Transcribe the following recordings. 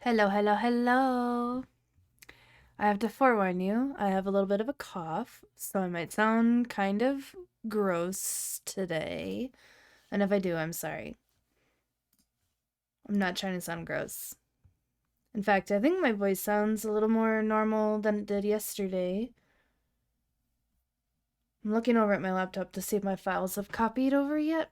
Hello, hello, hello. I have to forewarn you, I have a little bit of a cough, so I might sound kind of gross today. And if I do, I'm sorry. I'm not trying to sound gross. In fact, I think my voice sounds a little more normal than it did yesterday. I'm looking over at my laptop to see if my files have copied over yet.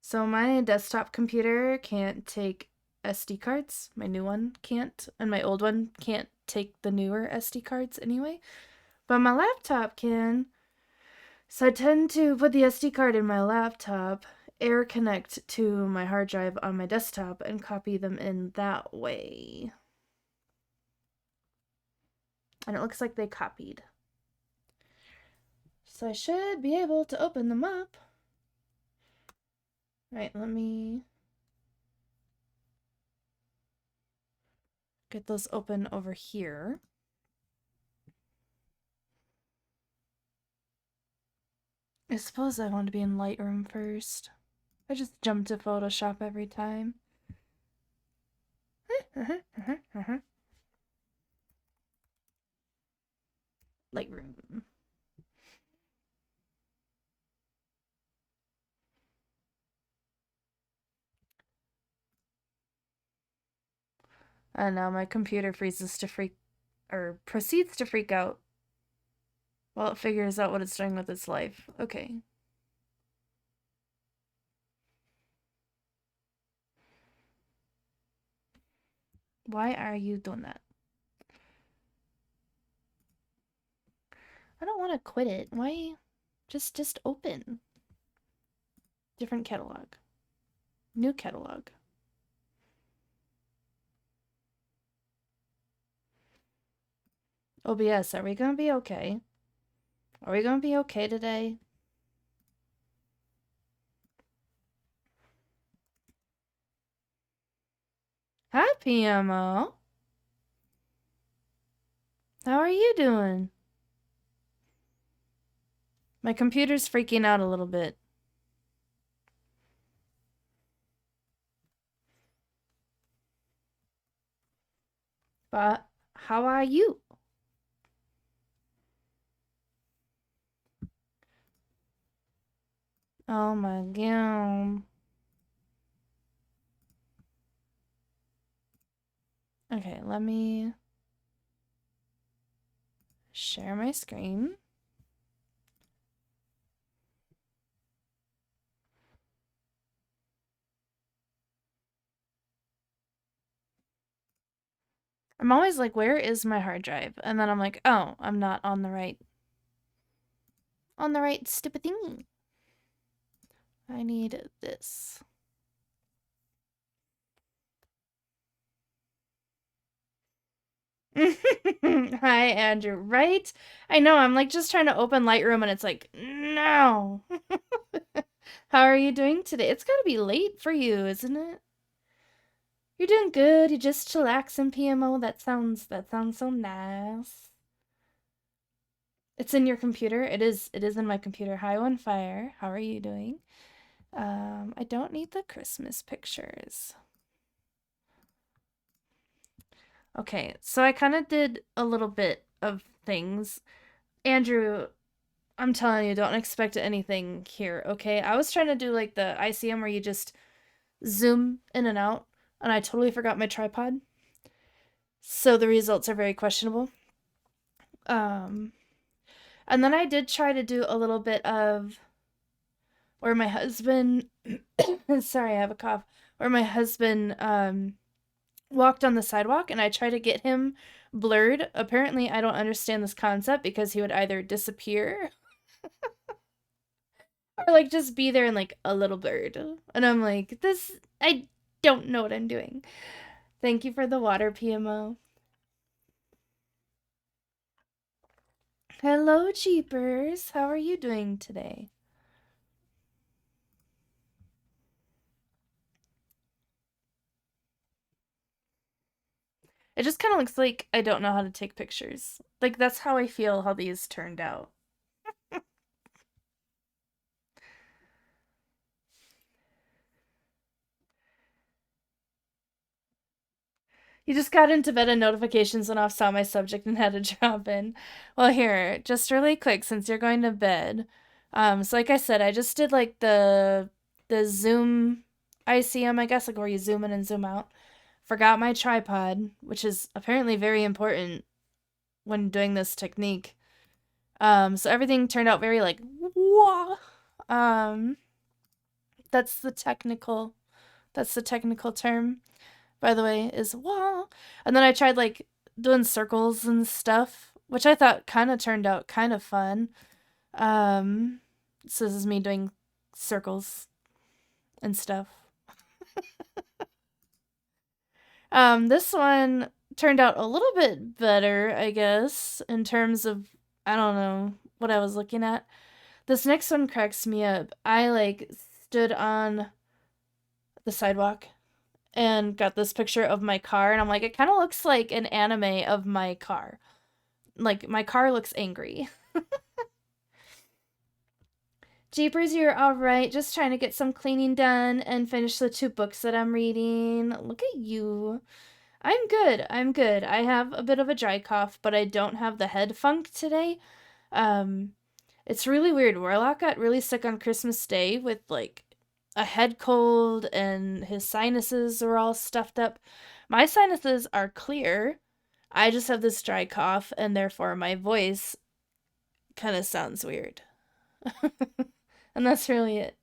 So my desktop computer can't take SD cards. My new one can't, and my old one can't take the newer SD cards anyway. But my laptop can. So I tend to put the SD card in my laptop, air connect to my hard drive on my desktop, and copy them in that way. And it looks like they copied. So I should be able to open them up. Alright, let me get those open over here. I suppose I want to be in Lightroom first. I just jump to Photoshop every time. Lightroom. And now my computer freezes to freak, or proceeds to freak out while it figures out what it's doing with its life. Okay. Why are you doing that? I don't want to quit it. Why? Just open. Different catalog. New catalog. OBS, are we gonna be okay? Are we gonna be okay today? Hi, PMO. How are you doing? My computer's freaking out a little bit. But how are you? Oh my god. Okay, let me share my screen. I'm always like, where is my hard drive? And then I'm like, oh, I'm not on the right stupid thing. I need this. Hi, Andrew. Right? I know, I'm like just trying to open Lightroom and it's like, no. How are you doing today? It's gotta be late for you, isn't it? You're doing good. You just chillaxing, PMO. That sounds so nice. It's in your computer. It is in my computer. Hi, on fire. How are you doing? I don't need the Christmas pictures. Okay, so I kind of did a little bit of things. Andrew, I'm telling you, don't expect anything here, okay? I was trying to do like the ICM where you just zoom in and out, and I totally forgot my tripod. So the results are very questionable. Um, and then I did try to do a little bit of where my husband, sorry, I have a cough, where my husband walked on the sidewalk and I tried to get him blurred. Apparently, I don't understand this concept because he would either disappear or like just be there and like a little blurred. And I'm like, I don't know what I'm doing. Thank you for the water, PMO. Hello, Jeepers. How are you doing today? It just kind of looks like I don't know how to take pictures. Like, that's how I feel how these turned out. You just got into bed and notifications went off, saw my subject, and had to drop in. Well, here, just really quick, since you're going to bed. So like I said, I just did like the Zoom ICM, I guess, like where you zoom in and zoom out. Forgot my tripod, which is apparently very important when doing this technique. So everything turned out very like wah. Um, that's the technical term, by the way, is wah. And then I tried like doing circles and stuff, which I thought kind of turned out kind of fun. Um, so this is me doing circles and stuff. This one turned out a little bit better, I guess, in terms of I don't know what I was looking at. This next one cracks me up. I like stood on the sidewalk and got this picture of my car, and I'm like, it kind of looks like an anime of my car. Like my car looks angry. Jeepers, you're all right. Just trying to get some cleaning done and finish the 2 books that I'm reading. Look at you. I'm good. I'm good. I have a bit of a dry cough, but I don't have the head funk today. Um, it's really weird. Warlock got really sick on Christmas Day with like a head cold, and his sinuses were all stuffed up. My sinuses are clear. I just have this dry cough, and therefore my voice kind of sounds weird. And that's really it.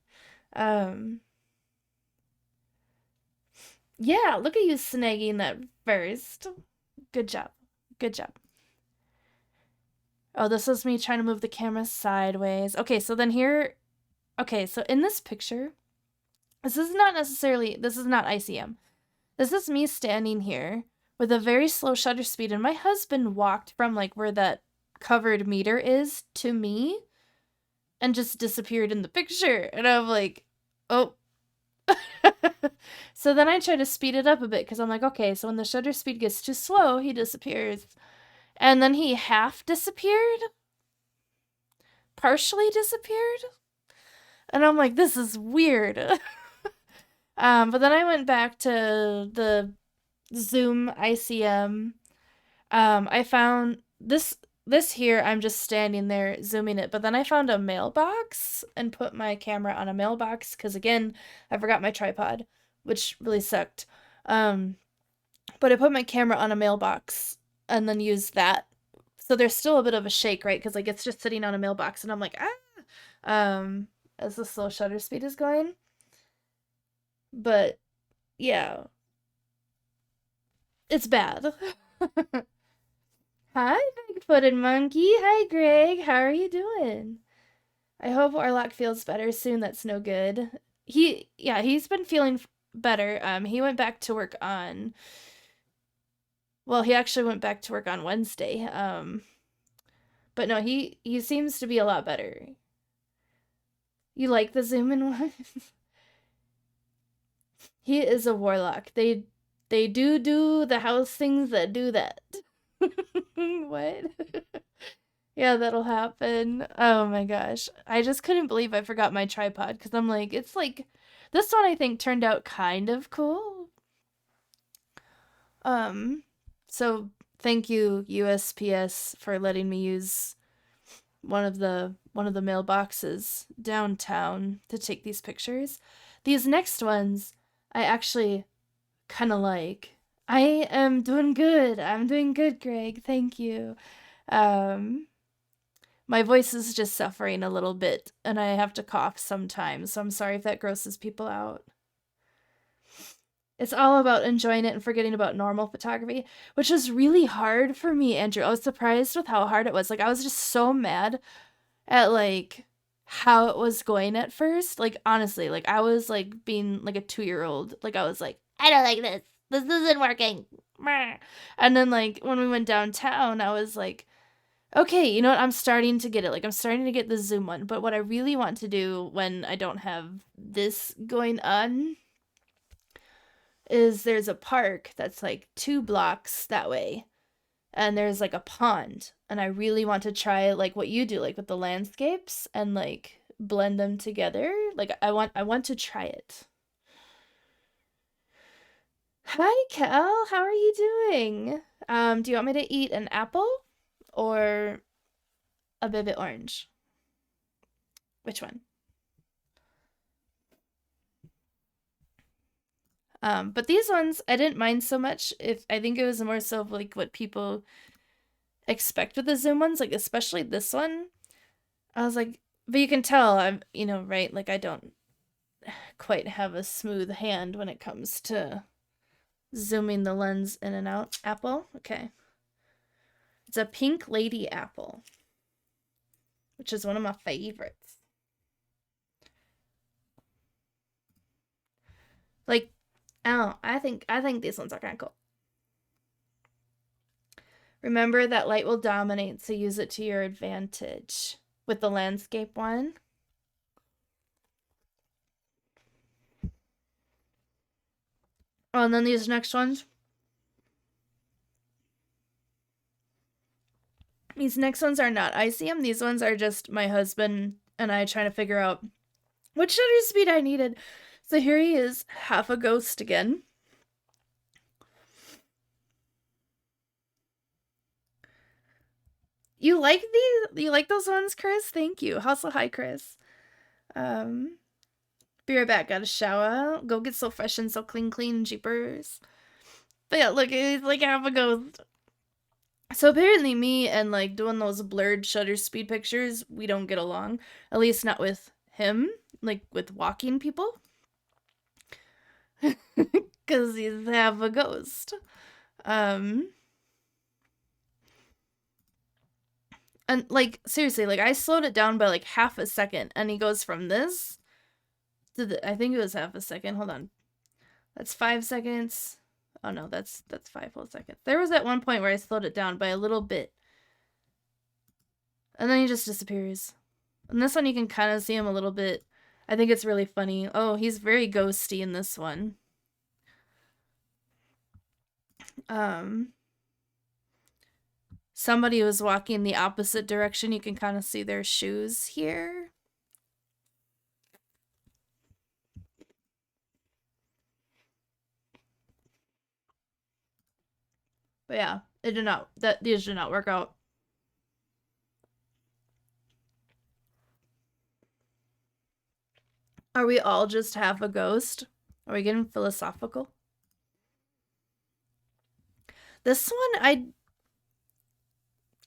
Um, yeah, look at you snagging that first. Good job. Good job. Oh, this is me trying to move the camera sideways. Okay, so then here, okay, so in this picture, this is not ICM. This is me standing here with a very slow shutter speed, and my husband walked from like where that covered meter is to me and just disappeared in the picture. And I'm like, oh. So then I try to speed it up a bit because I'm like, okay, so when the shutter speed gets too slow, he disappears. And then he half disappeared, partially disappeared. And I'm like, this is weird. But then I went back to the Zoom ICM. I found this here, I'm just standing there zooming it, but then I found a mailbox and put my camera on a mailbox because again, I forgot my tripod, which really sucked. But I put my camera on a mailbox and then used that. So there's still a bit of a shake, right? Because like it's just sitting on a mailbox and I'm like, as the slow shutter speed is going. But yeah, it's bad. Hi, big-footed monkey. Hi, Greg. How are you doing? I hope Warlock feels better soon. That's no good. He's been feeling better. He went back to work on. Well, he actually went back to work on Wednesday. But no, he seems to be a lot better. You like the zoom in one? He is a warlock. They do the house things that do that. What? Yeah, that'll happen. Oh my gosh. I just couldn't believe I forgot my tripod because I'm like, it's like this one I think turned out kind of cool. So thank you USPS for letting me use one of the mailboxes downtown to take these pictures. These next ones I actually kind of like. I am doing good. I'm doing good, Greg. Thank you. Um, my voice is just suffering a little bit, and I have to cough sometimes, so I'm sorry if that grosses people out. It's all about enjoying it and forgetting about normal photography, which was really hard for me, Andrew. I was surprised with how hard it was. Like, I was just so mad at, like, how it was going at first. Like, honestly, like, I was, like, being, like, a 2-year-old. Like, I was like, I don't like this. This isn't working. And then, like, when we went downtown, I was like, okay, you know what? I'm starting to get it. Like, I'm starting to get the Zoom one. But what I really want to do when I don't have this going on is there's a park that's like 2 blocks that way. And there's like a pond. And I really want to try like what you do, like with the landscapes and like blend them together. Like I want to try it. Hi, Cal. How are you doing? Do you want me to eat an apple or a baby orange? Which one? But these ones I didn't mind so much. If I think it was more so of like what people expect with the Zoom ones, like especially this one. I was like, but you can tell I'm, right? Like I don't quite have a smooth hand when it comes to zooming the lens in and out. Apple? Okay. It's a pink lady apple, which is one of my favorites. Like, oh, I think these ones are kind of cool. Remember that light will dominate, so use it to your advantage. With the landscape one. Oh, and then these next ones. These next ones are not ICM. These ones are just my husband and I trying to figure out what shutter speed I needed. So here he is, half a ghost again. You like these? You like those ones, Chris? Thank you. Also, hi, Chris. Be right back. Got a shower. Go get so fresh and so clean, jeepers. But yeah, look, it's like half a ghost. So apparently, me and like doing those blurred shutter speed pictures, we don't get along. At least not with him, like with walking people, because he's half a ghost. Um, and like seriously, like I slowed it down by like half a second, and he goes from this to I think it was half a second. Hold on, that's 5 seconds. Oh no, that's 5 whole seconds. There was at one point where I slowed it down by a little bit, and then he just disappears. And this one you can kind of see him a little bit. I think it's really funny. Oh, he's very ghosty in this one. Um, Somebody was walking the opposite direction. You can kind of see their shoes here. But yeah, these did not work out. Are we all just half a ghost? Are we getting philosophical? This one,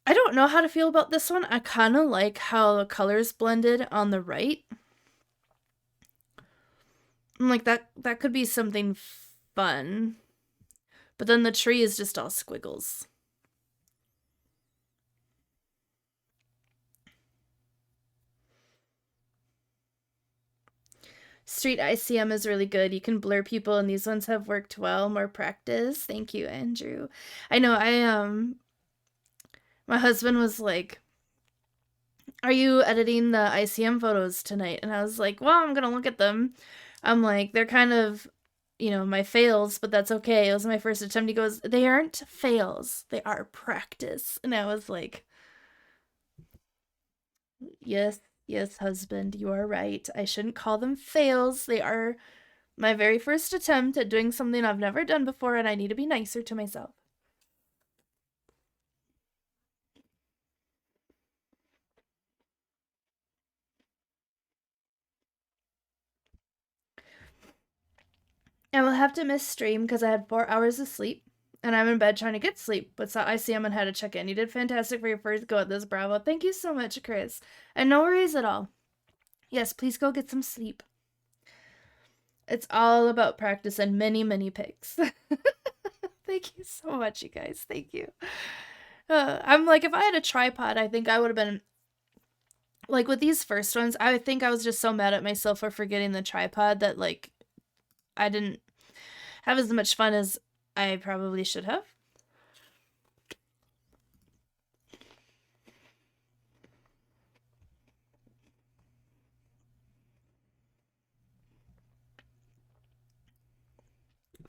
I don't know how to feel about this one. I kind of like how the colors blended on the right. I'm like that could be something fun. But then the tree is just all squiggles. Street ICM is really good. You can blur people, and these ones have worked well. More practice. Thank you, Andrew. I know. My husband was like, "Are you editing the ICM photos tonight?" And I was like, "Well, I'm gonna look at them." I'm like, "They're kind of, my fails, but that's okay. It was my first attempt." He goes, "They aren't fails. They are practice." And I was like, "Yes, yes, husband, you are right. I shouldn't call them fails. They are my very first attempt at doing something I've never done before, and I need to be nicer to myself." I will have to miss stream because I had 4 hours of sleep, and I'm in bed trying to get sleep, but saw ICM and had to check in. You did fantastic for your first go at this, bravo. Thank you so much, Chris. And no worries at all. Yes, please go get some sleep. It's all about practice and many, many pics. Thank you so much, you guys. Thank you. I'm like, if I had a tripod, I think I would have been like with these first ones. I think I was just so mad at myself for forgetting the tripod that like I didn't have as much fun as I probably should have.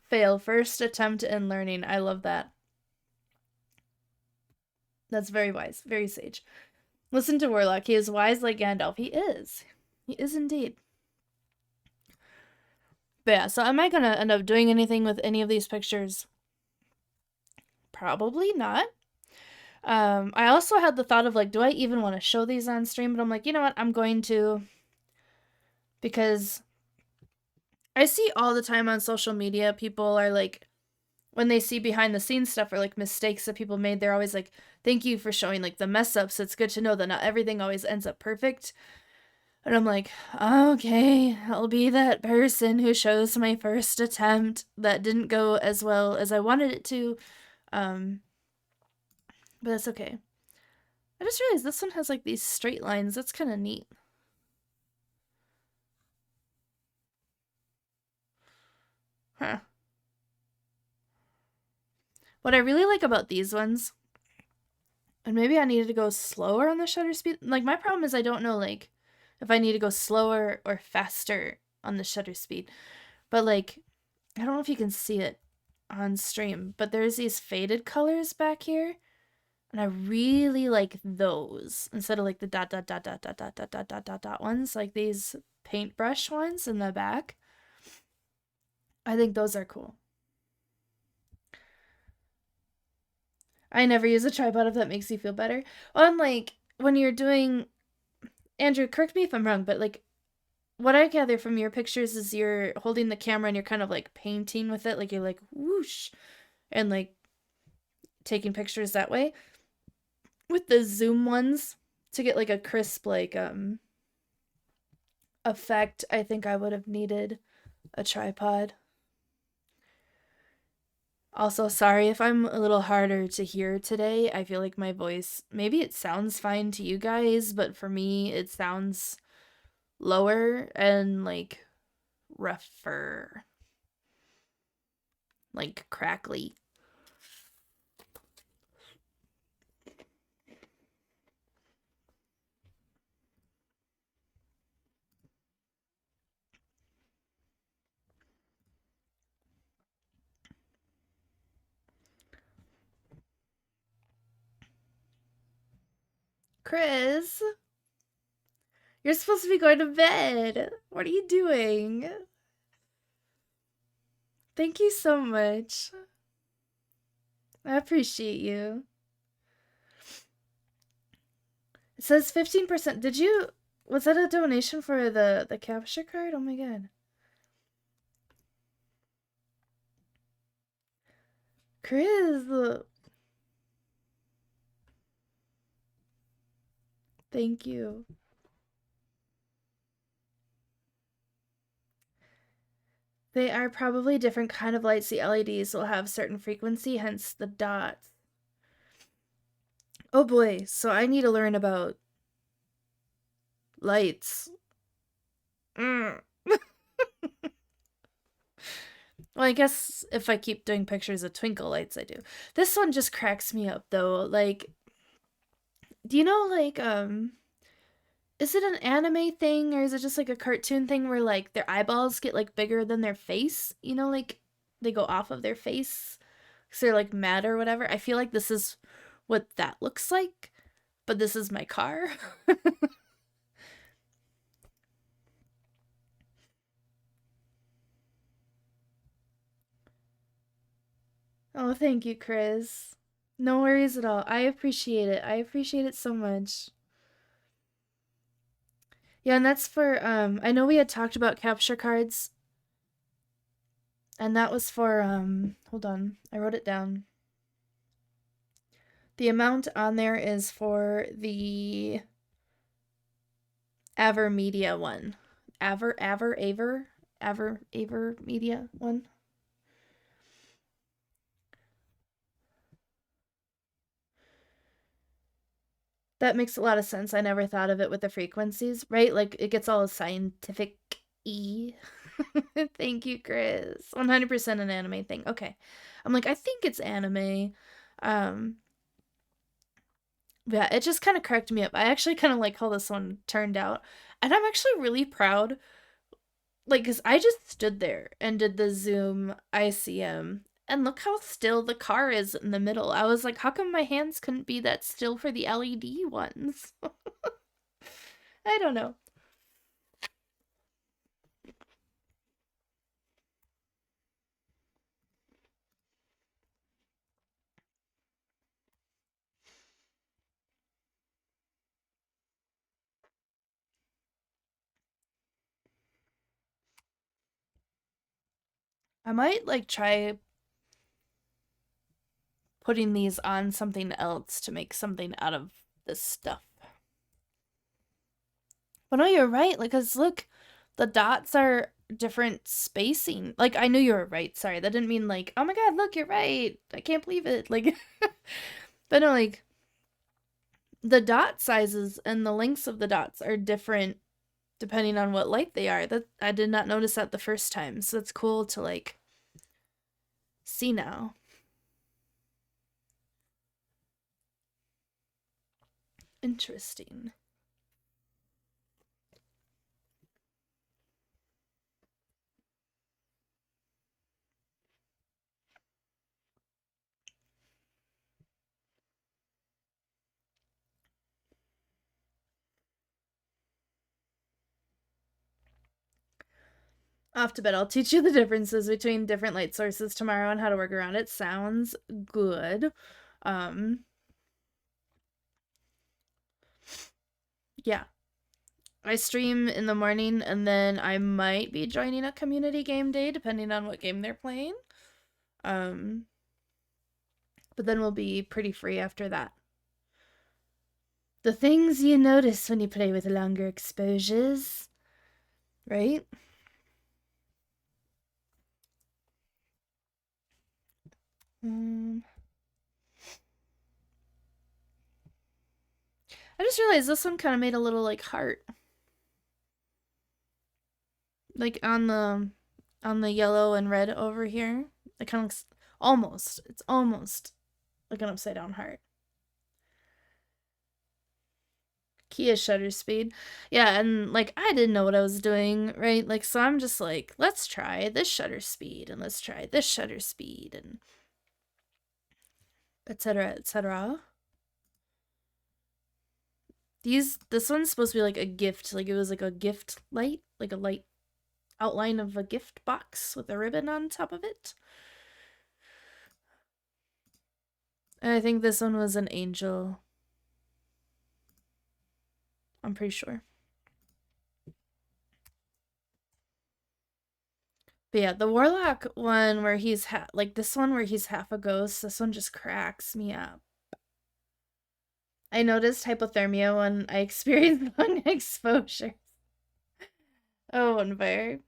Fail first attempt in learning. I love that. That's very wise, very sage. Listen to Warlock. He is wise like Gandalf. He is. He is indeed. But yeah, so am I gonna end up doing anything with any of these pictures? Probably not. I also had the thought of like, do I even want to show these on stream? But I'm like, you know what? I'm going to, because I see all the time on social media, people are like, when they see behind the scenes stuff or like mistakes that people made, they're always like, thank you for showing like the mess ups. It's good to know that not everything always ends up perfect. And I'm like, okay, I'll be that person who shows my first attempt that didn't go as well as I wanted it to. Um, but that's okay. I just realized this one has like these straight lines. That's kind of neat. Huh. What I really like about these ones, and maybe I needed to go slower on the shutter speed. Like, my problem is I don't know, like, if I need to go slower or faster on the shutter speed. But, like, I don't know if you can see it on stream, but there's these faded colors back here. And I really like those instead of like the dot dot dot dot dot dot dot dot dot dot dot ones, like these paintbrush ones in the back. I think those are cool. I never use a tripod if that makes you feel better. Unlike when you're doing, Andrew, correct me if I'm wrong, but like what I gather from your pictures is you're holding the camera and you're kind of like painting with it, like you're like whoosh and like taking pictures that way. With the zoom ones, to get like a crisp like effect, I think I would have needed a tripod. Also, sorry if I'm a little harder to hear today. I feel like my voice, maybe it sounds fine to you guys, but for me, it sounds lower and like rougher, like crackly. Chris, you're supposed to be going to bed. What are you doing? Thank you so much. I appreciate you. It says 15%. Did you, was that a donation for the capture card? Oh my god. Chris, thank you. They are probably different kind of lights. The LEDs will have certain frequency, hence the dots. Oh boy, so I need to learn about lights. Mm. Well, I guess if I keep doing pictures of twinkle lights, I do. This one just cracks me up though. Like, do you know like is it an anime thing or is it just like a cartoon thing where like their eyeballs get like bigger than their face? You know, like they go off of their face because they're like mad or whatever. I feel like this is what that looks like, but this is my car. Oh, thank you, Chris. No worries at all. I appreciate it. I appreciate it so much. Yeah, and that's for I know we had talked about capture cards and that was for hold on. I wrote it down. The amount on there is for the Aver Media one. Aver Media one. That makes a lot of sense. I never thought of it with the frequencies, right? Like it gets all scientific y. Thank you, Chris. 100% an anime thing. Okay. I'm like, I think it's anime. Um yeah, it just kind of cracked me up. I actually kind of like how this one turned out. And I'm actually really proud. Like, cause I just stood there and did the Zoom ICM. And look how still the car is in the middle. I was like, how come my hands couldn't be that still for the LED ones? I don't know. I might like try putting these on something else to make something out of this stuff. But no, you're right. Like, cause look, the dots are different spacing. Like, I knew you were right. Sorry, that didn't mean like, oh my god, look, you're right. I can't believe it. Like, but no, like, the dot sizes and the lengths of the dots are different depending on what light they are. That I did not notice that the first time. So it's cool to like see now. Interesting. Off to bed. I'll teach you the differences between different light sources tomorrow and how to work around it. Sounds good. Um, yeah. I stream in the morning and then I might be joining a community game day depending on what game they're playing. Um, but then we'll be pretty free after that. The things you notice when you play with longer exposures, right? I just realized this one kind of made a little like heart, like on the yellow and red over here. It kind of looks almost. It's almost like an upside down heart. Kia shutter speed. Yeah, and like I didn't know what I was doing, right? Like so I'm just like, let's try this shutter speed and let's try this shutter speed and etc. etc. This one's supposed to be like a gift, like it was like a gift light, like a light outline of a gift box with a ribbon on top of it. And I think this one was an angel. I'm pretty sure. But yeah, the warlock one where he's like this one where he's half a ghost, this one just cracks me up. I noticed hypothermia when I experienced lung exposure. Oh, one fire.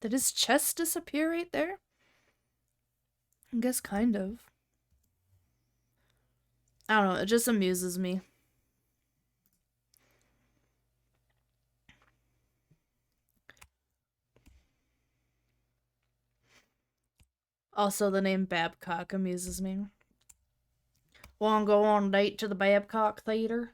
Did his chest disappear right there? I guess kind of. I don't know, it just amuses me. Also, the name Babcock amuses me. Wanna go on a date to the Babcock Theater?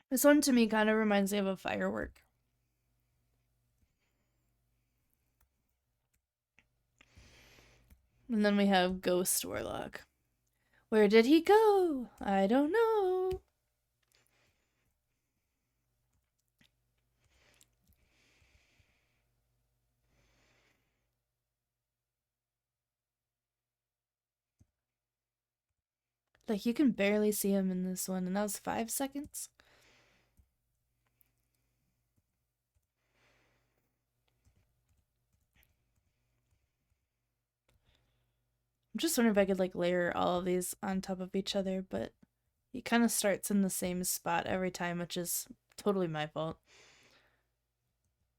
This one to me kind of reminds me of a firework. And then we have Ghost Warlock. Where did he go? I don't know. Like, you can barely see him in this one, and that was 5 seconds. I'm just wondering if I could, like, layer all of these on top of each other, but he kind of starts in the same spot every time, which is totally my fault.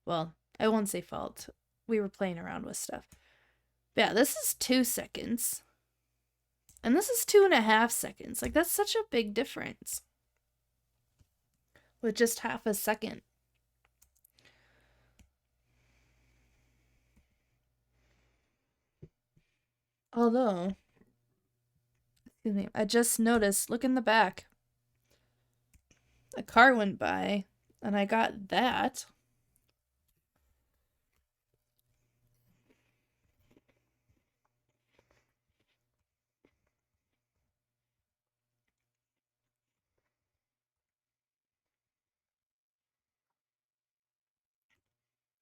Well, I won't say fault. We were playing around with stuff. But yeah, this is 2 seconds. And this is 2.5 seconds. Like, that's such a big difference. With just half a second. Although, excuse me, I just noticed, look in the back. A car went by, and I got that.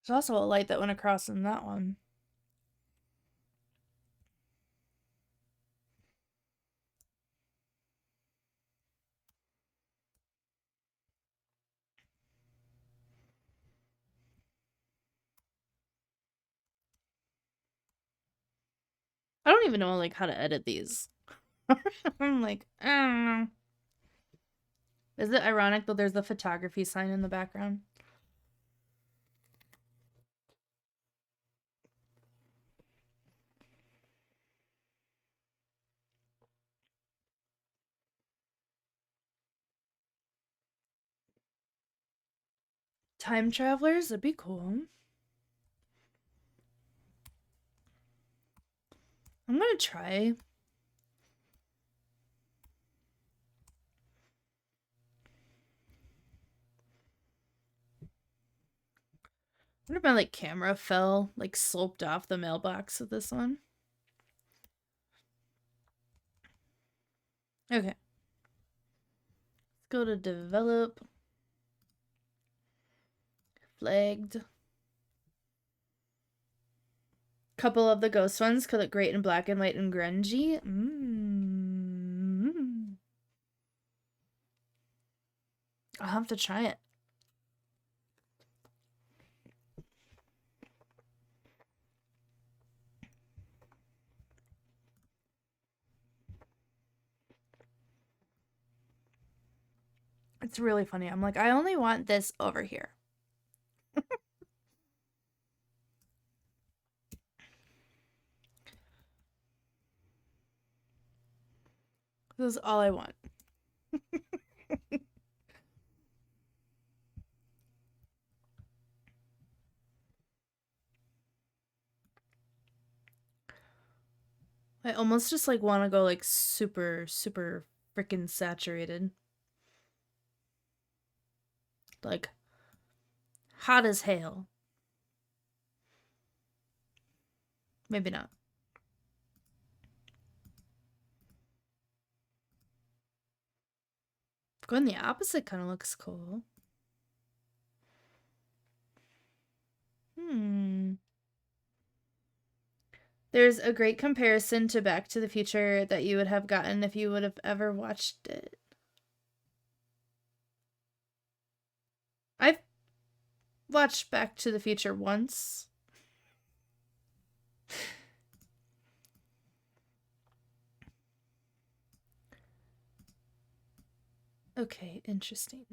There's also a light that went across in that one. I don't even know like how to edit these. I'm like, I don't know. Is it ironic that there's the photography sign in the background? Time travelers? That'd be cool. I'm gonna try. I wonder if my like camera fell, like sloped off the mailbox of this one. Okay. Let's go to develop. Flagged. Couple of the ghost ones could look great in black and white and grungy. I'll have to try it. It's really funny. I'm like, I only want this over here. This is all I want. I almost just like want to go like super, super freaking saturated. Like hot as hell. Maybe not. Going the opposite kind of looks cool. There's a great comparison to Back to the Future that you would have gotten if you would have ever watched it. I've watched Back to the Future once. Okay, interesting.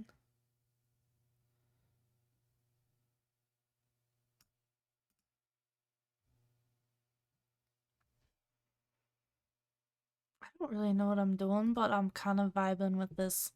I don't really know what I'm doing, but I'm kind of vibing with this.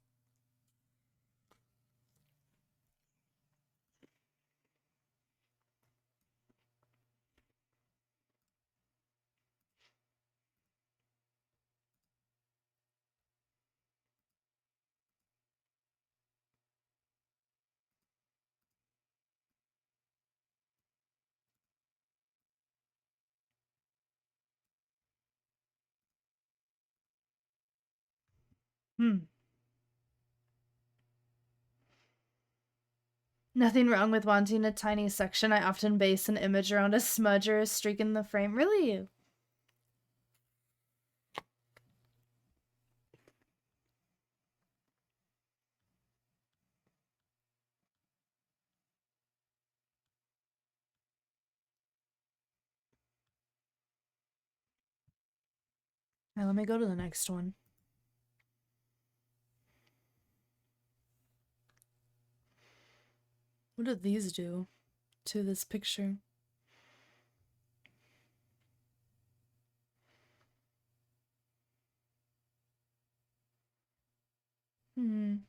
Nothing wrong with wanting a tiny section. I often base an image around a smudge or a streak in the frame. Really? Now let me go to the next one. What do these do to this picture? I'm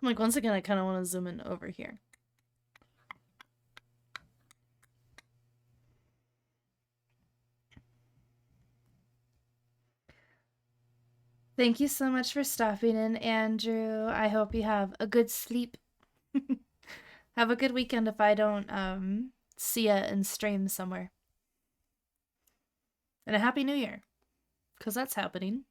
like, once again, I kind of want to zoom in over here. Thank you so much for stopping in, Andrew. I hope you have a good sleep. Have a good weekend if I don't see ya in stream somewhere. And a Happy New Year, because that's happening.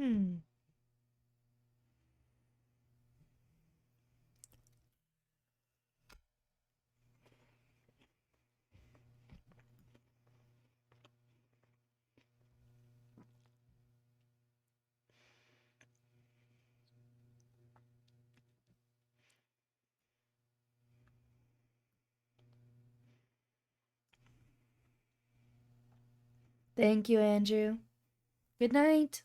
Hmm. Thank you, Andrew. Good night.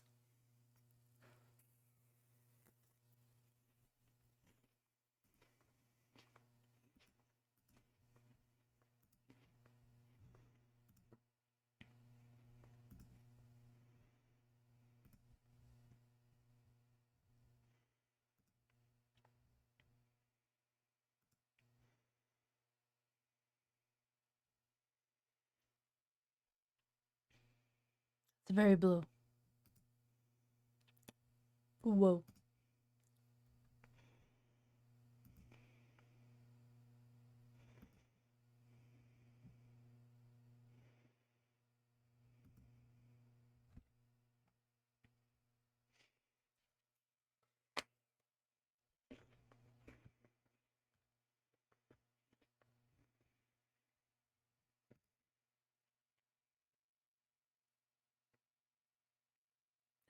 It's very blue. Whoa.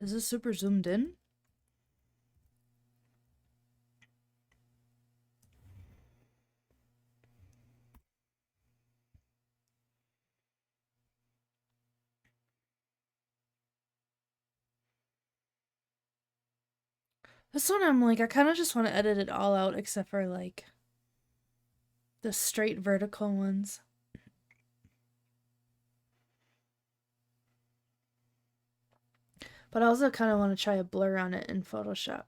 Is this super zoomed in? This one I'm like, I kind of just want to edit it all out except for like the straight vertical ones. But I also kind of want to try a blur on it in Photoshop.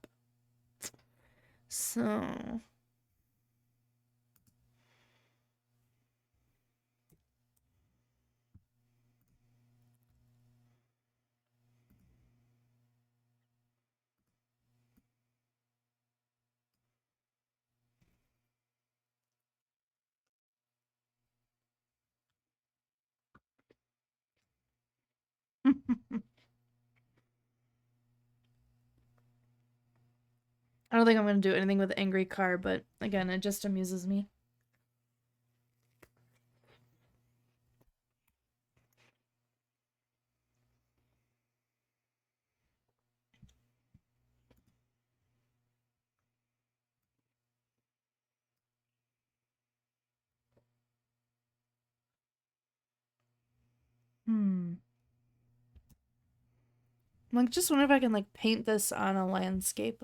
So, I don't think I'm going to do anything with Angry Car, but again, it just amuses me. Hmm. I'm like, just wonder if I can like paint this on a landscape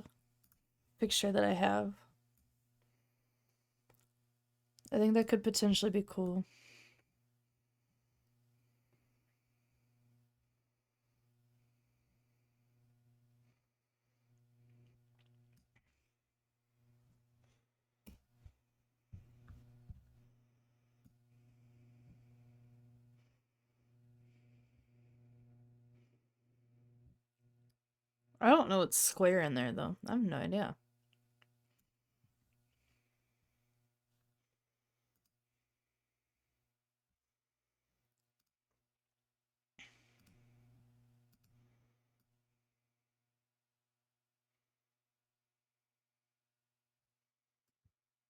picture that I have. I think that could potentially be cool. I don't know what's square in there though. I have no idea.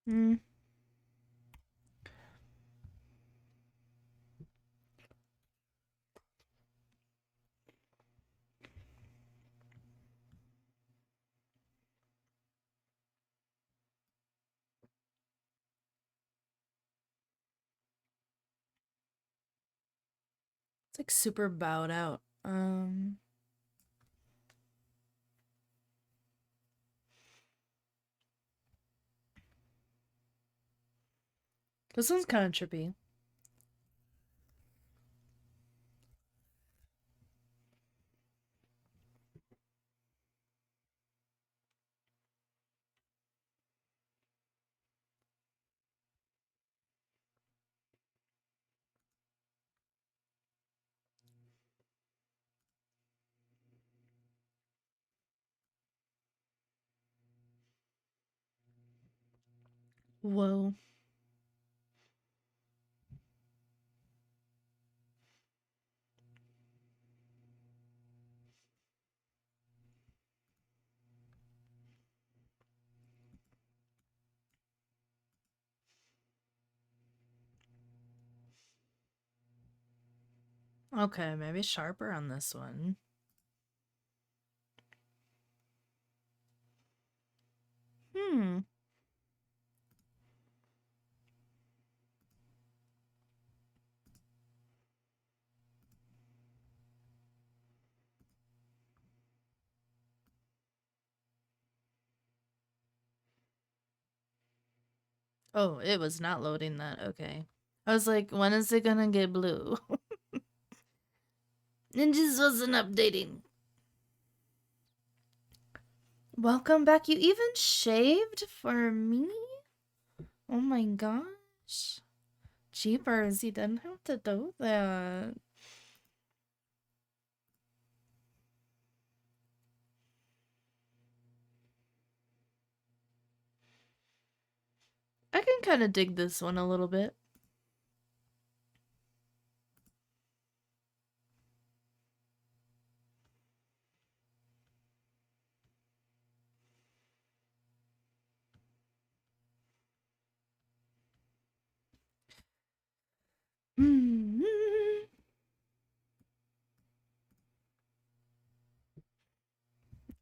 Hmm. It's like super bowed out. This one's kind of trippy. Whoa. Okay, maybe sharper on this one. Hmm. Oh, it was not loading that. Okay. I was like, when is it gonna get blue? It just wasn't updating. Welcome back. You even shaved for me? Oh my gosh. Jeepers, you didn't have to do that. I can kind of dig this one a little bit.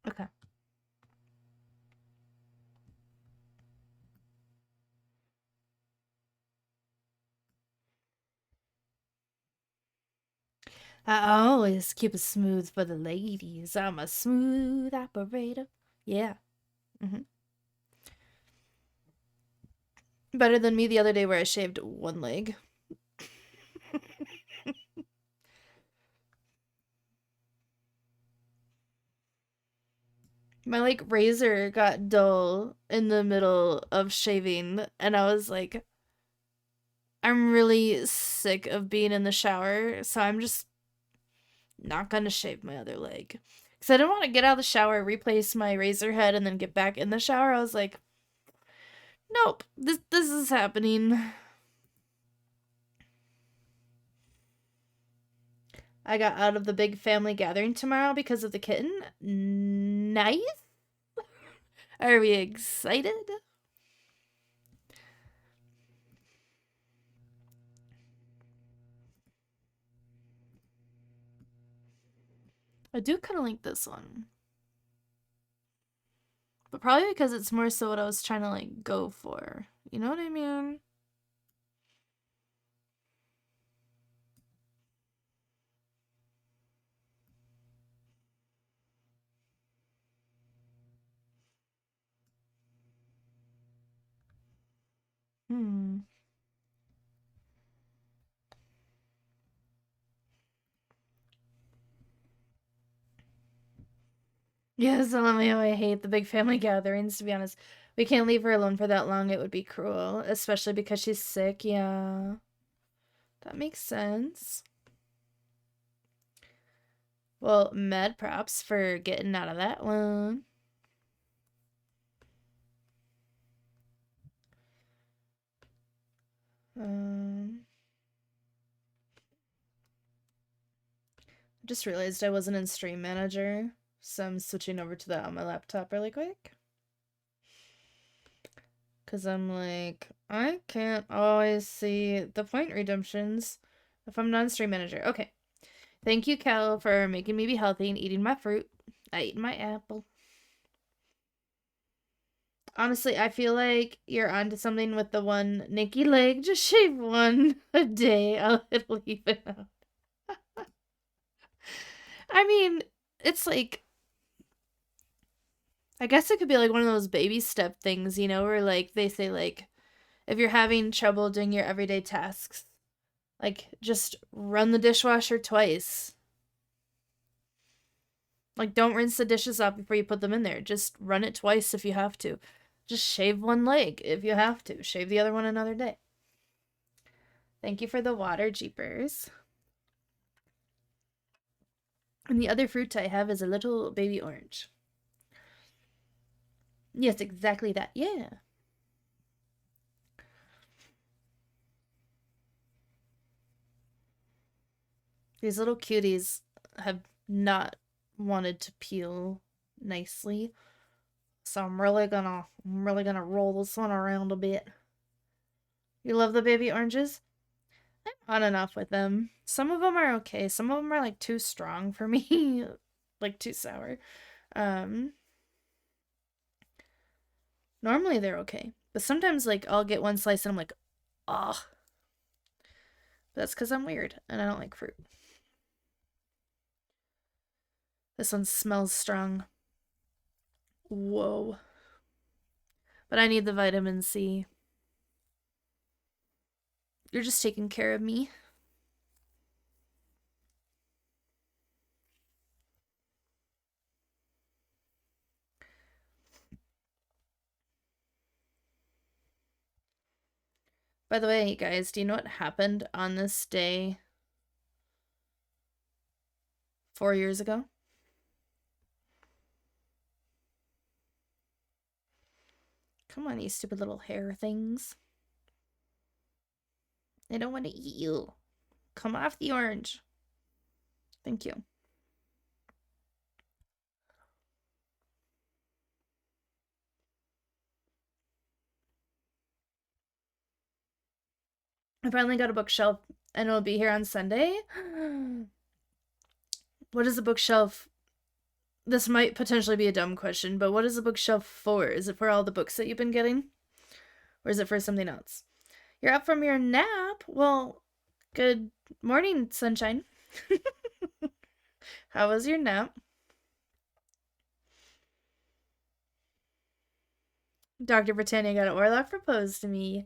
Okay. I always keep it smooth for the ladies. I'm a smooth operator. Yeah. Hmm. Better than me the other day where I shaved one leg. My like razor got dull in the middle of shaving, and I was like, I'm really sick of being in the shower, so I'm just not gonna shave my other leg. Because I didn't want to get out of the shower, replace my razor head, and then get back in the shower. I was like, nope, this is happening. I got out of the big family gathering tomorrow because of the kitten. Nice. Are we excited? I do kind of like this one. But probably because it's more so what I was trying to like go for. You know what I mean? Hmm. Yes, LMAO, I hate the big family gatherings, to be honest. We can't leave her alone for that long. It would be cruel, especially because she's sick. Yeah. That makes sense. Well, med props for getting out of that one. Um, just realized I wasn't in Stream Manager, so I'm switching over to that on my laptop really quick. Because I'm like, I can't always see the point redemptions if I'm not in Stream Manager. Okay. Thank you, Cal, for making me be healthy and eating my fruit. I ate my apple. Honestly, I feel like you're onto something with the one Nikki leg. Just shave one a day. It'll even out. I mean, it's like, I guess it could be like one of those baby step things, you know, where like they say like if you're having trouble doing your everyday tasks, like just run the dishwasher twice. Like don't rinse the dishes off before you put them in there. Just run it twice if you have to. Just shave one leg if you have to. Shave the other one another day. Thank you for the water, jeepers. And the other fruit I have is a little baby orange. Yes, exactly that. Yeah. These little cuties have not wanted to peel nicely. So I'm really gonna roll this one around a bit. You love the baby oranges? I'm on and off with them. Some of them are okay. Some of them are like too strong for me, like too sour. Um, Normally they're okay, but sometimes like I'll get one slice and I'm like, oh, that's because I'm weird and I don't like fruit. This one smells strong. Whoa. But I need the vitamin C. You're just taking care of me. By the way, guys, do you know what happened on this day 4 years ago? Come on, you stupid little hair things. I don't want to eat you. Come off the orange. Thank you. I finally got a bookshelf and it'll be here on Sunday. What is a bookshelf? This might potentially be a dumb question, but what is a bookshelf for? Is it for all the books that you've been getting? Or is it for something else? You're up from your nap? Well, good morning, sunshine. How was your nap? Dr. Britannia got an Orlock proposed to me.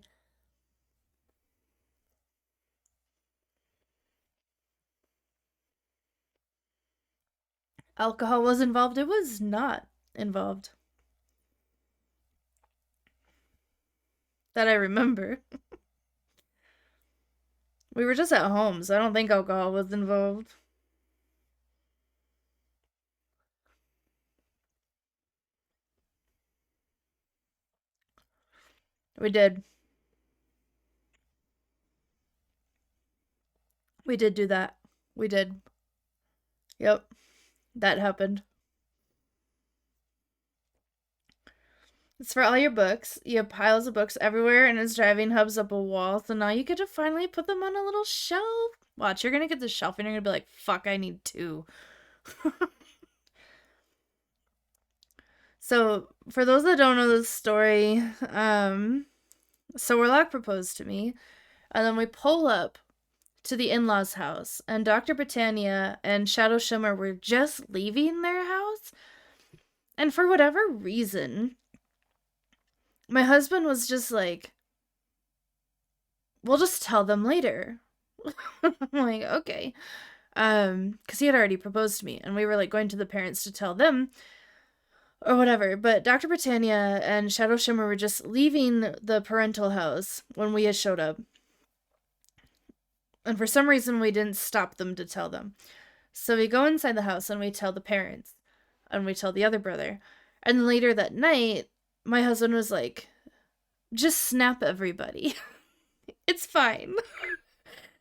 Alcohol was involved. It was not involved. That I remember. We were just at home, so I don't think alcohol was involved. We did. We did do that. We did. Yep. That happened. It's for all your books. You have piles of books everywhere, and it's driving hubs up a wall. So now you get to finally put them on a little shelf. Watch, you're gonna get the shelf, and you're gonna be like, "Fuck, I need two." So for those that don't know this story, so Warlock proposed to me, and then we pull up to the in-laws' house, and Dr. Britannia and Shadow Shimmer were just leaving their house, and for whatever reason, my husband was just like, we'll just tell them later. I'm like, okay. Because he had already proposed to me, and we were like going to the parents to tell them or whatever. But Dr. Britannia and Shadow Shimmer were just leaving the parental house when we had showed up. And for some reason, we didn't stop them to tell them. So we go inside the house and we tell the parents, and we tell the other brother. And later that night, my husband was like, just snap everybody. It's fine.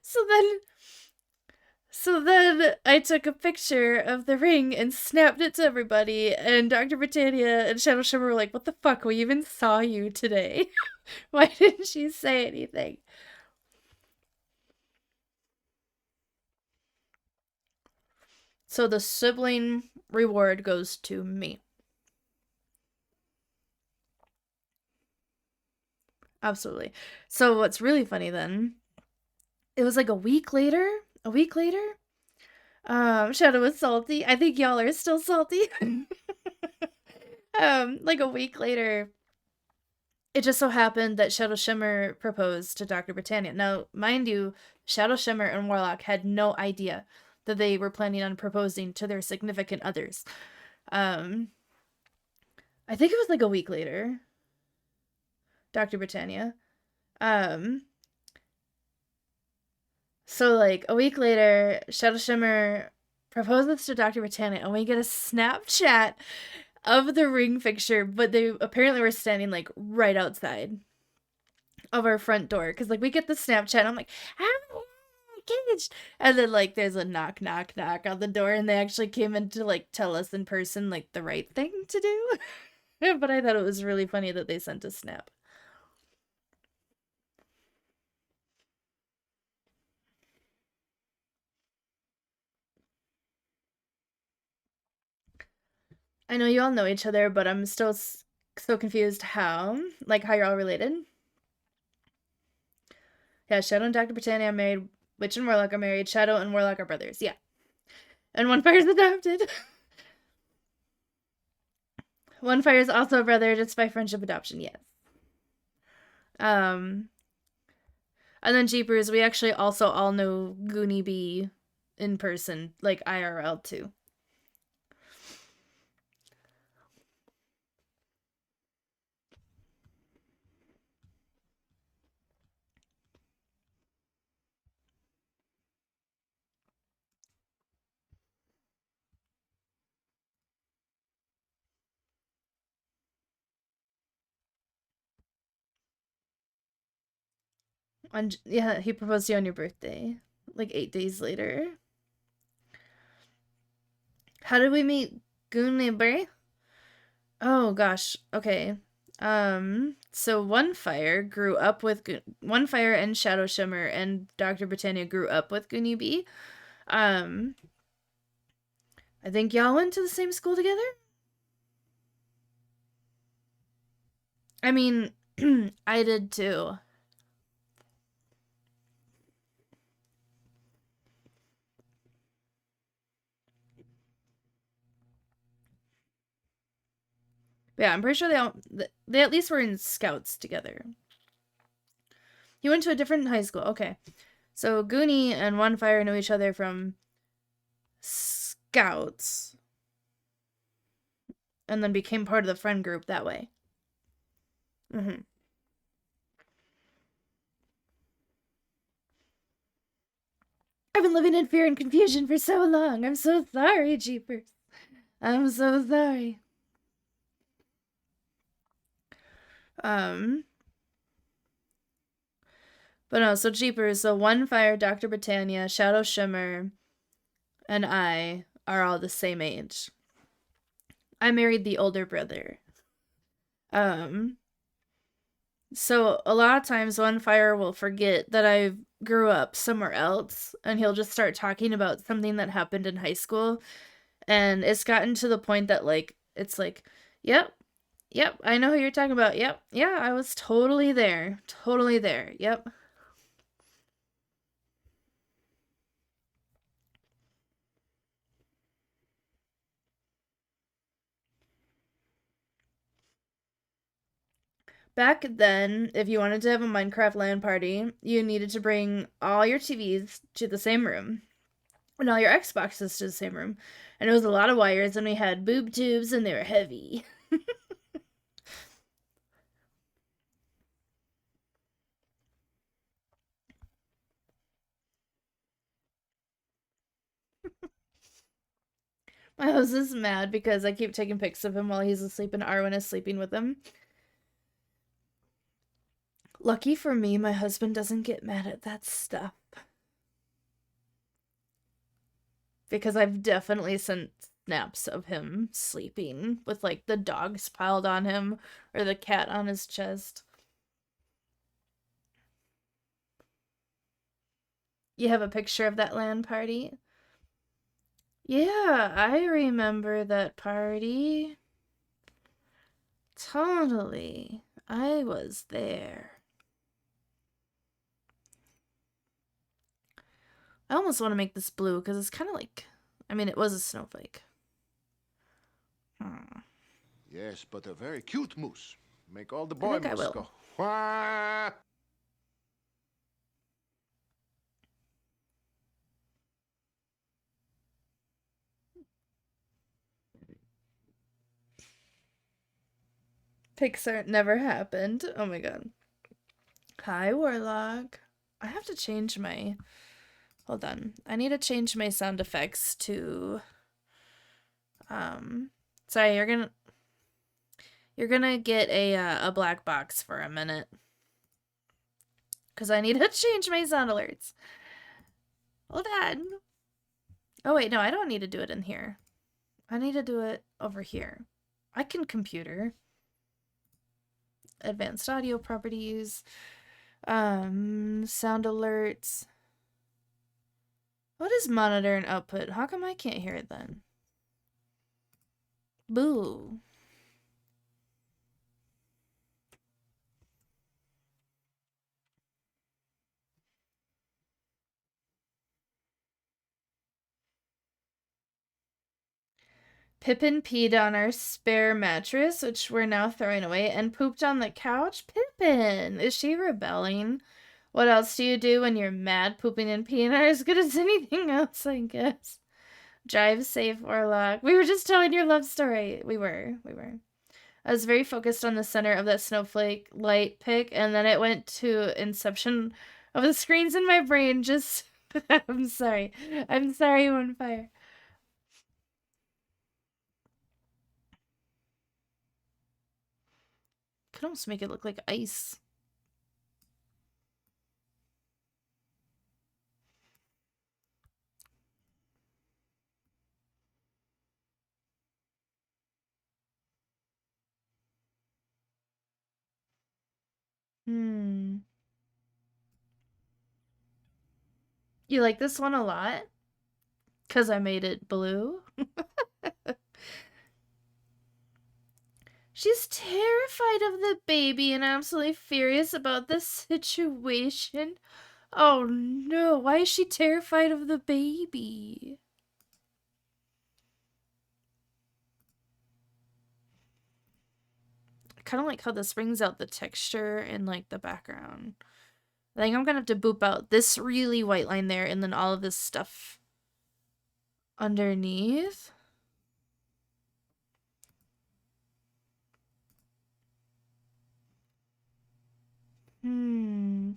So then I took a picture of the ring and snapped it to everybody, and Dr. Britannia and Shadow Shimmer were like, what the fuck? We even saw you today. Why didn't she say anything? So the sibling reward goes to me. Absolutely. So what's really funny then, it was like a week later, Shadow was salty. I think y'all are still salty. Like a week later, it just so happened that Shadow Shimmer proposed to Dr. Britannia. Now, mind you, Shadow Shimmer and Warlock had no idea that they were planning on proposing to their significant others. Um, I think it was like a week later, Dr. Britannia. Um, so like a week later, Shadow Shimmer proposes to Dr. Britannia, and we get a Snapchat of the ring fixture, but they apparently were standing like right outside of our front door because like we get the Snapchat. And I'm like, I'm engaged, and then like there's a knock, knock, knock on the door, and they actually came in to like tell us in person like the right thing to do. But I thought it was really funny that they sent a snap. I know you all know each other, but I'm still so confused how, like how you're all related. Yeah, Shadow and Dr. Britannia are married. Witch and Warlock are married. Shadow and Warlock are brothers. Yeah. And One Fire's adopted. One Fire is also a brother just by friendship adoption, yes. Um, and then Jeepers, we actually also all know Goonie B in person, like IRL too. Yeah, he proposed to you on your birthday, like 8 days later. How did we meet Goonie B? Oh gosh. Okay. So One Fire and Shadow Shimmer and Dr. Britannia grew up with Goonie B. Um, I think y'all went to the same school together. I mean, I did too. Yeah, I'm pretty sure they at least were in scouts together. He went to a different high school. Okay. So Goonie and One Fire knew each other from scouts and then became part of the friend group that way. Mm-hmm. I've been living in fear and confusion for so long. I'm so sorry, Jeepers. I'm so sorry. Um, but no, so Jeepers, so One Fire, Dr. Britannia, Shadow Shimmer, and I are all the same age. I married the older brother. Um, so a lot of times One Fire will forget that I grew up somewhere else and he'll just start talking about something that happened in high school. And it's gotten to the point that like it's like, yep, yep, I know who you're talking about. Yep, yeah, I was totally there. Totally there. Yep. Back then, if you wanted to have a Minecraft LAN party, you needed to bring all your TVs to the same room and all your Xboxes to the same room. And it was a lot of wires, and we had boob tubes, and they were heavy. My host is mad because I keep taking pics of him while he's asleep, and Arwen is sleeping with him. Lucky for me, my husband doesn't get mad at that stuff. Because I've definitely sent snaps of him sleeping with like the dogs piled on him or the cat on his chest. You have a picture of that LAN party? Yeah, I remember that party. Totally. I was there. I almost want to make this blue because it's kind of like I mean, it was a snowflake. Hmm. Yes, but a very cute moose. Make all the I boy think I moose will. go. Wah! Pixar never happened. Oh my god. Hi, Warlock. I have to change my. Hold on. I need to change my sound effects to. Um. Sorry, you're gonna get a black box for a minute. Because I need to change my sound alerts. Hold on. Oh, wait, no, I don't need to do it in here. I need to do it over here. I can computer. Advanced audio properties. Sound alerts. What is monitor and output? How come I can't hear it then? Boo. Pippin peed on our spare mattress, which we're now throwing away, and pooped on the couch? Pippin! Is she rebelling? What else do you do when you're mad? Pooping and peeing are as good as anything else, I guess. Drive safe, Warlock. We were just telling your love story. We were. I was very focused on the center of that snowflake light pick, and then it went to inception of the screens in my brain. Just, I'm sorry. I'm sorry, One Fire. Could almost make it look like ice. Hmm. You like this one a lot? Because I made it blue? She's terrified of the baby and absolutely furious about the situation. Oh no, why is she terrified of the baby? I kind of like how this brings out the texture in like the background. I think I'm gonna have to boop out this really white line there and then all of this stuff underneath. Hmm.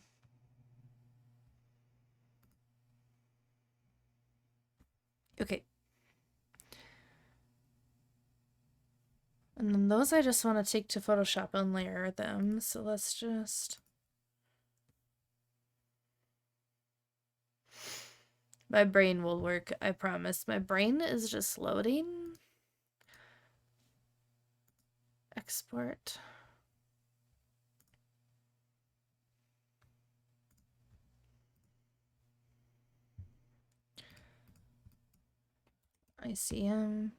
Okay. And then those I just want to take to Photoshop and layer them. So let's just... My brain will work, I promise. My brain is just loading. Export. ICM.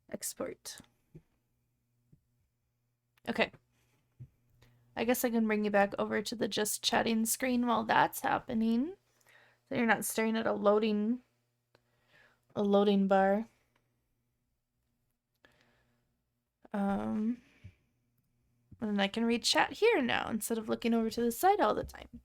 Export. Okay. I guess I can bring you back over to the just chatting screen while that's happening. So you're not staring at a loading bar. And I can read chat here now instead of looking over to the side all the time.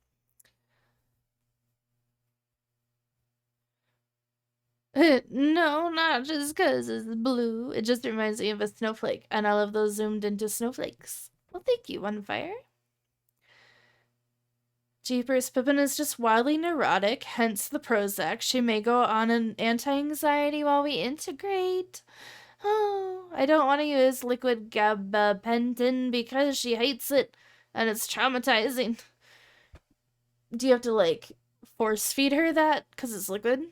No, not just because it's blue. It just reminds me of a snowflake, and I love those zoomed into snowflakes. Well, thank you, One Fire. Jeepers, Pippin is just wildly neurotic, hence the Prozac. She may go on an anti-anxiety while we integrate. Oh, I don't want to use liquid gabapentin because she hates it, and it's traumatizing. Do you have to, like, force feed her that because it's liquid?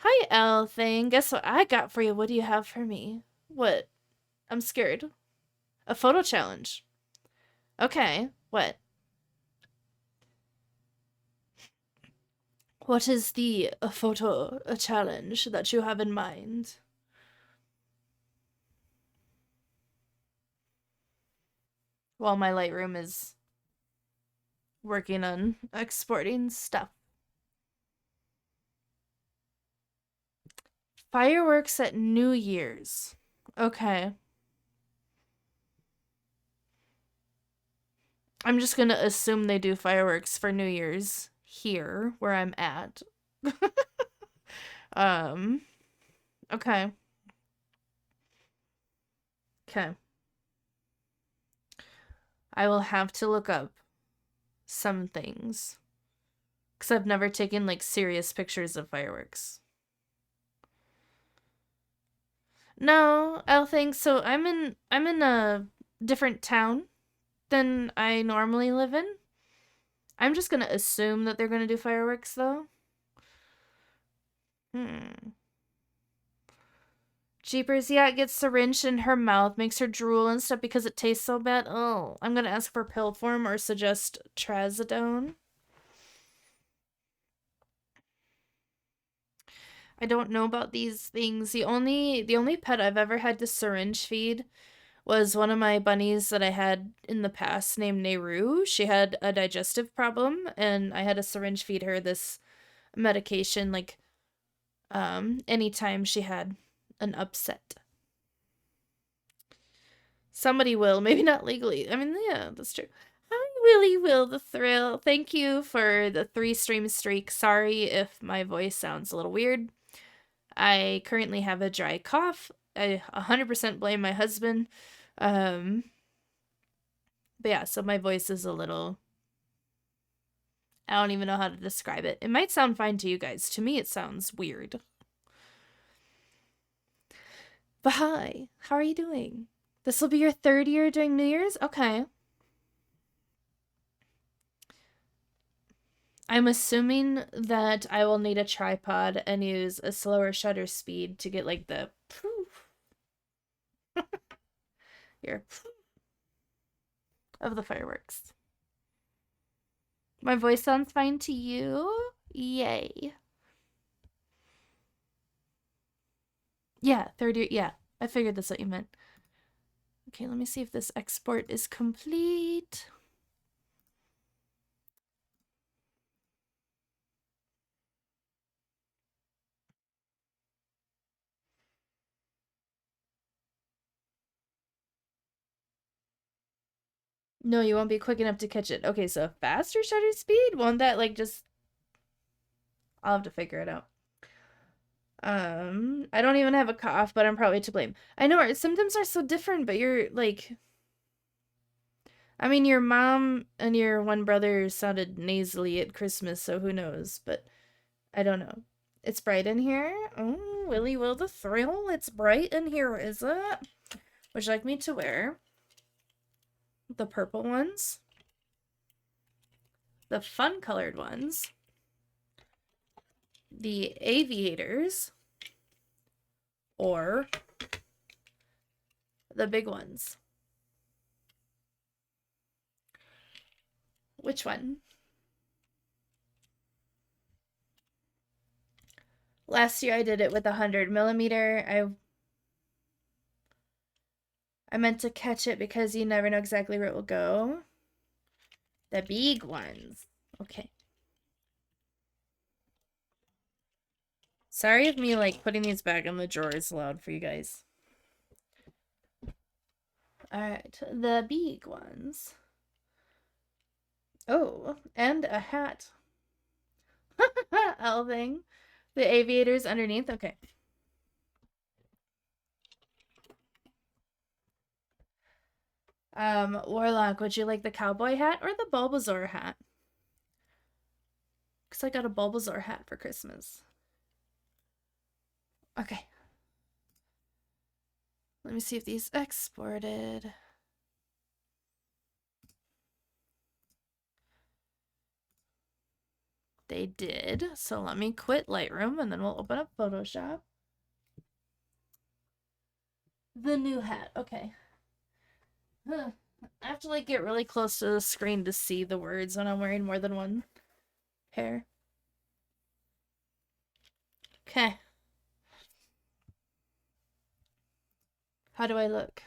Hi, L thing. Guess what I got for you? What do you have for me? What? I'm scared. A photo challenge. Okay, what? What is the photo challenge that you have in mind? While my Lightroom is working on exporting stuff. Fireworks at New Year's. Okay. I'm just gonna assume they do fireworks for New Year's here where I'm at. um, okay. Okay. I will have to look up some things because I've never taken like serious pictures of fireworks. No, I don't think so. I'm in a different town than I normally live in. I'm just gonna assume that they're gonna do fireworks though. Hmm. Jeepers, yeah, it gets syringed in her mouth, makes her drool and stuff because it tastes so bad. Oh, I'm gonna ask for pill form or suggest trazodone. I don't know about these things. The only pet I've ever had to syringe feed was one of my bunnies that I had in the past named Nehru. She had a digestive problem and I had to syringe feed her this medication like anytime she had an upset. Somebody will, maybe not legally. I mean, yeah, that's true. Hi, Willy Will the Thrill. Thank you for the 3 stream streak. Sorry if my voice sounds a little weird. I currently have a dry cough. I 100% blame my husband. Um, but yeah, so my voice is a little. I don't even know how to describe it. It might sound fine to you guys. To me, it sounds weird. But hi, how are you doing? This will be your 3rd year doing New Year's? Okay. I'm assuming that I will need a tripod and use a slower shutter speed to get like the poof here of the fireworks. My voice sounds fine to you? Yay. Yeah, 3rd year. Yeah, I figured that's what you meant. Okay, let me see if this export is complete. No, you won't be quick enough to catch it. Okay, so faster shutter speed? Won't that like just. I'll have to figure it out. I don't even have a cough, but I'm probably to blame. I know our symptoms are so different, but you're like. I mean, your mom and your one brother sounded nasally at Christmas, so who knows? But I don't know. It's bright in here. Oh, Willy Will the Thrill. It's bright in here, is it? Would you like me to wear the purple ones? The fun colored ones? The aviators? Or the big ones? Which one? Last year I did it with 100mm. I meant to catch it because you never know exactly where it will go. The big ones. Okay. Sorry if me like putting these back in the drawer is loud for you guys. Alright, the big ones. Oh, and a hat. Elving. The aviators underneath. Okay. Warlock, would you like the cowboy hat or the Bulbasaur hat? Because I got a Bulbasaur hat for Christmas. Okay. Let me see if these exported. They did. So let me quit Lightroom and then we'll open up Photoshop. The new hat. Okay. Huh. I have to like get really close to the screen to see the words when I'm wearing more than one pair. Okay. How do I look?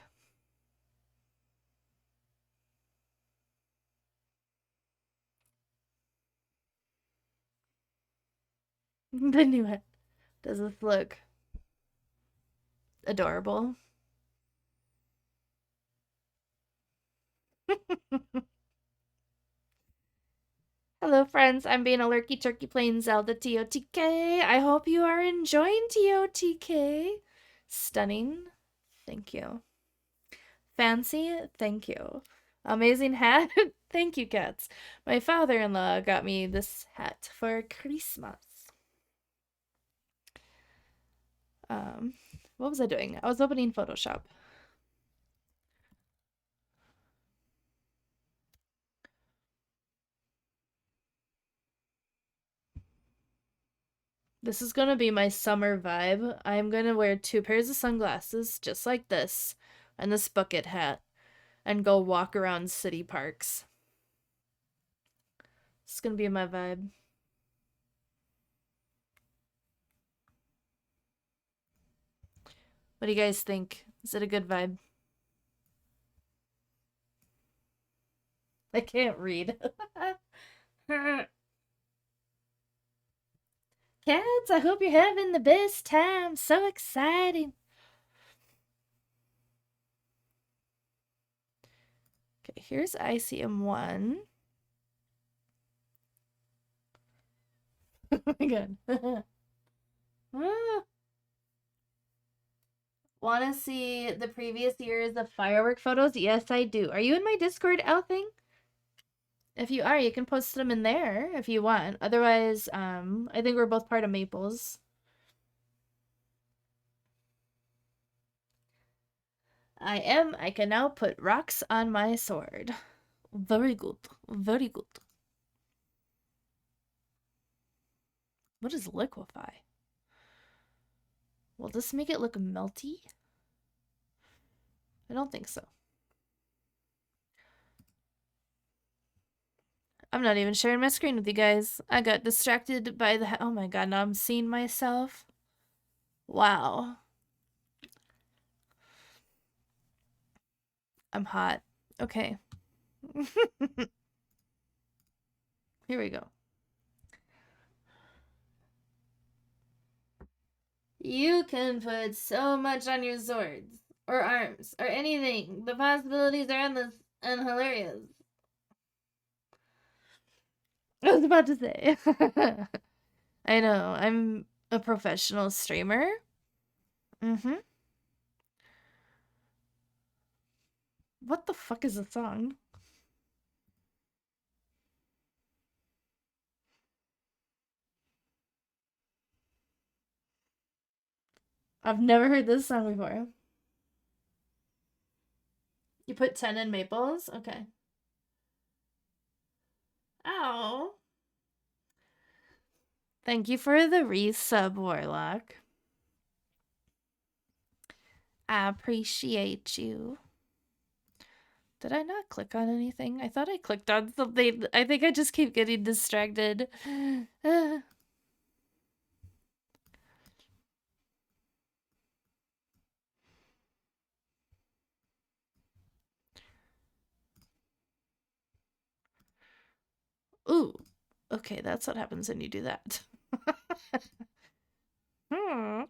The new hat. Does this look adorable. Hello, friends. I'm being a lurky turkey playing Zelda TOTK. I hope you are enjoying TOTK. Stunning. Thank you. Fancy. Thank you. Amazing hat. Thank you, cats. My father-in-law got me this hat for Christmas. What was I doing? I was opening Photoshop. This is gonna be my summer vibe. I'm gonna wear 2 pairs of sunglasses, just like this, and this bucket hat, and go walk around city parks. It's gonna be my vibe. What do you guys think? Is it a good vibe? I can't read. Cats, I hope you're having the best time. So exciting. Okay, here's ICM1. Oh my god. Ah. Want to see the previous years of firework photos? Yes, I do. Are you in my Discord, Elthing? If you are, you can post them in there if you want. Otherwise, I think we're both part of Maples. I am. I can now put rocks on my sword. Very good. Very good. What is liquefy? Will this make it look melty? I don't think so. I'm not even sharing my screen with you guys. I got distracted by the... Oh my god, now I'm seeing myself. Wow. I'm hot. Okay. Here we go. You can put so much on your swords, or arms, or anything. The possibilities are endless and hilarious. I was about to say. I know, I'm a professional streamer. Mm-hmm. What the fuck is the song? I've never heard this song before. You put 10 in Maples? Okay. Ow. Thank you for the resub, Warlock. I appreciate you. Did I not click on anything? I thought I clicked on something. I think I just keep getting distracted. Ooh. Okay, that's what happens when you do that. Hmm.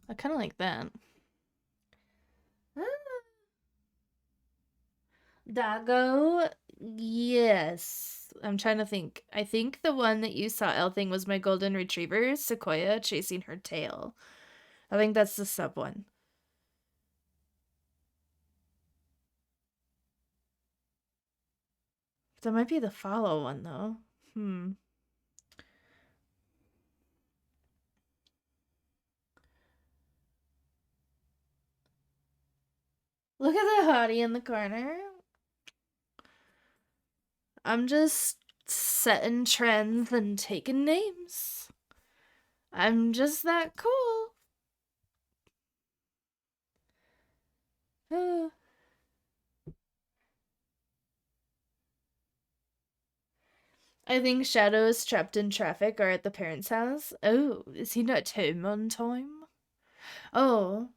I kind of like that. Dago, yes. I'm trying to think. I think the one that you saw, Elthing, was my golden retriever, Sequoia, chasing her tail. I think that's the sub one. That might be the follow one, though. Look at the hottie in the corner. I'm just setting trends and taking names. I'm just that cool. I think Shadow is trapped in traffic or at the parents' house. Oh, is he not home on time? Oh,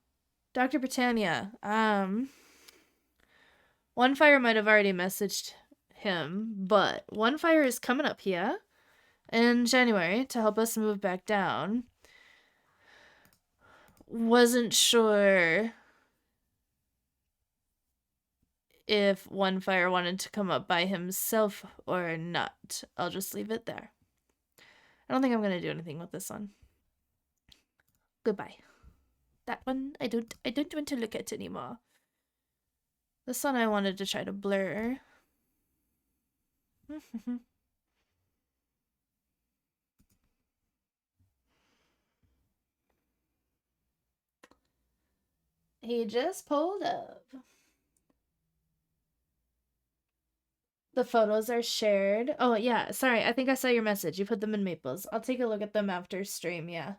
Dr. Britannia. One Fire might have already messaged him, but One Fire is coming up here, in January to help us move back down. Wasn't sure if One Fire wanted to come up by himself or not. I'll just leave it there. I don't think I'm gonna do anything with this one. Goodbye. That one I don't want to look at anymore. This one I wanted to try to blur. He just pulled up. The photos are shared. Oh, yeah. Sorry. I think I saw your message. You put them in Maples. I'll take a look at them after stream. Yeah.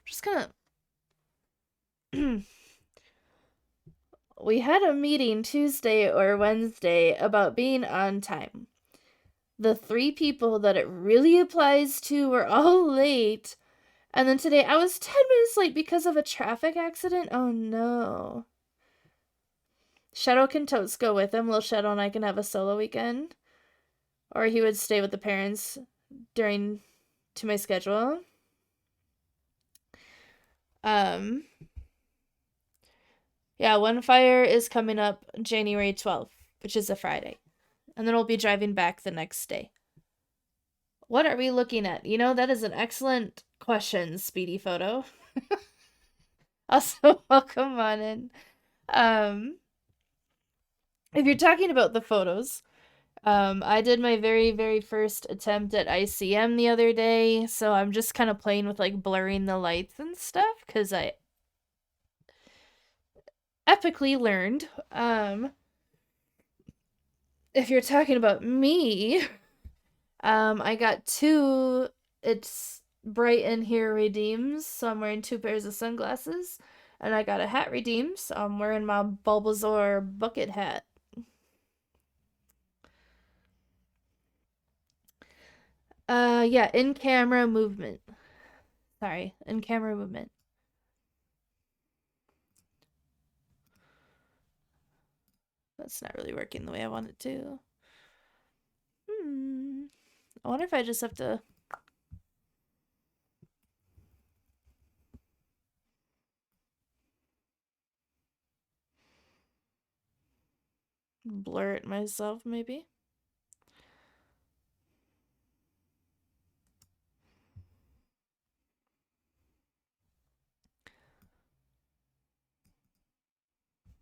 Just gonna. We had a meeting Tuesday or Wednesday about being on time. The 3 people that it really applies to were all late. And then today I was 10 minutes late because of a traffic accident. Oh no. Shadow can totes go with him. Little Shadow and I can have a solo weekend. Or he would stay with the parents during to my schedule. Yeah, One Fire is coming up January 12th, which is a Friday. And then we'll be driving back the next day. What are we looking at? You know, that is an excellent question, Speedy Photo. Also, welcome on in. If you're talking about the photos, I did my very, very first attempt at ICM the other day, so I'm just kind of playing with like blurring the lights and stuff because I epically learned. If you're talking about me, I got 2 It's Bright in Here redeems, so I'm wearing 2 pairs of sunglasses, and I got a hat redeemed, so I'm wearing my Bulbasaur bucket hat. Yeah, in camera movement. Sorry, in camera movement. That's not really working the way I want it to. I wonder if I just have to blur it myself, maybe.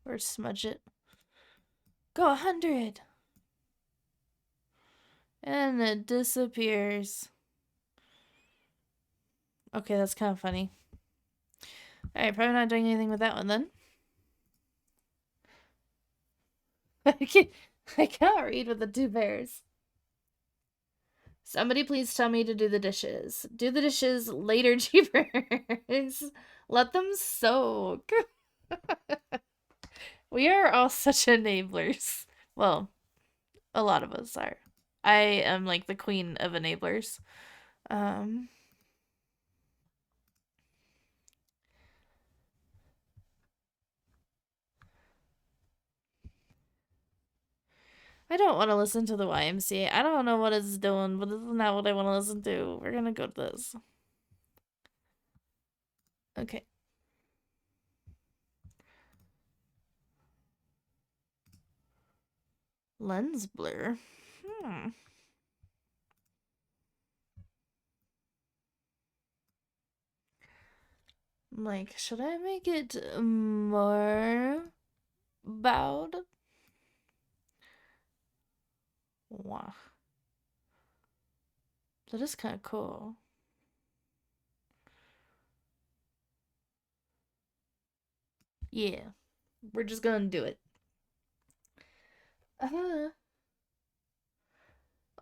Or smudge it. Go 100! And it disappears. Okay, that's kind of funny. Alright, probably not doing anything with that one then. I can't read with the 2 pairs. Somebody please tell me to do the dishes. Do the dishes later, Jeepers. Let them soak. We are all such enablers. Well, a lot of us are. I am like the queen of enablers. I don't want to listen to the YMCA. I don't know what it's doing, but this is not what I want to listen to. We're gonna go to this. Okay. Lens blur. Like, should I make it more bowed? Wow. That is kind of cool. Yeah. We're just gonna do it.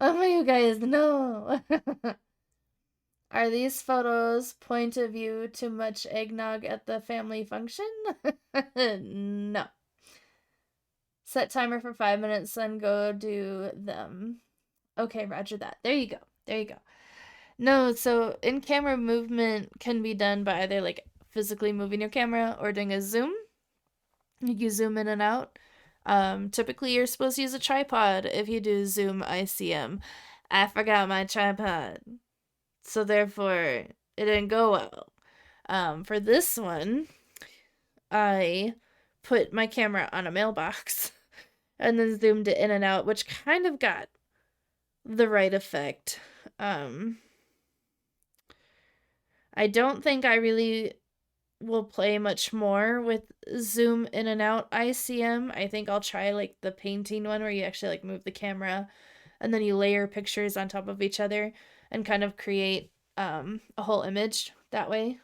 Oh, you guys, no. Are these photos point of view too much eggnog at the family function? No. Set timer for 5 minutes, then go do them. Okay, roger that. There you go. There you go. No, so in-camera movement can be done by either like physically moving your camera or doing a zoom. You zoom in and out. Typically you're supposed to use a tripod if you do Zoom ICM. I forgot my tripod, so therefore it didn't go well. For this one, I put my camera on a mailbox and then zoomed it in and out, which kind of got the right effect. Um, I don't think I really will play much more with zoom in and out ICM. I think I'll try like the painting one where you actually like move the camera and then you layer pictures on top of each other and kind of create a whole image that way.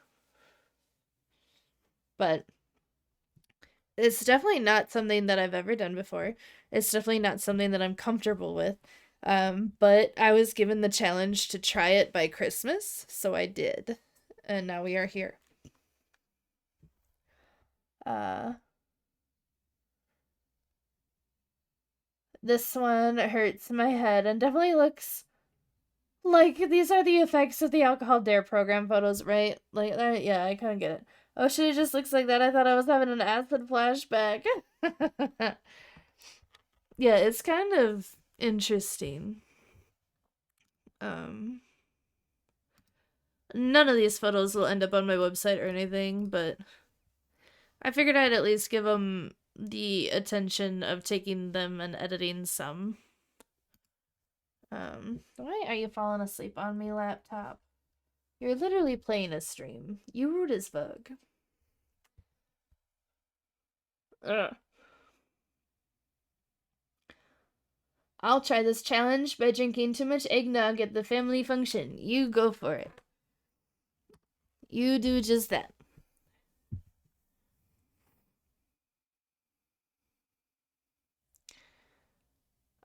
But it's definitely not something that I've ever done before. It's definitely not something that I'm comfortable with. But I was given the challenge to try it by Christmas, so I did. And now we are here. Uh, this one hurts my head and definitely looks like these are the effects of the alcohol dare program photos, right? Like, yeah, I kind of get it. Oh shit, it just looks like that. I thought I was having an acid flashback. Yeah, it's kind of interesting. Um, None of these photos will end up on my website or anything, but I figured I'd at least give them the attention of taking them and editing some. Why are you falling asleep on me, laptop? You're literally playing a stream. You rude as fuck. Ugh. I'll try this challenge by drinking too much eggnog at the family function. You go for it. You do just that.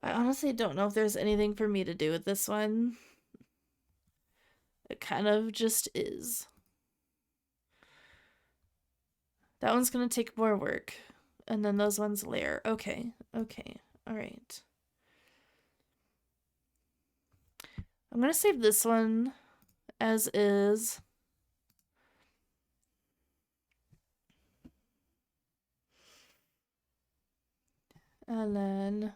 I honestly don't know if there's anything for me to do with this one. It kind of just is. That one's gonna take more work. And then those ones layer. Okay, okay, alright. I'm gonna save this one as is. And then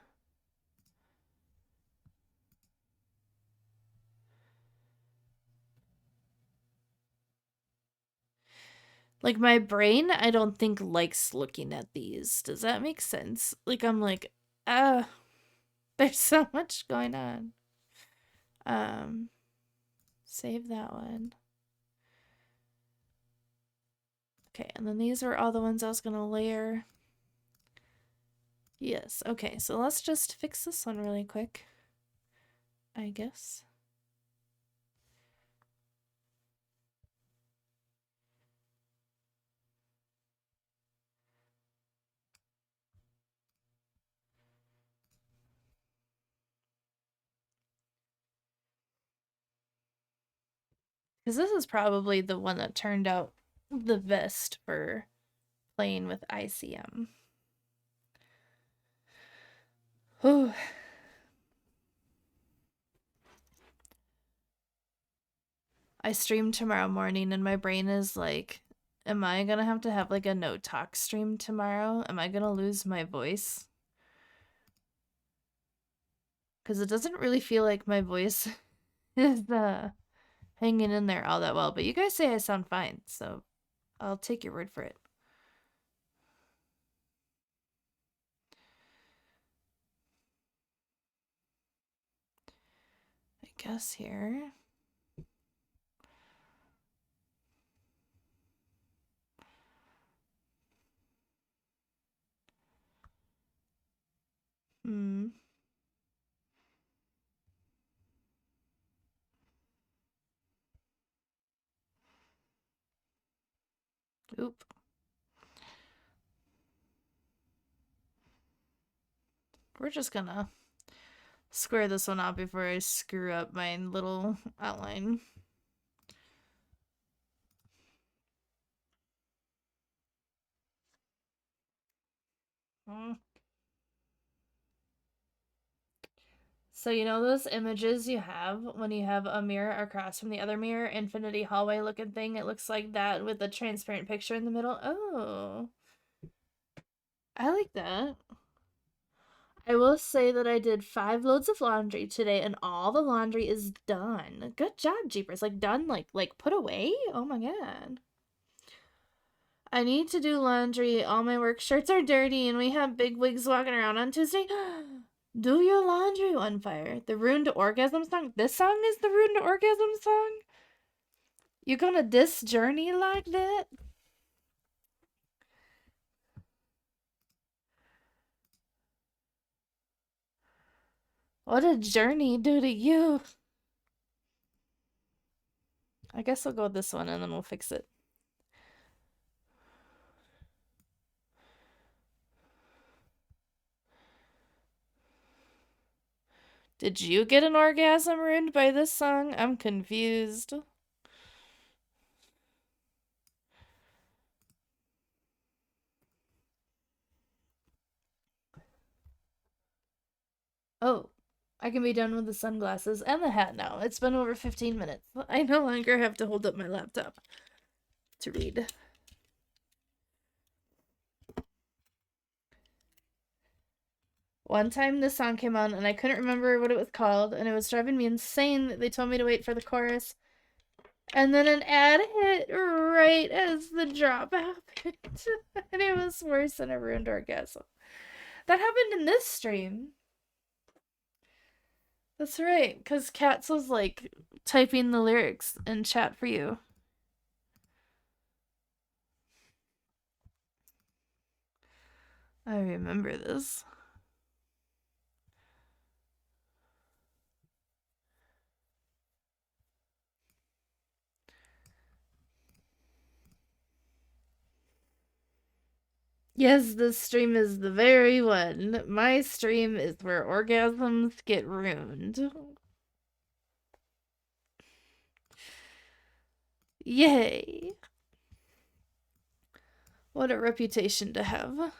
like my brain I don't think likes looking at these. Does that make sense? Like I'm like, ah, there's so much going on. Save that one. Okay, and then these are all the ones I was gonna layer. Yes, okay, so let's just fix this one really quick, I guess. Because this is probably the one that turned out the best for playing with ICM. Whew. I stream tomorrow morning and my brain is like, am I gonna have to have like a no talk stream tomorrow? Am I gonna lose my voice? Because it doesn't really feel like my voice is hanging in there all that well. But you guys say I sound fine, so I'll take your word for it. I guess here. Hmm. Oop. We're just gonna square this one out before I screw up my little outline. Hmm. So you know those images you have when you have a mirror across from the other mirror, infinity hallway looking thing? It looks like that with a transparent picture in the middle. Oh, I like that. I will say that I did 5 loads of laundry today, and all the laundry is done. Good job, Jeepers. Like done, like put away. Oh my god. I need to do laundry. All my work shirts are dirty, and we have big wigs walking around on Tuesday. Do your laundry, One Fire. The Ruined Orgasm song. This song is the Ruined Orgasm song. You gonna diss Journey like that? What did Journey do to you? I guess I'll go with this one and then we'll fix it. Did you get an orgasm ruined by this song? I'm confused. Oh, I can be done with the sunglasses and the hat now. It's been over 15 minutes. I no longer have to hold up my laptop to read. One time this song came on and I couldn't remember what it was called, and it was driving me insane that they told me to wait for the chorus. And then an ad hit right as the drop happened. And it was worse than a ruined orgasm. That happened in this stream. That's right, because Katz was like typing the lyrics in chat for you. I remember this. Yes, this stream is the very one. My stream is where orgasms get ruined. Yay. What a reputation to have.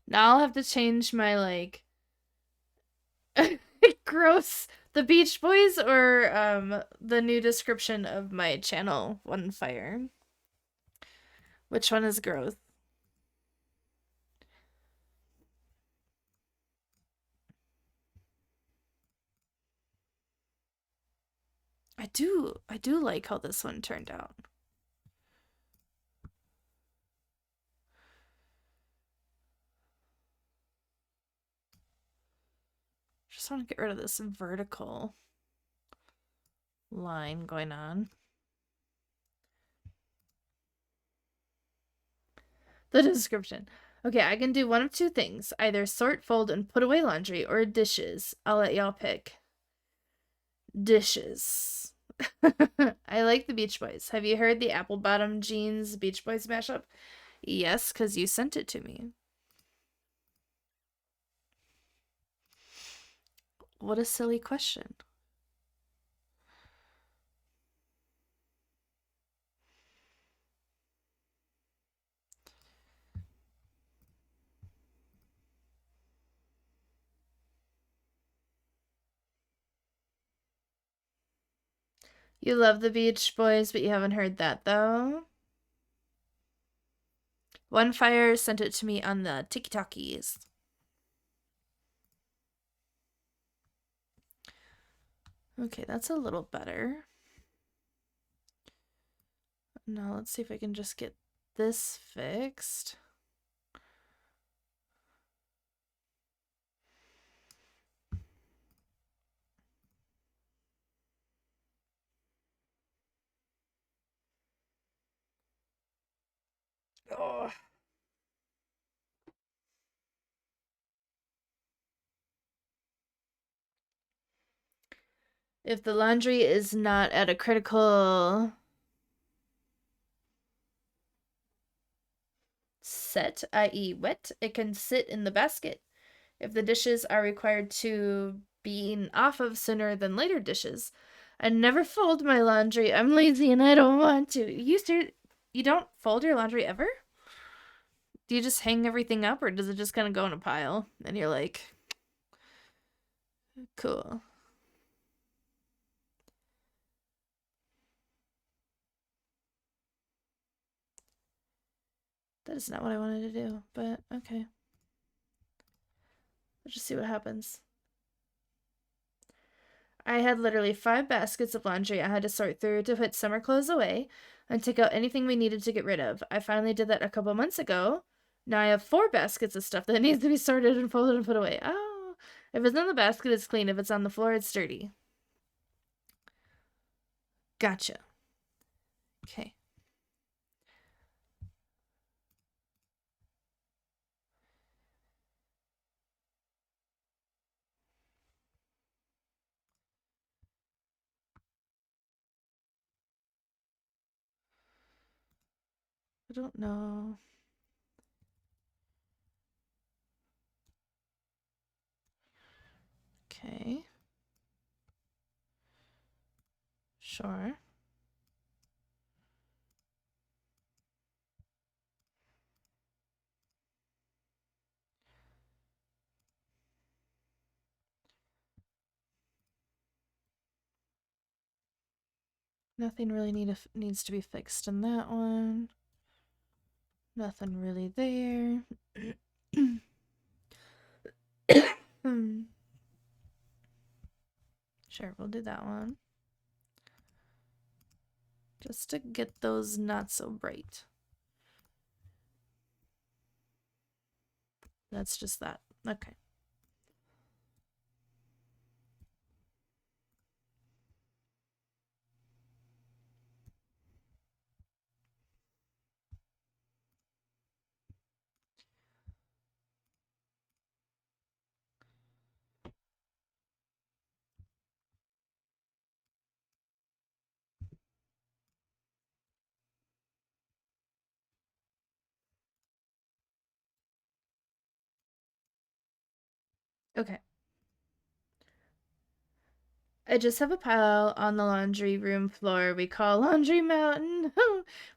Now I'll have to change my, like, gross, the Beach Boys, or the new description of my channel, One Fire. Which one is gross? I do like how this one turned out. Just want to get rid of this vertical line going on. The description. Okay, I can do one of two things. Either sort, fold, and put away laundry, or dishes. I'll let y'all pick. Dishes. I like the Beach Boys. Have you heard the Apple Bottom Jeans Beach Boys mashup? Yes, because you sent it to me. What a silly question. You love the Beach Boys, but you haven't heard that, though? One Fire sent it to me on the TikTokies. Okay, that's a little better. Now let's see if I can just get this fixed. Oh. If the laundry is not at a critical set, i.e. wet, it can sit in the basket. If the dishes are required to be eaten off of sooner than later dishes, I never fold my laundry. I'm lazy and I don't want to. You don't fold your laundry ever? Do you just hang everything up, or does it just kind of go in a pile and you're like, cool? That is not what I wanted to do, but okay. Let's just see what happens. I had literally 5 baskets of laundry I had to sort through to put summer clothes away and take out anything we needed to get rid of. I finally did that a couple months ago. Now I have 4 baskets of stuff that needs to be sorted and folded and put away. Oh, if it's in the basket, it's clean. If it's on the floor, it's dirty. Gotcha. Okay. I don't know. Okay. Sure. Nothing really needs to be fixed in that one. Nothing really there. Sure, we'll do that one. Just to get those not so bright. That's just that. Okay. Okay. I just have a pile on the laundry room floor we call Laundry Mountain.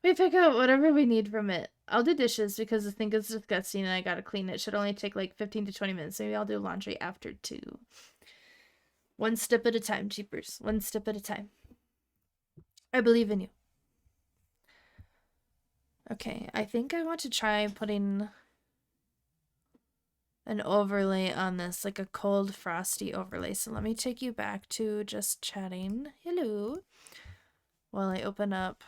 We pick out whatever we need from it. I'll do dishes because I think it's disgusting and I gotta clean it. Should only take like 15 to 20 minutes. Maybe I'll do laundry after 2. One step at a time, Jeepers. One step at a time. I believe in you. Okay, I think I want to try putting an overlay on this, like a cold frosty overlay. So let me take you back to just chatting. Hello. While I open up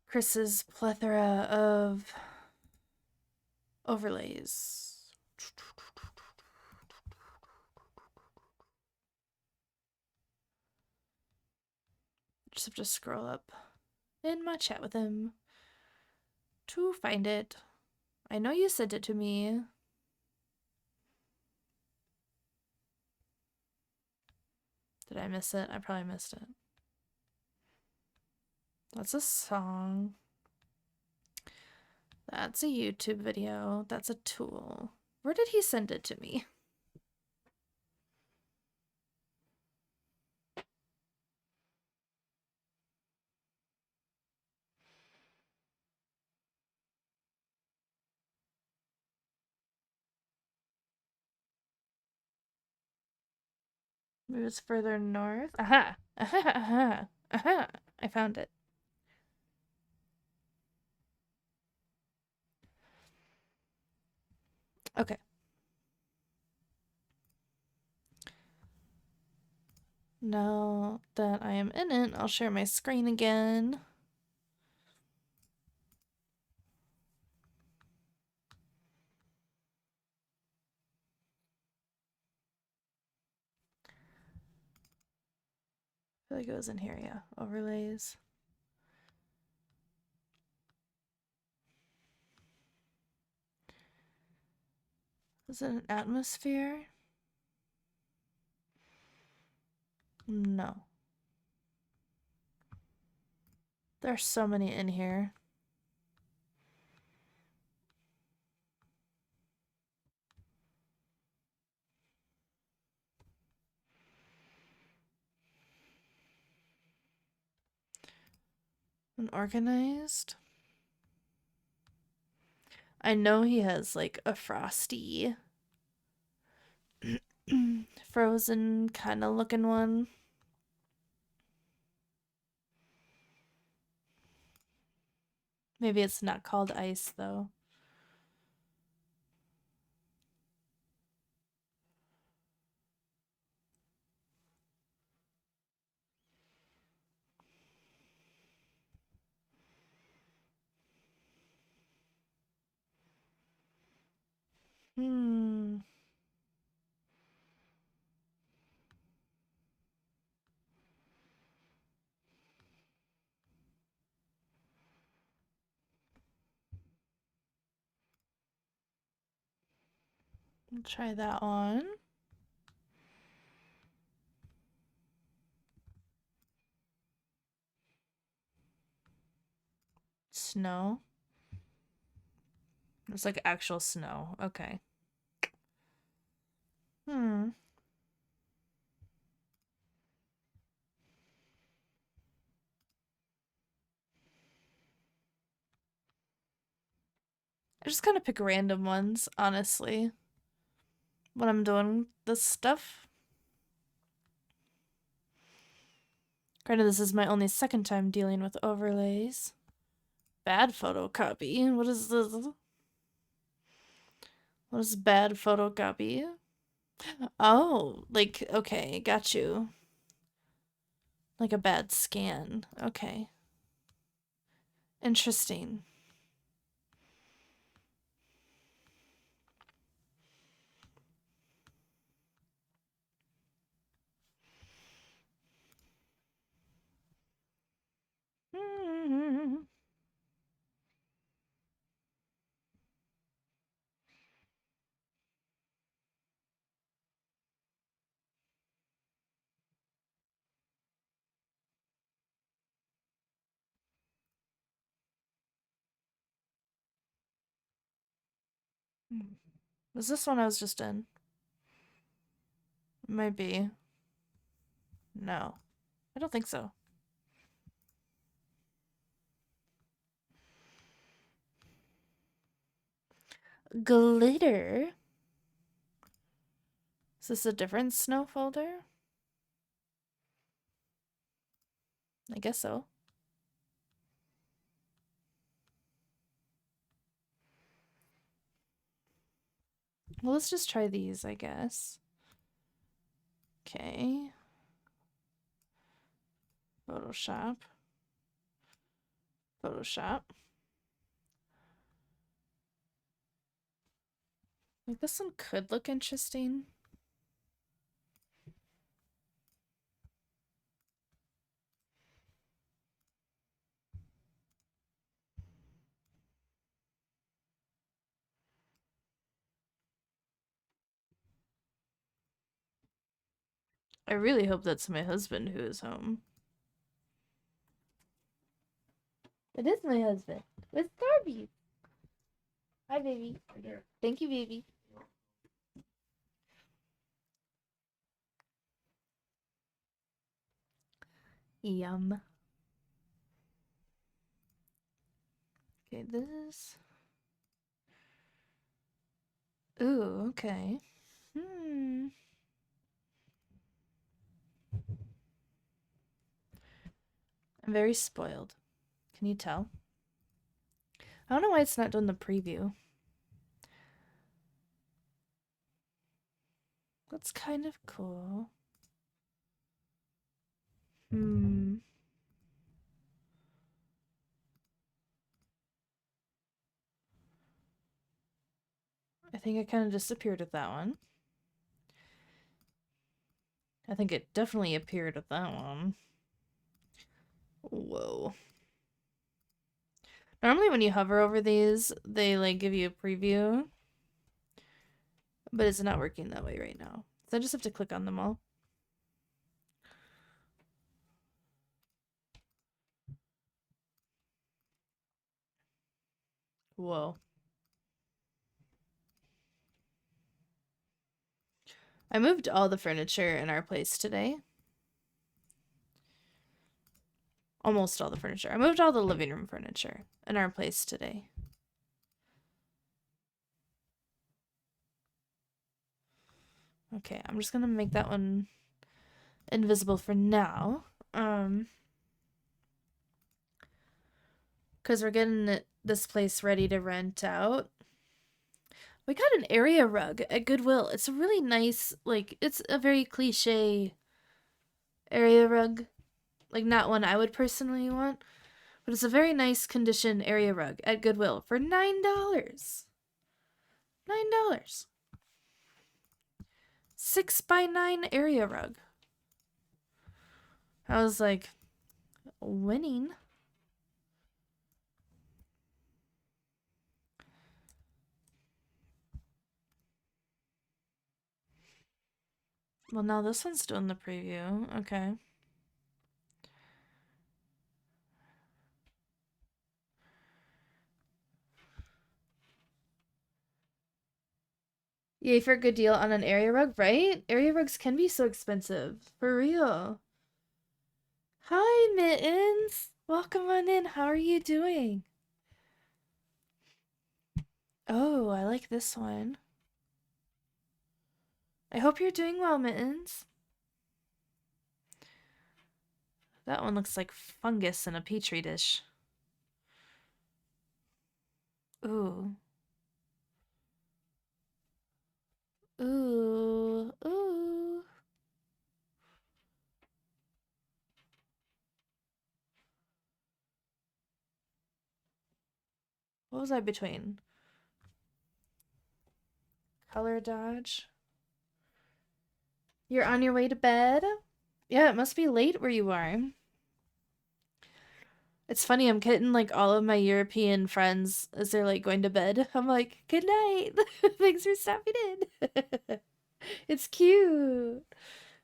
Chris's plethora of overlays. Just have to scroll up in my chat with him to find it. I know you sent it to me. Did I miss it? I probably missed it. That's a song. That's a YouTube video. That's a tool. Where did he send it to me? Maybe it's further north. Aha! Aha! Aha! Aha! I found it. Okay. Now that I am in it, I'll share my screen again. I feel like it was in here, yeah. Overlays. Is it an atmosphere? No. There's so many in here. Unorganized. I know he has like a frosty, frozen kind of looking one. Maybe it's not called ice, though. Hmm. I'll try that one. Snow. It's like actual snow. Okay. Hmm. I just kind of pick random ones, honestly, when I'm doing this stuff. Granted, this is my only second time dealing with overlays. Bad photocopy. What is this? What is bad photocopy? Oh, like, okay, got you. Like a bad scan. Okay. Interesting. Was this one I was just in? Might be. No. I don't think so. Glitter? Is this a different snow folder? I guess so. Well, let's just try these, I guess. Okay. Photoshop. Photoshop. Like, this one could look interesting. I really hope that's my husband who is home. It is my husband. With Darby. Hi, baby. Thank you, baby. Yum. Okay, this. Ooh, okay. Hmm. I'm very spoiled. Can you tell? I don't know why it's not doing the preview. That's kind of cool. Hmm. I think I kind of disappeared with that one. I think it definitely appeared with that one. Whoa. Normally when you hover over these, they like give you a preview. But it's not working that way right now. So I just have to click on them all. Whoa. I moved all the furniture in our place today. Almost all the furniture. I moved all the living room furniture in our place today. Okay, I'm just gonna make that one invisible for now. because we're getting this place ready to rent out. We got an area rug at Goodwill. It's a really nice, like, it's a very cliche area rug. Like, not one I would personally want, but it's a very nice condition area rug at Goodwill for $9. $9. 6x9 area rug. I was like, winning. Well, now this one's doing the preview. Okay. Yay for a good deal on an area rug, right? Area rugs can be so expensive. For real. Hi, Mittens. Welcome on in. How are you doing? Oh, I like this one. I hope you're doing well, Mittens. That one looks like fungus in a petri dish. Ooh. Ooh. Ooh. What was I between? Color dodge. You're on your way to bed? Yeah, it must be late where you are. It's funny, I'm getting like all of my European friends as they're like going to bed. I'm like, good night. Thanks for stopping in. It's cute.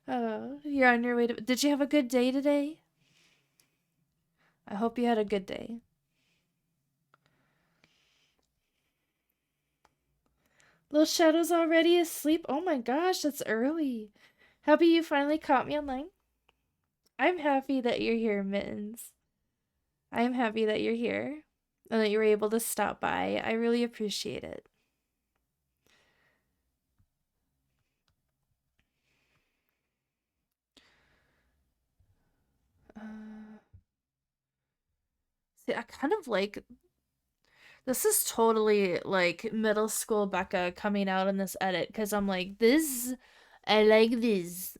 Oh, you're on your way to. Did you have a good day today? I hope you had a good day. Little Shadow's already asleep. Oh my gosh, that's early. Happy you finally caught me online. I'm happy that you're here, Mittens. I'm happy that you're here and that you were able to stop by. I really appreciate it. See, I kind of like this is totally like middle school Becca coming out in this edit because I'm like, this, I like this.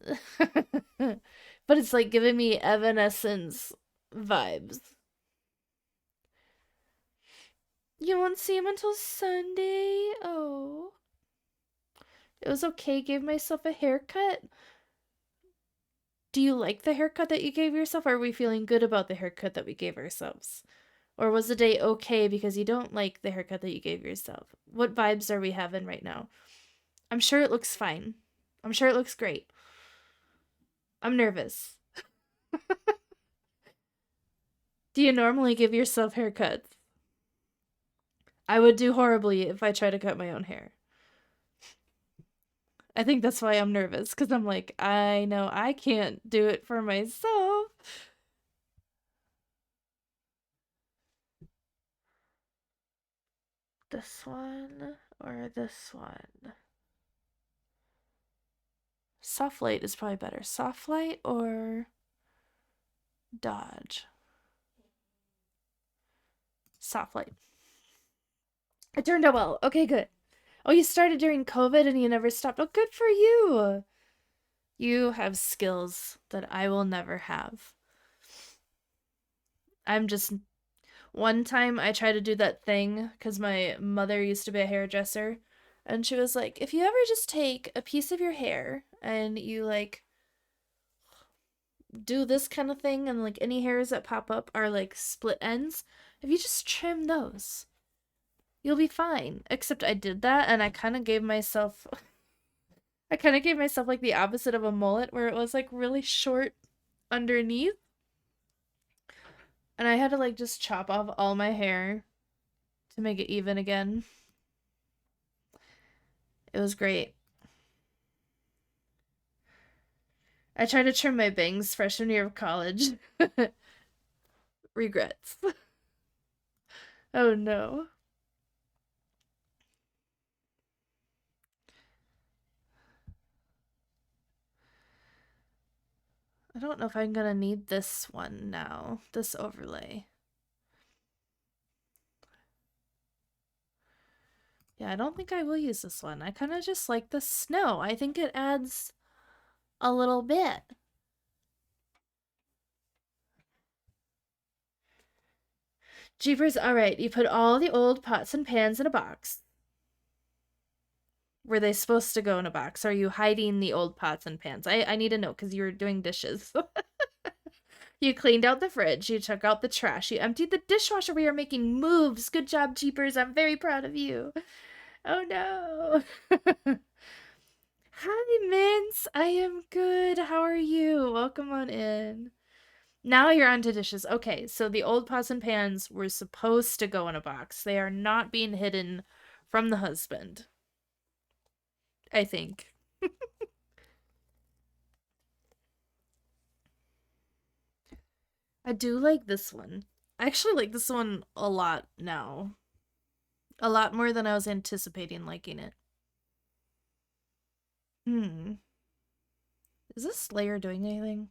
But it's like giving me Evanescence vibes. You won't see him until Sunday? Oh. It was okay, gave myself a haircut. Do you like the haircut that you gave yourself? Or are we feeling good about the haircut that we gave ourselves? Or was the day okay because you don't like the haircut that you gave yourself? What vibes are we having right now? I'm sure it looks fine. I'm sure it looks great. I'm nervous. Do you normally give yourself haircuts? I would do horribly if I try to cut my own hair. I think that's why I'm nervous because I'm like, I know I can't do it for myself. This one or this one? Soft light is probably better. Soft light or dodge? Soft light. It turned out well. Okay, good. Oh, you started during COVID and you never stopped. Oh, good for you. You have skills that I will never have. I'm just. One time I tried to do that thing because my mother used to be a hairdresser. And she was like, if you ever just take a piece of your hair and you like do this kind of thing and like any hairs that pop up are like split ends, if you just trim those, you'll be fine. Except I did that and I kind of gave myself like the opposite of a mullet where it was like really short underneath. And I had to like just chop off all my hair to make it even again. It was great. I tried to trim my bangs freshman year of college. Regrets. Oh no. I don't know if I'm gonna need this one now. This overlay. Yeah, I don't think I will use this one. I kind of just like the snow. I think it adds a little bit. Jeepers, alright, you put all the old pots and pans in a box. Were they supposed to go in a box? Are you hiding the old pots and pans? I need to know because you were doing dishes. You cleaned out the fridge. You took out the trash. You emptied the dishwasher. We are making moves. Good job, Jeepers. I'm very proud of you. Oh no. Hi, Mince. I am good. How are you? Welcome on in. Now you're on to dishes. Okay, so the old pots and pans were supposed to go in a box. They are not being hidden from the husband, I think. I do like this one. I actually like this one a lot now. A lot more than I was anticipating liking it. Is this layer doing anything?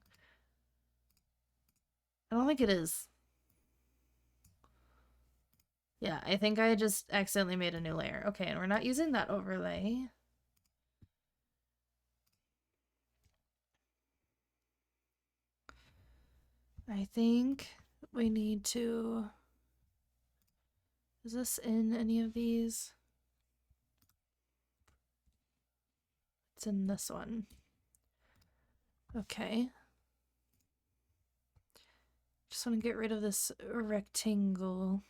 I don't think it is. Yeah, I think I just accidentally made a new layer. Okay, and we're not using that overlay. I think we need to... Is this in any of these? It's in this one. Okay. Just want to get rid of this rectangle.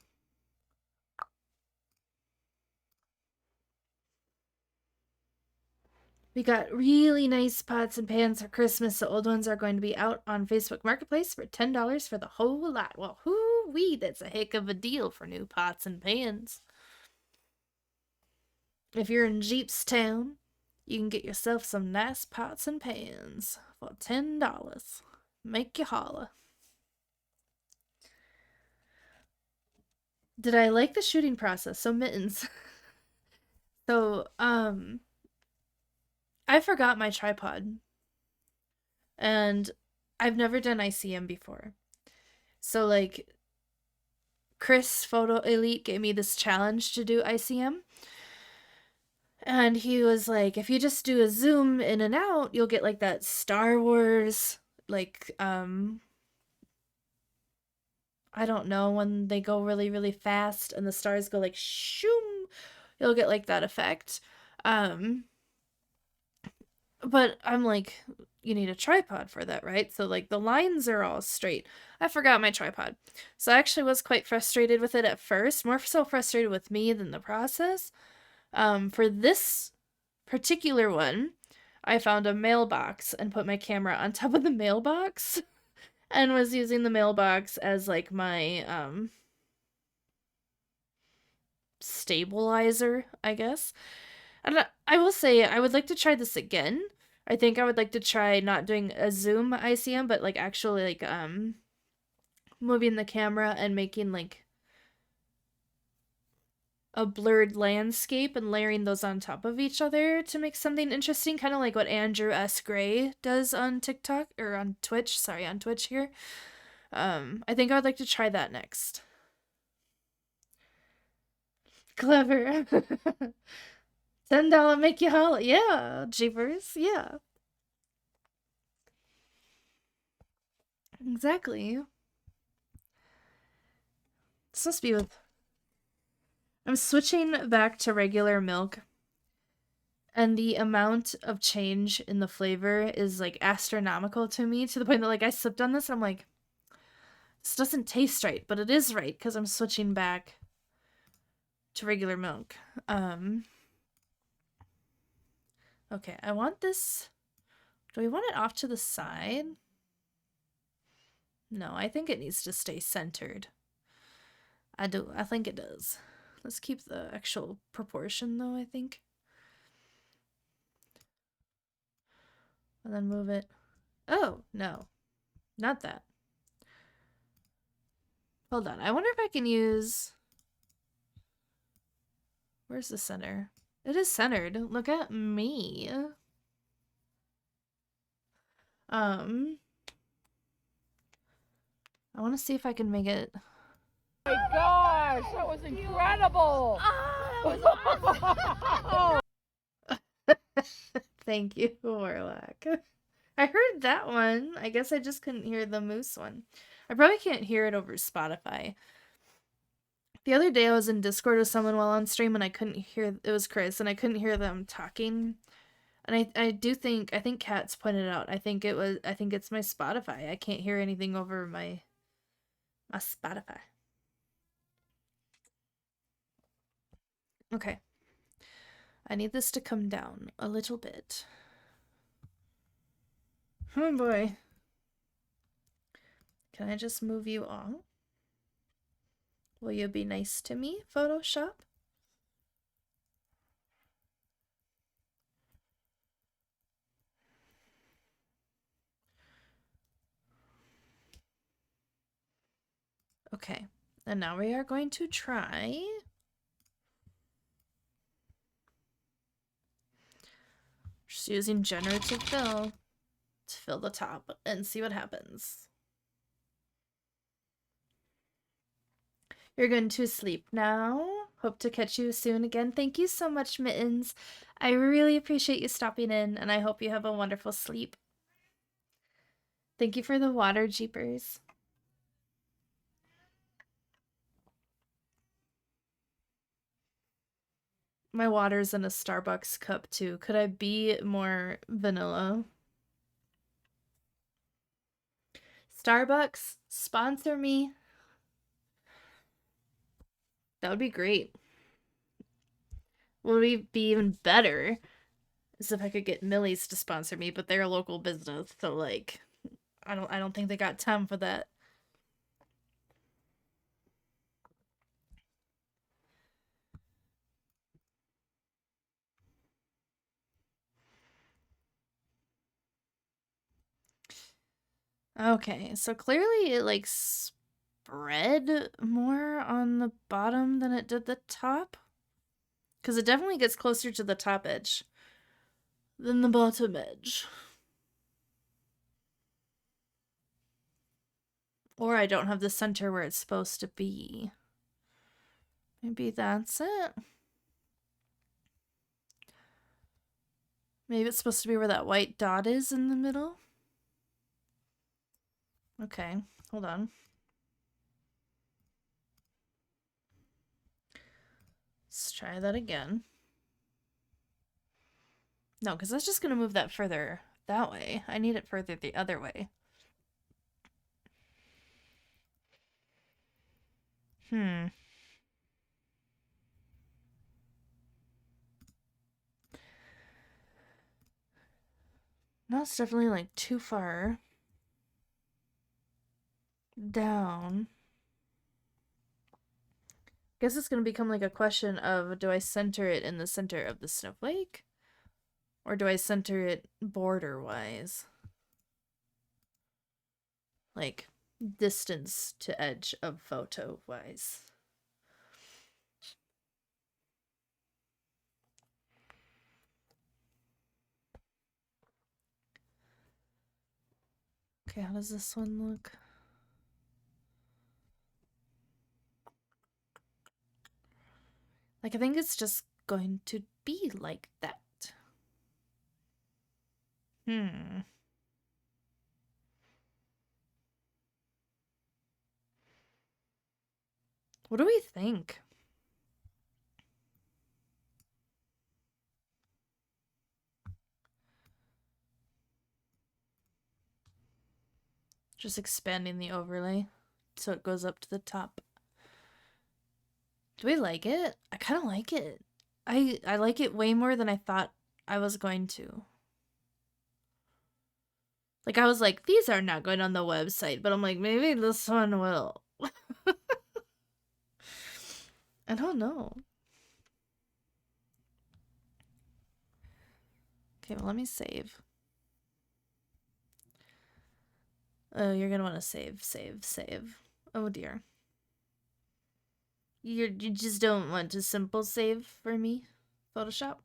We got really nice pots and pans for Christmas. The old ones are going to be out on Facebook Marketplace for $10 for the whole lot. Well, hoo-wee, that's a heck of a deal for new pots and pans. If you're in Jeepstown, you can get yourself some nice pots and pans for $10. Make you holla. Did I like the shooting process? So Mittens. So, I forgot my tripod. And I've never done ICM before. So, like, Chris Photo Elite gave me this challenge to do ICM. And he was like, if you just do a zoom in and out, you'll get like that Star Wars, like, I don't know, when they go really, really fast and the stars go like shoom, you'll get like that effect. But I'm like, you need a tripod for that, right? So like the lines are all straight. I forgot my tripod. So I actually was quite frustrated with it at first, more so frustrated with me than the process. For this particular one, I found a mailbox and put my camera on top of the mailbox and was using the mailbox as like my stabilizer, I guess. And I will say I would like to try this again. I think I would like to try not doing a zoom ICM, but like actually like moving the camera and making like a blurred landscape and layering those on top of each other to make something interesting, kind of like what Andrew S. Gray does on TikTok or on Twitch. Sorry, on Twitch here. I think I would like to try that next. Clever. $10 make you holla. Yeah, jeepers. Yeah. Exactly. This must be with... I'm switching back to regular milk, and the amount of change in the flavor is like astronomical to me, to the point that like I sipped on this and I'm like, this doesn't taste right, but it is right because I'm switching back to regular milk. Okay, I want this. Do we want it off to the side? No, I think it needs to stay centered. I do. I think it does. Let's keep the actual proportion though, I think. And then move it. Oh, no. Not that. Hold on. I wonder if I can use... Where's the center? It is centered. Look at me. I want to see if I can make it... Oh my god! gosh, that was incredible. Oh, that was awesome. Thank you, Warlock. I heard that one. I guess I just couldn't hear the moose one. I probably can't hear it over Spotify. The other day I was in Discord with someone while on stream and I couldn't hear, it was Chris, and I couldn't hear them talking. And I think Kat's pointed out, I think it's my Spotify. I can't hear anything over my Spotify. Okay. I need this to come down a little bit. Oh boy. Can I just move you all? Will you be nice to me, Photoshop? Okay, and now we are going to try just using generative fill to fill the top and see what happens. You're going to sleep now. Hope to catch you soon again. Thank you so much, Mittens. I really appreciate you stopping in, and I hope you have a wonderful sleep. Thank you for the water, Jeepers. My water's in a Starbucks cup, too. Could I be more vanilla? Starbucks, sponsor me. That would be great. What would be even better is if I could get Millie's to sponsor me, but they're a local business, so like I don't think they got time for that. Okay, so clearly it like spread more on the bottom than it did the top. Because it definitely gets closer to the top edge than the bottom edge. Or I don't have the center where it's supposed to be. Maybe that's it. Maybe it's supposed to be where that white dot is in the middle. Okay, hold on. Let's try that again. No, because that's just going to move that further that way. I need it further the other way. No, it's definitely like too far down. Guess it's going to become like a question of, do I center it in the center of the snowflake? Or do I center it border-wise? Like, distance to edge of photo-wise. Okay, how does this one look? Like, I think it's just going to be like that. What do we think? Just expanding the overlay so it goes up to the top. Do we like it? I kind of like it. I like it way more than I thought I was going to. Like, I was like, these are not going on the website, but I'm like, maybe this one will. I don't know. Okay, well, let me save. Oh, you're gonna want to save. Oh dear. You just don't want to simple save for me, Photoshop?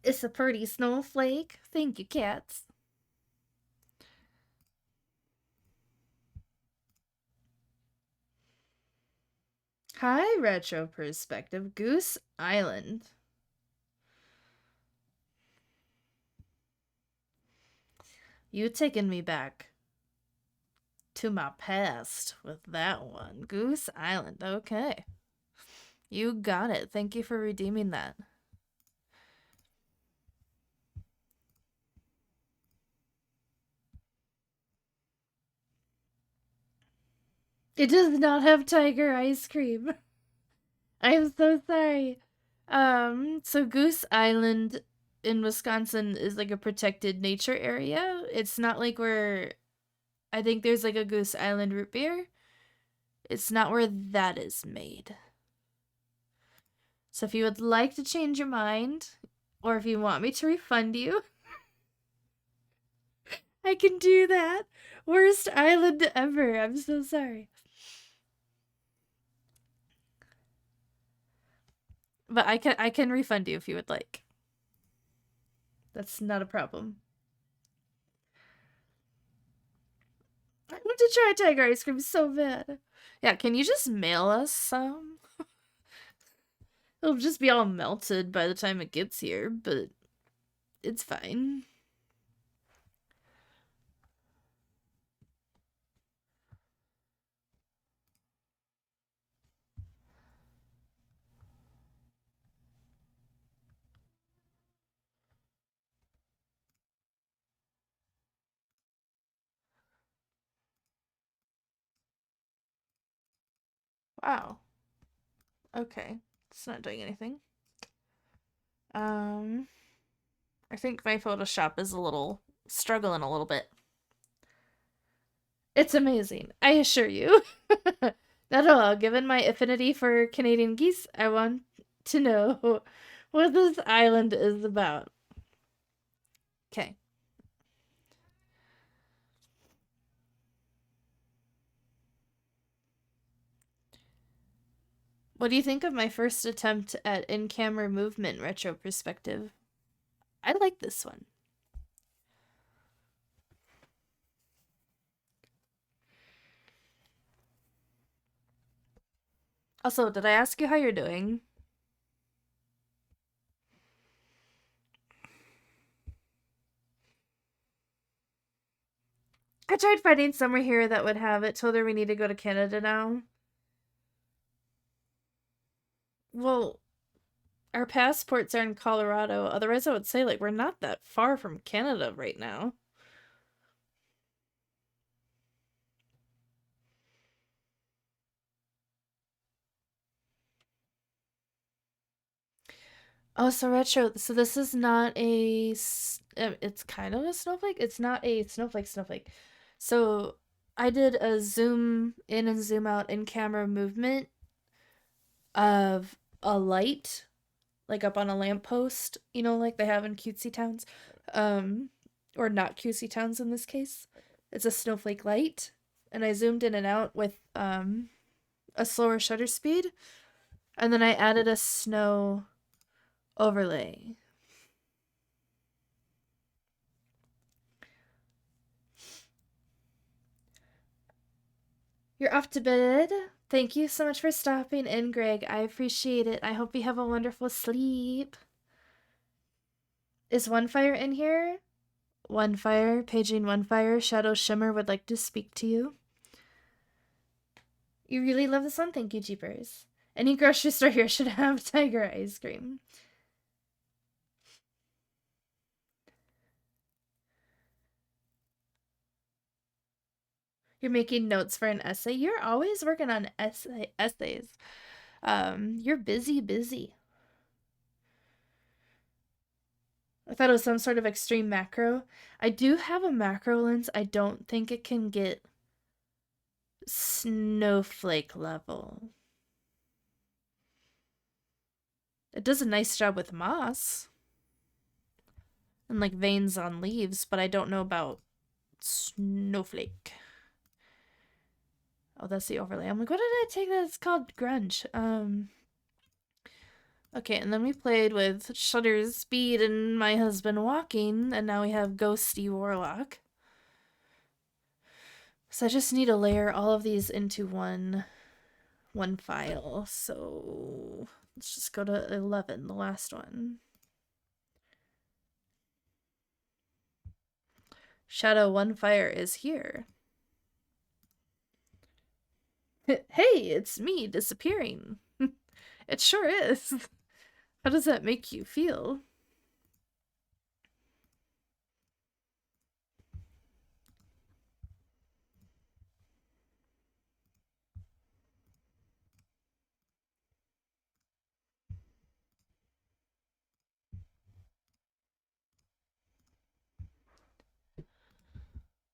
It's a pretty snowflake. Thank you, cats. Hi, Retro Perspective. Goose Island. You taking me back to my past with that one. Goose Island. Okay. You got it. Thank you for redeeming that. It does not have tiger ice cream. I'm so sorry. So Goose Island in Wisconsin is like a protected nature area. It's not like where I think there's like a Goose Island root beer. It's not where that is made. So if you would like to change your mind, or if you want me to refund you, I can do that. Worst island ever. I'm so sorry. But I can refund you if you would like. That's not a problem. I want to try tiger ice cream so bad. Yeah, can you just mail us some? It'll just be all melted by the time it gets here, but it's fine. Wow. Okay. It's not doing anything. I think my Photoshop is struggling a little bit. It's amazing, I assure you. Not at all. Given my affinity for Canadian geese, I want to know what this island is about. Okay. What do you think of my first attempt at in-camera movement retro perspective? I like this one. Also, did I ask you how you're doing? I tried finding somewhere here that would have it. Told her we need to go to Canada now. Well, our passports are in Colorado. Otherwise, I would say, like, we're not that far from Canada right now. Oh, so retro. So this is not it's kind of a snowflake. It's not a snowflake. So I did a zoom in and zoom out in camera movement of a light, like up on a lamppost, like they have in cutesy towns. Or not cutesy towns in this case. It's a snowflake light. And I zoomed in and out with a slower shutter speed. And then I added a snow overlay. You're off to bed. Thank you so much for stopping in, Greg. I appreciate it. I hope you have a wonderful sleep. Is One Fire in here? One Fire, paging One Fire. Shadow Shimmer would like to speak to you. You really love this one? Thank you, Jeepers. Any grocery store here should have tiger ice cream. You're making notes for an essay. You're always working on essays. You're busy. I thought it was some sort of extreme macro. I do have a macro lens. I don't think it can get snowflake level. It does a nice job with moss and like veins on leaves, but I don't know about snowflake. Oh, that's the overlay. I'm like, what did I take that? It's called grunge. Okay, and then we played with Shudder's Speed and my husband walking, and now we have Ghosty Warlock. So I just need to layer all of these into one file. So let's just go to 11, the last one. Shadow One Fire is here. Hey, it's me disappearing. It sure is. How does that make you feel?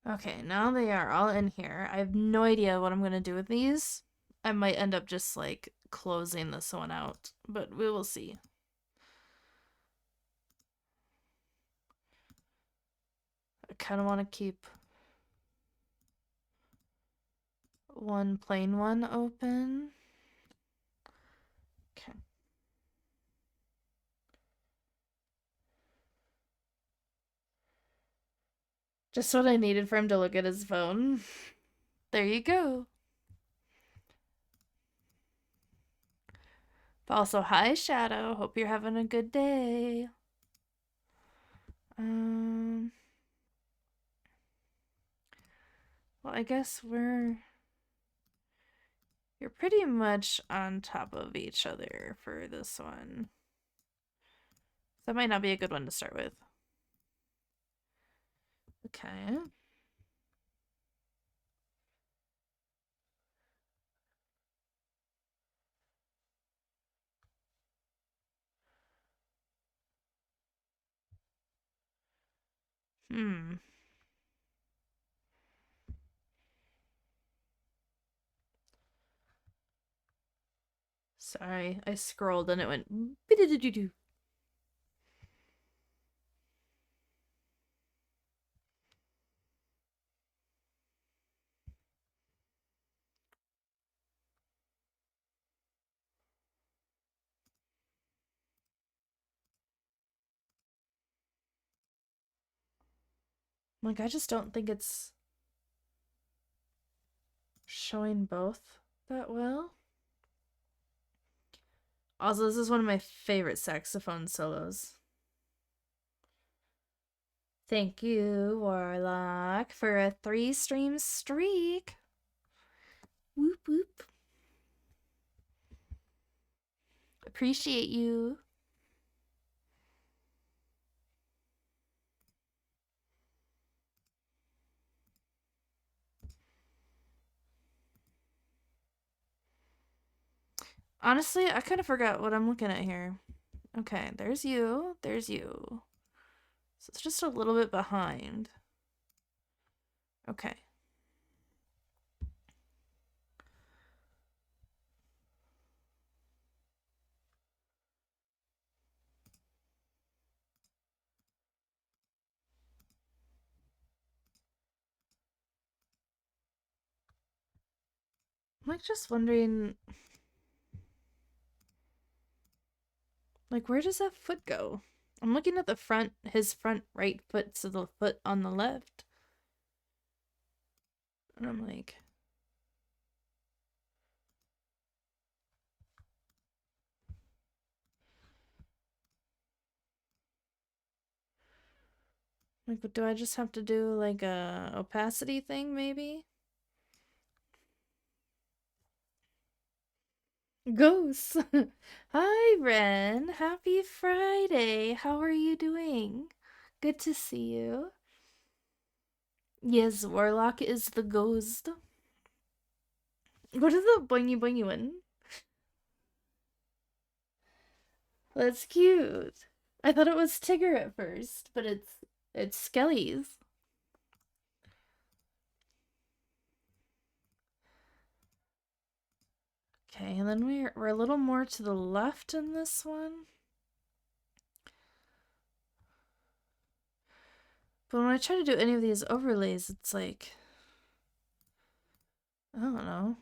Okay, now they are all in here. I have no idea what I'm going to do with these. I might end up just like closing this one out, but we will see. I kind of want to keep one plain one open. Okay. Just what I needed for him to look at his phone. There you go. But also, hi Shadow. Hope you're having a good day. Well, I guess you're pretty much on top of each other for this one. That might not be a good one to start with. Okay. Hmm. Sorry, I scrolled and it went bidididoo. Like, I just don't think it's showing both that well. Also, this is one of my favorite saxophone solos. Thank you, Warlock, for a 3-stream streak. Whoop whoop. Appreciate you. Honestly, I kind of forgot what I'm looking at here. Okay, there's you. There's you. So it's just a little bit behind. Okay. I'm like just wondering, like, where does that foot go? I'm looking at the front, his front right foot, so the foot on the left. And I'm like, do I just have to do like a opacity thing, maybe? Ghosts. Hi, Ren. Happy Friday. How are you doing? Good to see you. Yes, Warlock is the ghost. What is the boingy boingy one? That's cute. I thought it was Tigger at first, but it's Skelly's. Okay, and then we're a little more to the left in this one. But when I try to do any of these overlays, it's like, I don't know.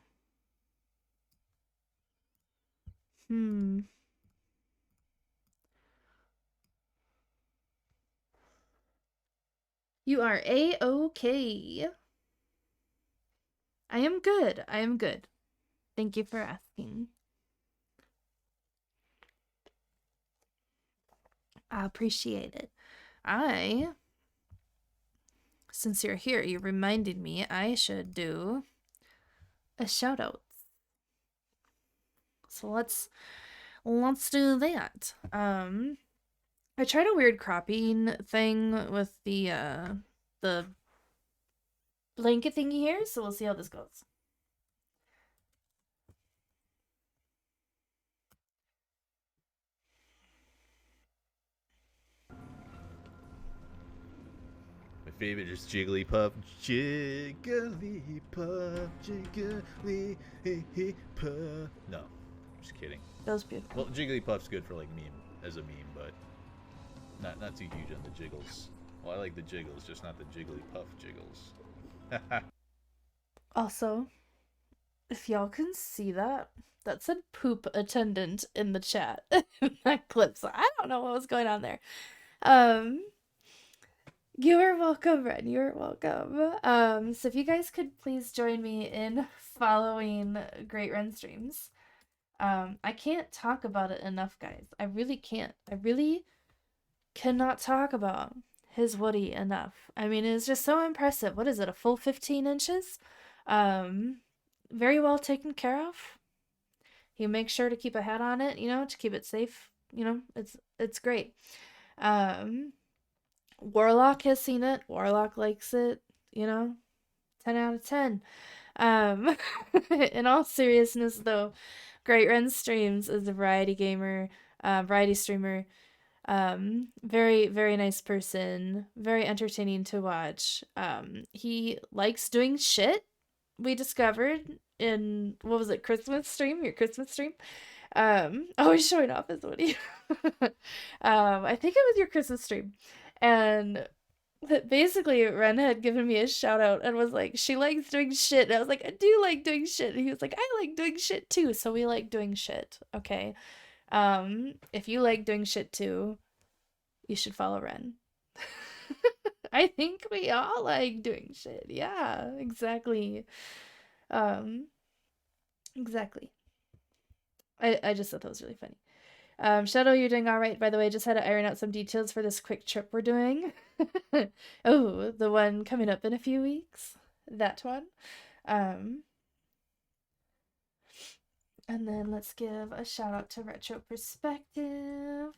You are A-okay. I am good. I am good. Thank you for asking. I appreciate it. Since you're here, you reminded me I should do a shout out. So let's do that. I tried a weird cropping thing with the blanket thingy here, so we'll see how this goes. My favorite is Jigglypuff. Jigglypuff, Jigglypuff. No, just kidding. That was beautiful. Well, Jigglypuff's good for like as a meme, but not too huge on the jiggles. Well, I like the jiggles, just not the Jigglypuff jiggles. Also, if y'all can see that said poop attendant in the chat in that clip, so I don't know what was going on there. You are welcome, Ren. You're welcome. So if you guys could please join me in following Great Ren streams. I can't talk about it enough, guys. I really can't. I really cannot talk about his Woody enough. I mean, it's just so impressive. What is it, a full 15 inches? Very well taken care of. He makes sure to keep a hat on it, you know, to keep it safe. You know, it's great. Warlock has seen it. Warlock likes it, you know. 10 out of 10. In all seriousness, though, Great Ren streams is a variety gamer, variety streamer. Very, very nice person. Very entertaining to watch. He likes doing shit. We discovered in, what was it, Christmas stream? Your Christmas stream? Always showing off his Woody. I think it was your Christmas stream. And basically, Ren had given me a shout out and was like, she likes doing shit. And I was like, I do like doing shit. And he was like, I like doing shit too. So we like doing shit. Okay. If you like doing shit too, you should follow Ren. I think we all like doing shit. Yeah, exactly. Exactly. I just thought that was really funny. Shadow, you're doing all right, by the way. Just had to iron out some details for this quick trip we're doing. Oh, the one coming up in a few weeks. That one. And then let's give a shout out to Retro Perspective.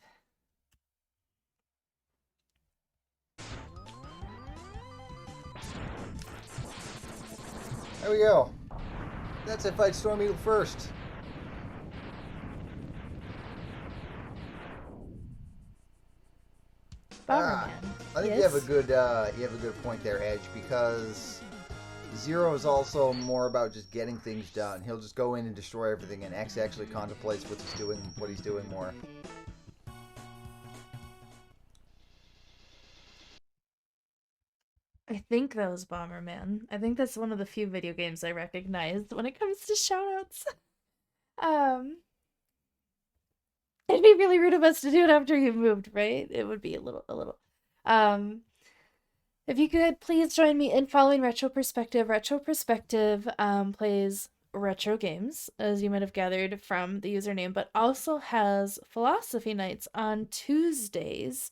There we go. That's it, Fight Storm Eagle first. Bomberman. I think Yes? you have a good point there, Edge, because Zero is also more about just getting things done. He'll just go in and destroy everything, and X actually contemplates what he's doing more. I think that was Bomberman. I think that's one of the few video games I recognized when it comes to shoutouts. It'd be really rude of us to do it after you moved, right? It would be a little. If you could please join me in following Retro Perspective. Retro Perspective plays retro games, as you might have gathered from the username, but also has philosophy nights on Tuesdays,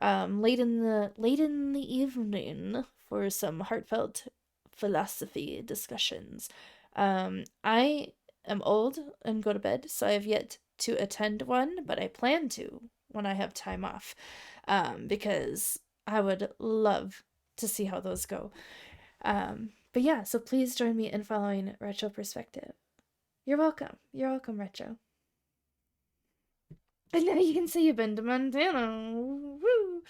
late in the evening for some heartfelt philosophy discussions. I am old and go to bed, so I have yet to attend one, but I plan to when I have time off, because I would love to see how those go. But yeah, so please join me in following Retro Perspective. You're welcome. You're welcome, Retro. And now you can say you've been to Montana. Woo!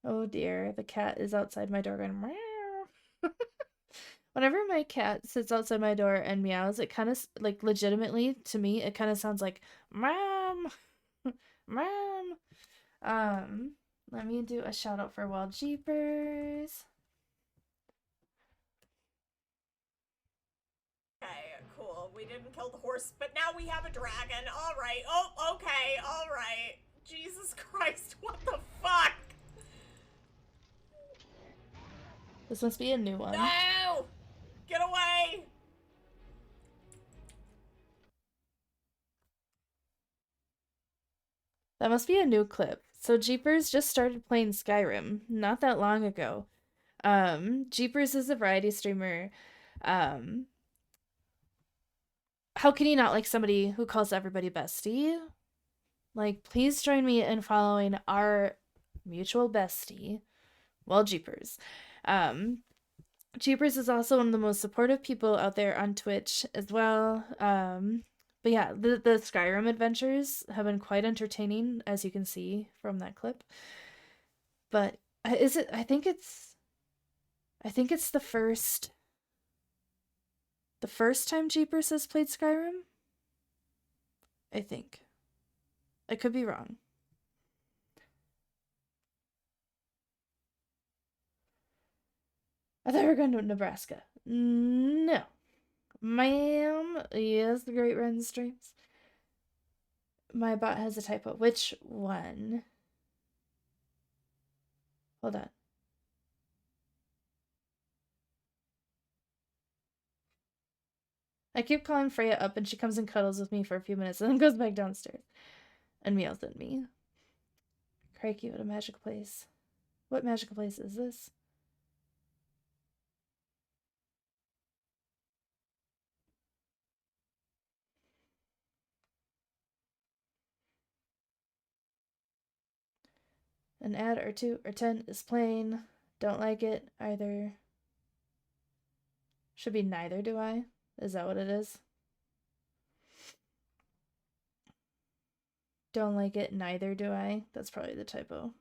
Oh dear, the cat is outside my door going meow. Whenever my cat sits outside my door and meows, it kind of, like, legitimately, to me, it kind of sounds like, Mom! Mom! Let me do a shout out for Wild Jeepers. Okay, cool. We didn't kill the horse, but now we have a dragon. All right. Oh, okay. All right. Jesus Christ. Christ, what the fuck? This must be a new one. No! Get away! That must be a new clip. So Jeepers just started playing Skyrim not that long ago. Jeepers is a variety streamer. How can you not like somebody who calls everybody bestie? Like, please join me in following our mutual bestie, well, Jeepers. Jeepers is also one of the most supportive people out there on Twitch as well. But yeah, the Skyrim adventures have been quite entertaining, as you can see from that clip. But is it? I think it's the first time Jeepers has played Skyrim. I think. I could be wrong. I thought we were going to Nebraska. No. Ma'am. Yes, the Great Ren streams. My bot has a typo. Which one? Hold on. I keep calling Freya up and she comes and cuddles with me for a few minutes and then goes back downstairs and meows at me. Crikey, what a magical place. What magical place is this? An ad or 2 or 10 is plain. Don't like it either. Should be neither do I. Is that what it is? Don't like it, neither do I. That's probably the typo.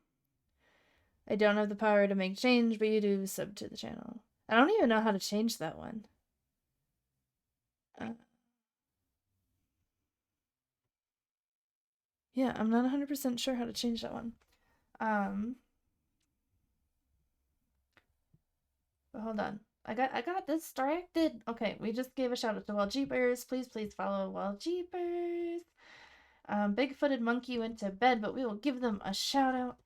I don't have the power to make change, but you do sub to the channel. I don't even know how to change that one. Yeah, I'm not 100% sure how to change that one. But hold on. I got distracted. Okay, we just gave a shout out to Wild Jeepers. Please follow Wild Jeepers. Big-footed monkey went to bed, but we will give them a shout out.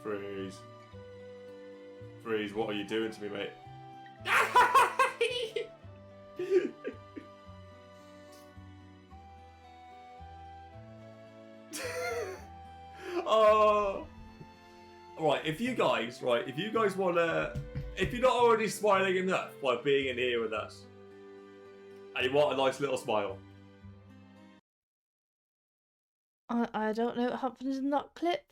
Freeze. Freeze, what are you doing to me, mate? Oh. Right, if you guys wanna, if you're not already smiling enough by being in here with us, and you want a nice little smile, I don't know what happened in that clip.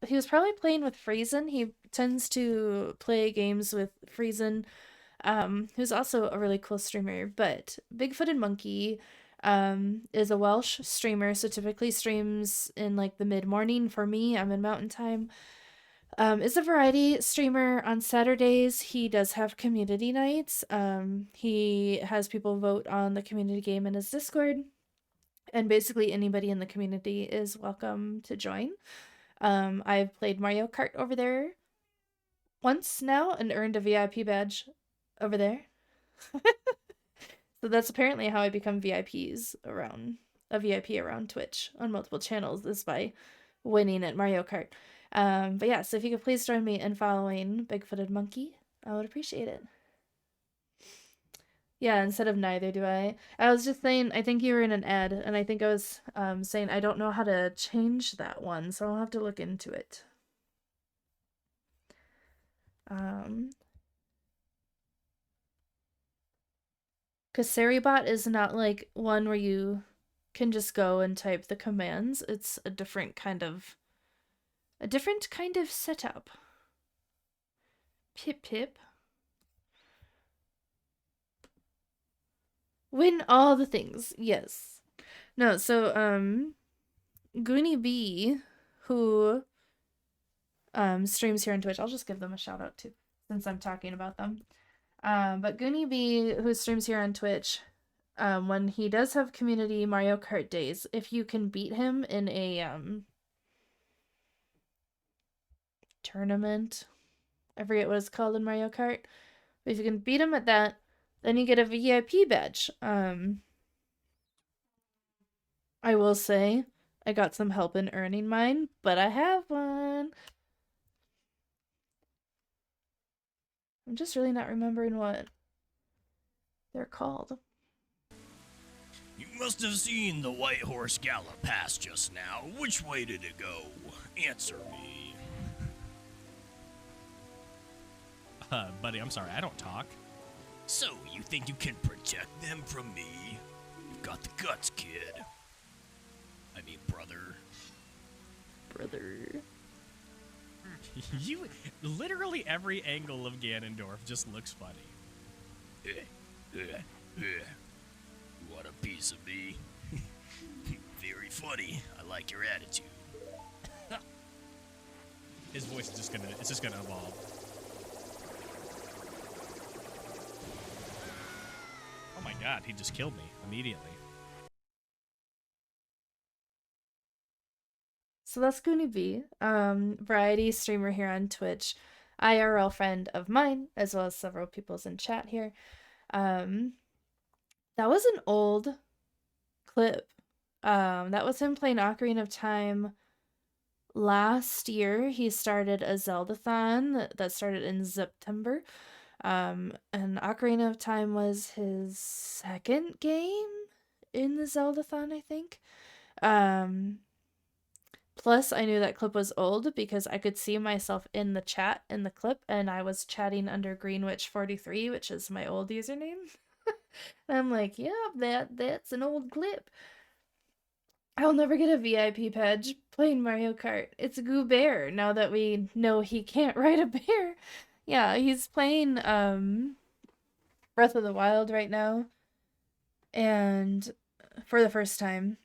He was probably playing with Friesen. He tends to play games with Friesen, who's also a really cool streamer. But Bigfooted Monkey is a Welsh streamer, so typically streams in like the mid-morning. For me, I'm in Mountain Time. Is a variety streamer on Saturdays. He does have community nights. He has people vote on the community game in his Discord. And basically anybody in the community is welcome to join. I've played Mario Kart over there once now and earned a VIP badge over there. So that's apparently how I become a VIP around Twitch on multiple channels, is by winning at Mario Kart. But yeah, so if you could please join me in following Bigfooted Monkey, I would appreciate it. Yeah, instead of neither do I. I was just saying, I think you were in an ad, and I think I was saying I don't know how to change that one, so I'll have to look into it. Because Seribot is not like one where you can just go and type the commands. It's a different kind of setup. Pip. Win all the things. Yes. No, so Goonie B, who streams here on Twitch, I'll just give them a shout out too, since I'm talking about them. But Goonie B, who streams here on Twitch, when he does have community Mario Kart days, if you can beat him in a tournament, I forget what it's called in Mario Kart, but if you can beat him at that, then you get a VIP badge. I will say I got some help in earning mine, but I have one. I'm just really not remembering what they're called. You must have seen the white horse gallop past just now. Which way did it go? Answer me. Buddy, I'm sorry, I don't talk. So, you think you can protect them from me? You've got the guts, kid. I mean, brother. Brother. You literally every angle of Ganondorf just looks funny. What a piece of me. Very funny. I like your attitude. His voice is just gonna evolve. Oh my god, he just killed me immediately. So that's Goonie B, variety streamer here on Twitch, IRL friend of mine, as well as several people's in chat here. That was an old clip. That was him playing Ocarina of Time last year. He started a Zeldathon that started in September. And Ocarina of Time was his second game in the Zeldathon, I think. Plus, I knew that clip was old because I could see myself in the chat in the clip, and I was chatting under Greenwich43, which is my old username. And I'm like, yeah, that's an old clip. I'll never get a VIP badge playing Mario Kart. It's a Goo Bear, now that we know he can't ride a bear. Yeah, he's playing Breath of the Wild right now, and for the first time.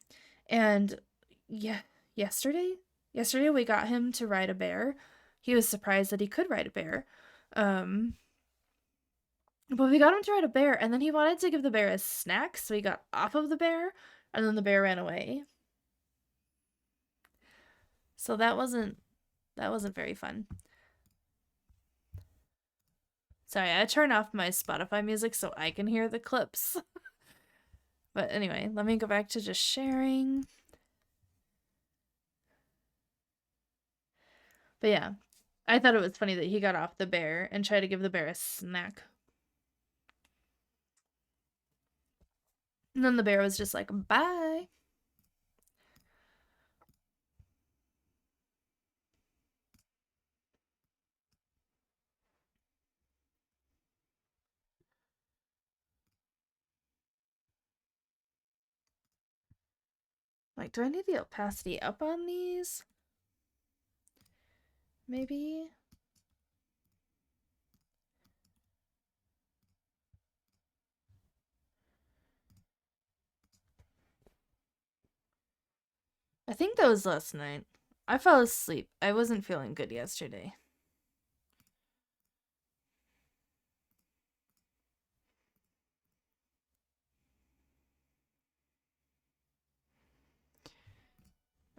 And yeah, yesterday we got him to ride a bear. He was surprised that he could ride a bear. But we got him to ride a bear, and then he wanted to give the bear a snack, so he got off of the bear, and then the bear ran away. So that wasn't very fun. Sorry, I turn off my Spotify music so I can hear the clips. But anyway, let me go back to just sharing. But yeah, I thought it was funny that he got off the bear and tried to give the bear a snack. And then the bear was just like, bye. Like, do I need the opacity up on these? Maybe? I think that was last night. I fell asleep. I wasn't feeling good yesterday.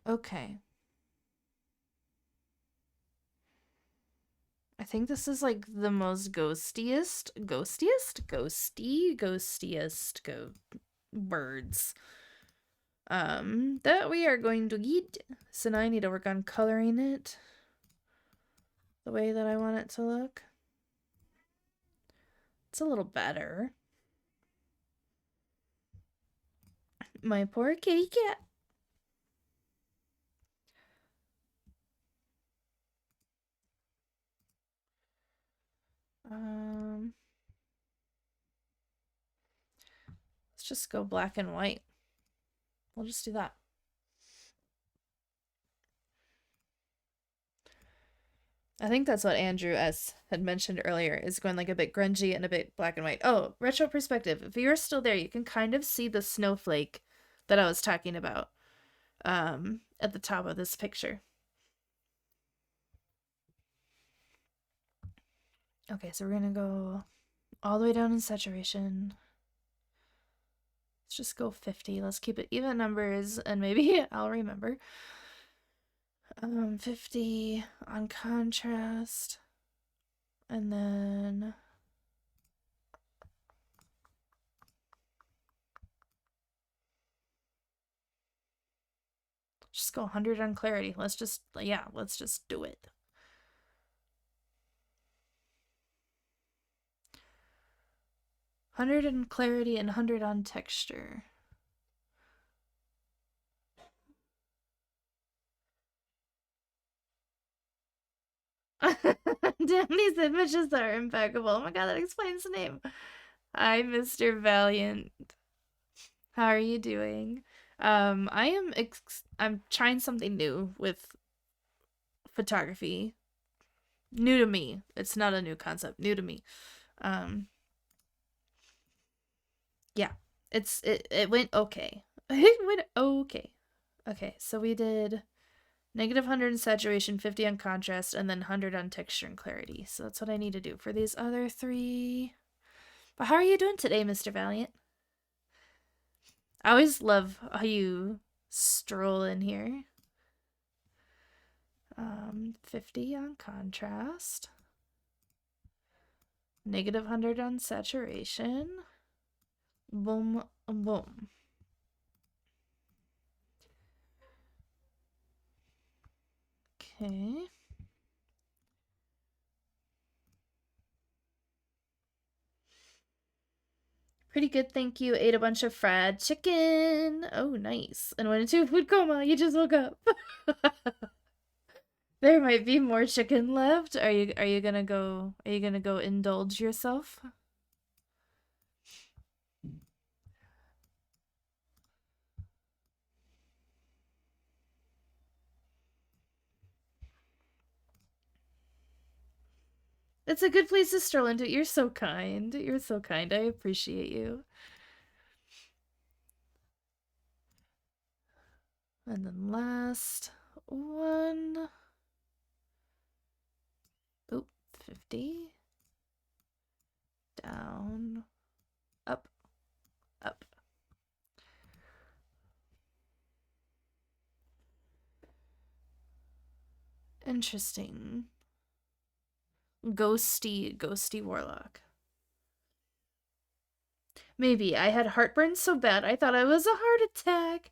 Okay. I think this is like the most ghostiest words that we are going to get. So now I need to work on coloring it the way that I want it to look. It's a little better. My poor kitty cat. Let's just go black and white. We'll just do that. I think that's what Andrew S. had mentioned earlier, is going like a bit grungy and a bit black and white. Oh, retro perspective. If you're still there, you can kind of see the snowflake that I was talking about at the top of this picture. Okay, so we're going to go all the way down in saturation. Let's just go 50. Let's keep it even numbers, and maybe I'll remember. 50 on contrast, and then Just go 100 on clarity. Let's just do it. $100 on clarity and 100 on texture. Damn, these images are impeccable. Oh my god, that explains the name. Hi, Mr. Valiant. How are you doing? I'm trying something new with photography. New to me. It's not a new concept. New to me. Yeah. It went okay. It went okay. Okay, so we did -100 on saturation, 50 on contrast, and then 100 on texture and clarity. So that's what I need to do for these other 3. But how are you doing today, Mr. Valiant? I always love how you stroll in here. 50 on contrast. -100 on saturation. Boom, boom. Okay. Pretty good, thank you. Ate a bunch of fried chicken. Oh, nice. And went into a food coma. You just woke up. There might be more chicken left. Are you gonna go indulge yourself? It's a good place to stroll into. You're so kind. You're so kind. I appreciate you. And then last one. Oop, 50. Down. Up. Up. Interesting. Ghosty warlock. Maybe I had heartburn so bad I thought I was a heart attack.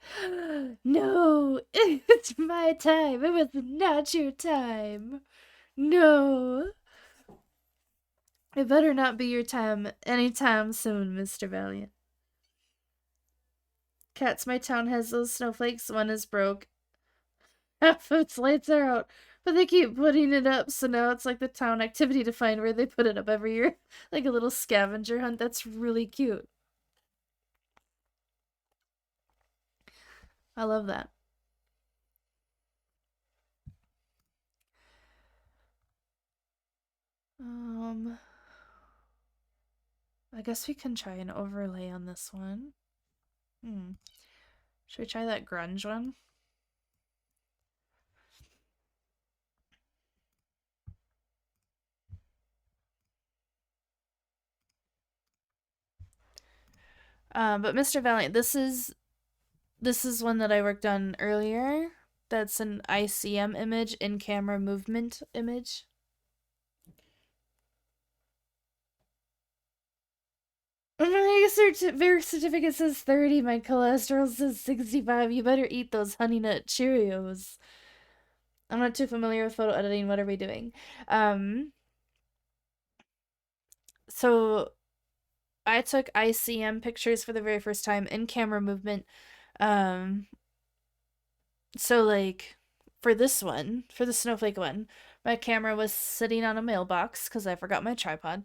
No, it's my time. It was not your time. No. It better not be your time anytime soon, Mr. Valiant. Cats, my town has those snowflakes. One is broke. Half of its lights are out. But they keep putting it up, so now it's like the town activity to find where they put it up every year. Like a little scavenger hunt. That's really cute. I love that. I guess we can try an overlay on this one. Should we try that grunge one? But Mr. Valiant, this is one that I worked on earlier. That's an ICM image, in camera movement image. My birth certificate says 30. My cholesterol says 65. You better eat those Honey Nut Cheerios. I'm not too familiar with photo editing. What are we doing? So I took ICM pictures for the very first time in camera movement. So like for this one, for the snowflake one, my camera was sitting on a mailbox because I forgot my tripod.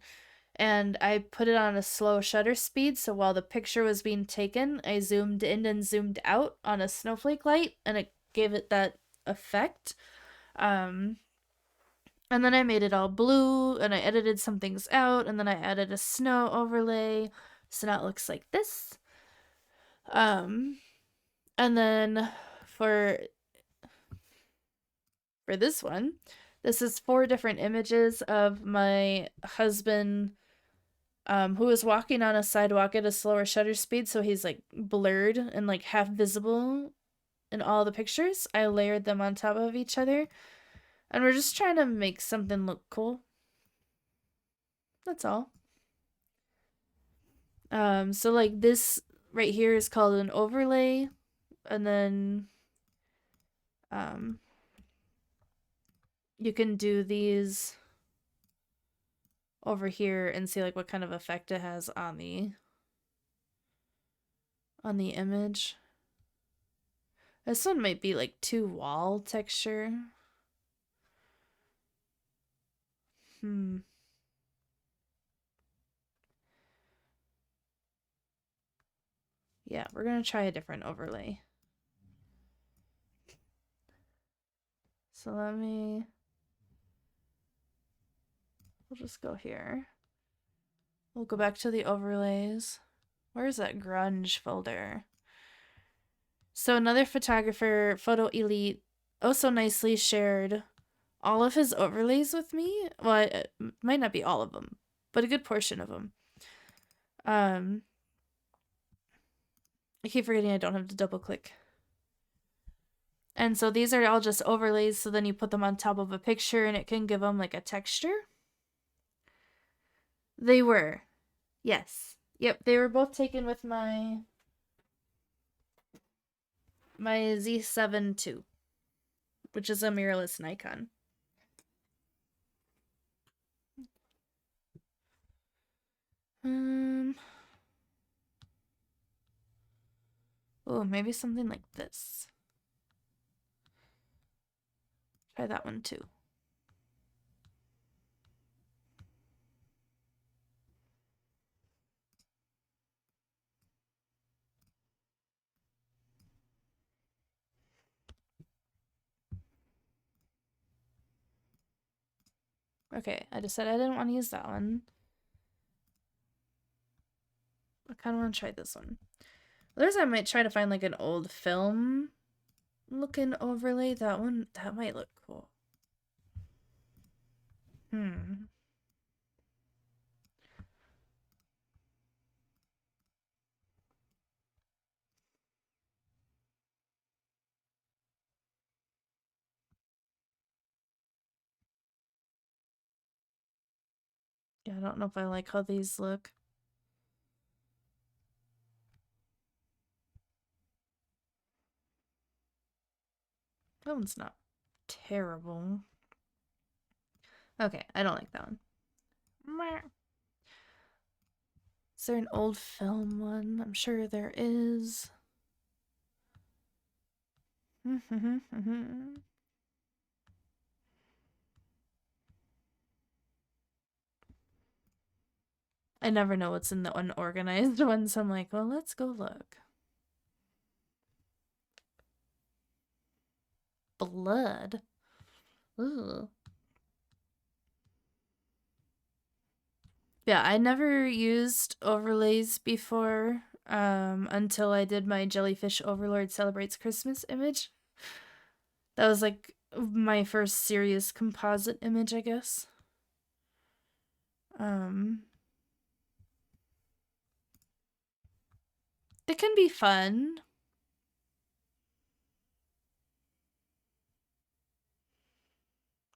And I put it on a slow shutter speed, so while the picture was being taken, I zoomed in and zoomed out on a snowflake light, and it gave it that effect. And then I made it all blue, and I edited some things out, and then I added a snow overlay, so now it looks like this. And then for this one, this is 4 different images of my husband who is walking on a sidewalk at a slower shutter speed, so he's like blurred and like half visible in all the pictures. I layered them on top of each other, and we're just trying to make something look cool. That's all. So like this right here is called an overlay, and then You can do these over here and see like what kind of effect it has on the image. This one might be like too wall texture. Yeah, we're gonna try a different overlay. So we'll just go here. We'll go back to the overlays. Where's that grunge folder? So another photographer, Photo Elite, oh so nicely shared all of his overlays with me. Well, it might not be all of them, but a good portion of them. I keep forgetting I don't have to double click. And so these are all just overlays, so then you put them on top of a picture and it can give them like a texture. They were. Yes. Yep, they were both taken with my Z7 II, which is a mirrorless Nikon. Oh, maybe something like this. Try that one too. Okay, I decided I didn't want to use that one. I kind of want to try this one. Others I might try to find like an old film looking overlay. That one, that might look cool. Yeah, I don't know if I like how these look. That one's not terrible. Okay, I don't like that one. Is there an old film one? I'm sure there is. I never know what's in the unorganized one, so I'm like, well, let's go look. Blood. Ooh. Yeah, I never used overlays before until I did my Jellyfish Overlord Celebrates Christmas image. That was like my first serious composite image, I guess. It can be fun.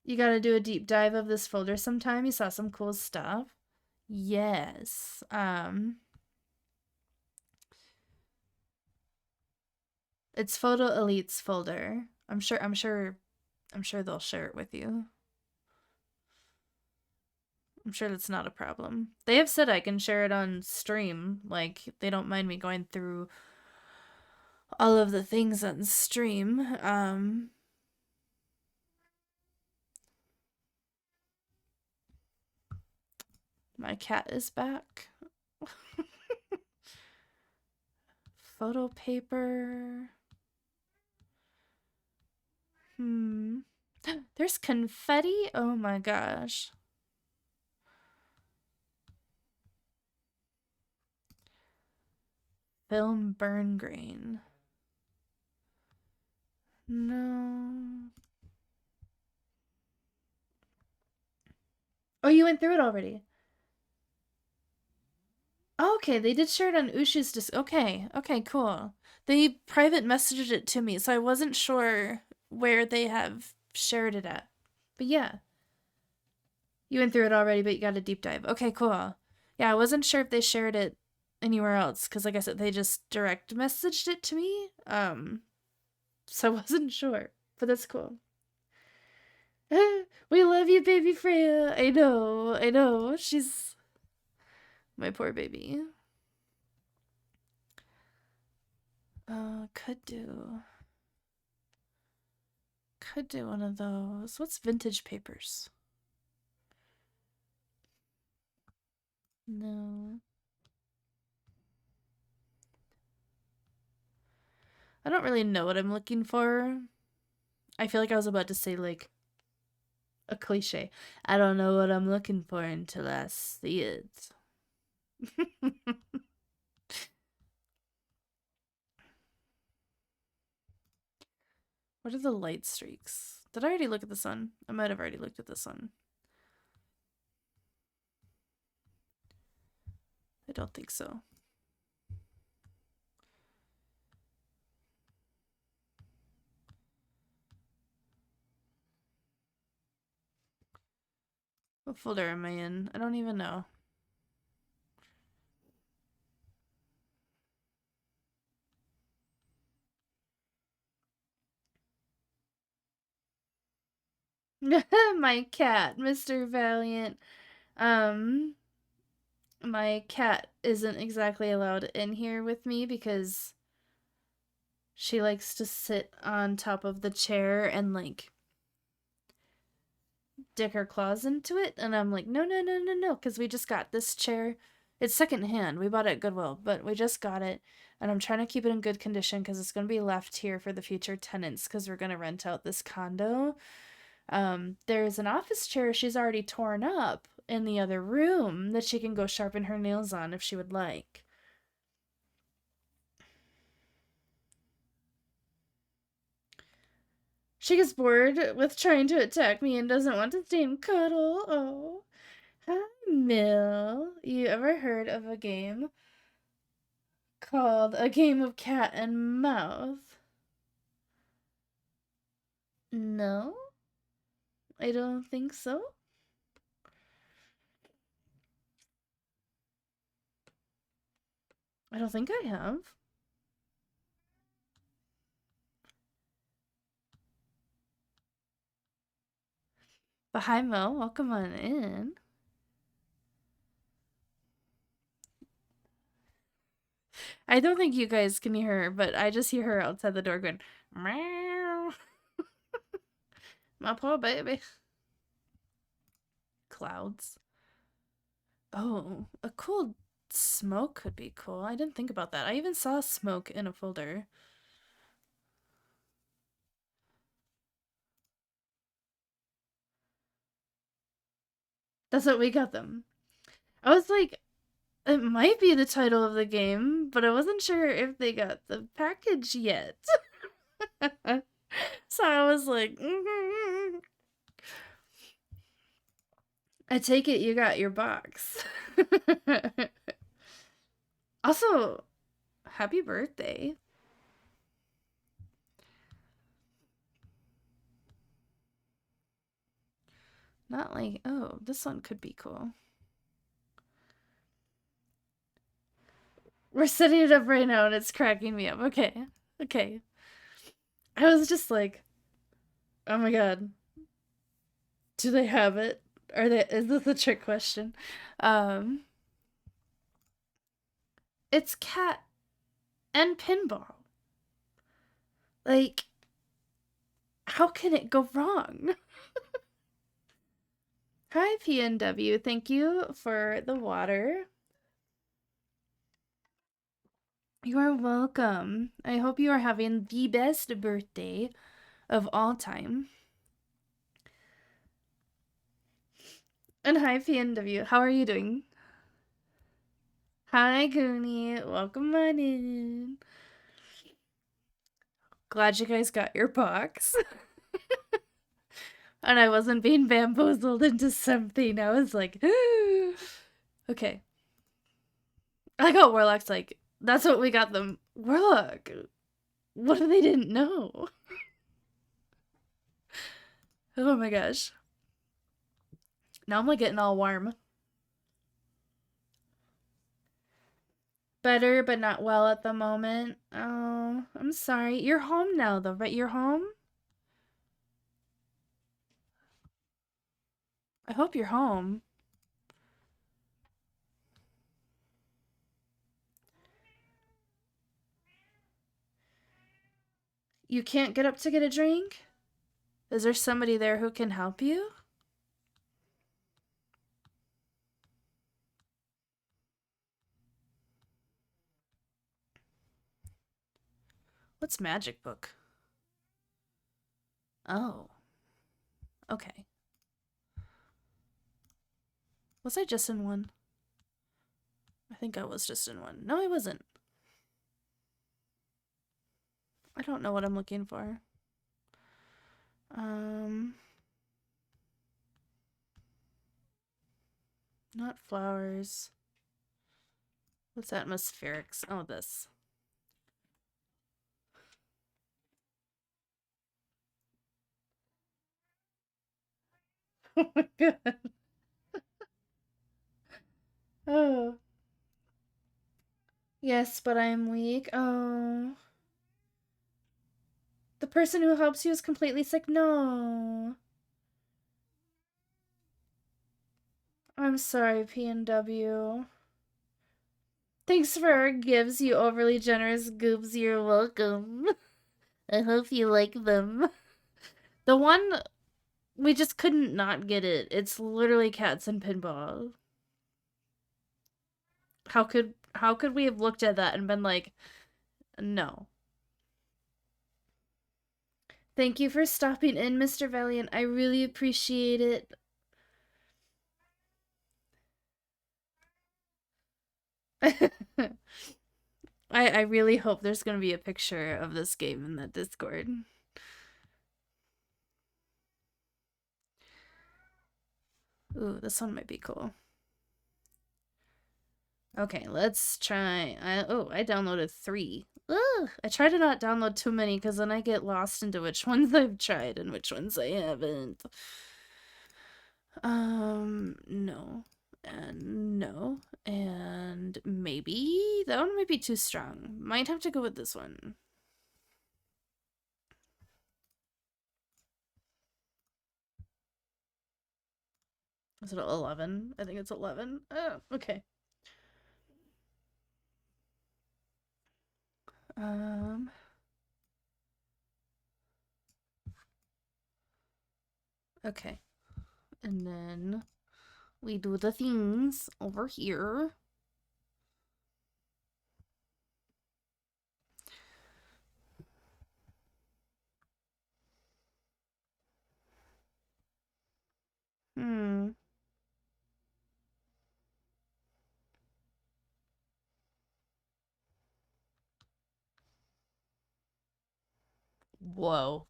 You gotta do a deep dive of this folder sometime. You saw some cool stuff. Yes. It's Photo Elite's folder. I'm sure they'll share it with you. I'm sure that's not a problem. They have said I can share it on stream. Like, they don't mind me going through all of the things on stream. My cat is back. Photo paper. There's confetti? Oh my gosh. Film burn grain. No. Oh, you went through it already. Oh, okay, they did share it on Ushu's okay, cool. They private messaged it to me, so I wasn't sure where they have shared it at. But yeah. You went through it already, but you got a deep dive. Okay, cool. Yeah, I wasn't sure if they shared it anywhere else, because like I said, they just direct messaged it to me. So I wasn't sure. But that's cool. We love you, baby Freya. I know. She's my poor baby. Could do one of those. What's vintage papers? No. I don't really know what I'm looking for. I feel like I was about to say, like, a cliche. I don't know what I'm looking for until I see it. What are the light streaks? Did I already look at the sun? I might have already looked at the sun. I don't think so. What folder am I in? I don't even know. My cat, Mr. Valiant. My cat isn't exactly allowed in here with me because she likes to sit on top of the chair and, like, dick her claws into it. And I'm like, no, because we just got this chair. It's secondhand. We bought it at Goodwill, but we just got it. And I'm trying to keep it in good condition because it's going to be left here for the future tenants because we're going to rent out this condo. There's an office chair she's already torn up in the other room that she can go sharpen her nails on if she would like. She gets bored with trying to attack me and doesn't want to stay and cuddle. Oh. Hi, Mill. You ever heard of a game called A Game of Cat and Mouse? No? I don't think so. I don't think I have. But hi, Mo. Welcome on in. I don't think you guys can hear her, but I just hear her outside the door going, meow. My poor baby. Clouds. Oh, a cool smoke could be cool. I didn't think about that. I even saw smoke in a folder. That's what we got them. I was like, it might be the title of the game, but I wasn't sure if they got the package yet. So I was like, I take it you got your box. Also, happy birthday. Not like, oh, this one could be cool. We're setting it up right now and it's cracking me up. Okay. I was just like, oh my god. Do they have it? Is this a trick question? It's cat and pinball. Like, how can it go wrong? Hi, PNW. Thank you for the water. You are welcome. I hope you are having the best birthday of all time. And hi, PNW. How are you doing? Hi, Goonie. Welcome on in. Glad you guys got your box. And I wasn't being bamboozled into something. I was like, okay. I got Warlock's like, that's what we got them. Warlock. What if they didn't know? Oh my gosh. Now I'm like getting all warm. Better, but not well at the moment. Oh, I'm sorry. You're home now, though, right? You're home? I hope you're home. You can't get up to get a drink? Is there somebody there who can help you? What's magic book? Oh. Okay. Was I just in one? I think I was just in one. No, I wasn't. I don't know what I'm looking for. Not flowers. What's atmospherics? Oh, this. Oh my god. Oh. Yes, but I'm weak. Oh. The person who helps you is completely sick. No. I'm sorry, P&W. Thanks for our gifts, you overly generous goobs. You're welcome. I hope you like them. The one, we just couldn't not get it. It's literally cats and pinball. How could we have looked at that and been like, no. Thank you for stopping in, Mr. Valiant. I really appreciate it. I really hope there's gonna be a picture of this game in that Discord. Ooh, this one might be cool. Okay, let's try. I downloaded 3. Ugh, I try to not download too many because then I get lost into which ones I've tried and which ones I haven't. No. And no. And maybe that one might be too strong. Might have to go with this one. Is it 11? I think it's 11. Oh, okay. Okay. And then we do the things over here. Whoa.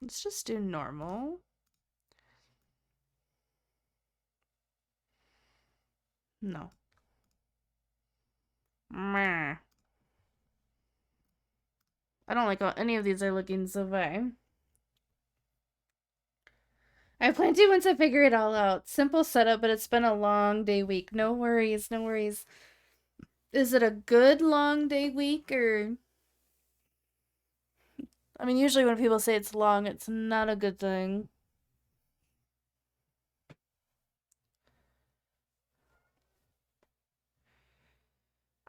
Let's just do normal. No. Meh. I don't like how any of these are looking so far. I plan to once I figure it all out. Simple setup, but it's been a long day week. No worries, no worries. Is it a good long day week or... I mean, usually when people say it's long, it's not a good thing.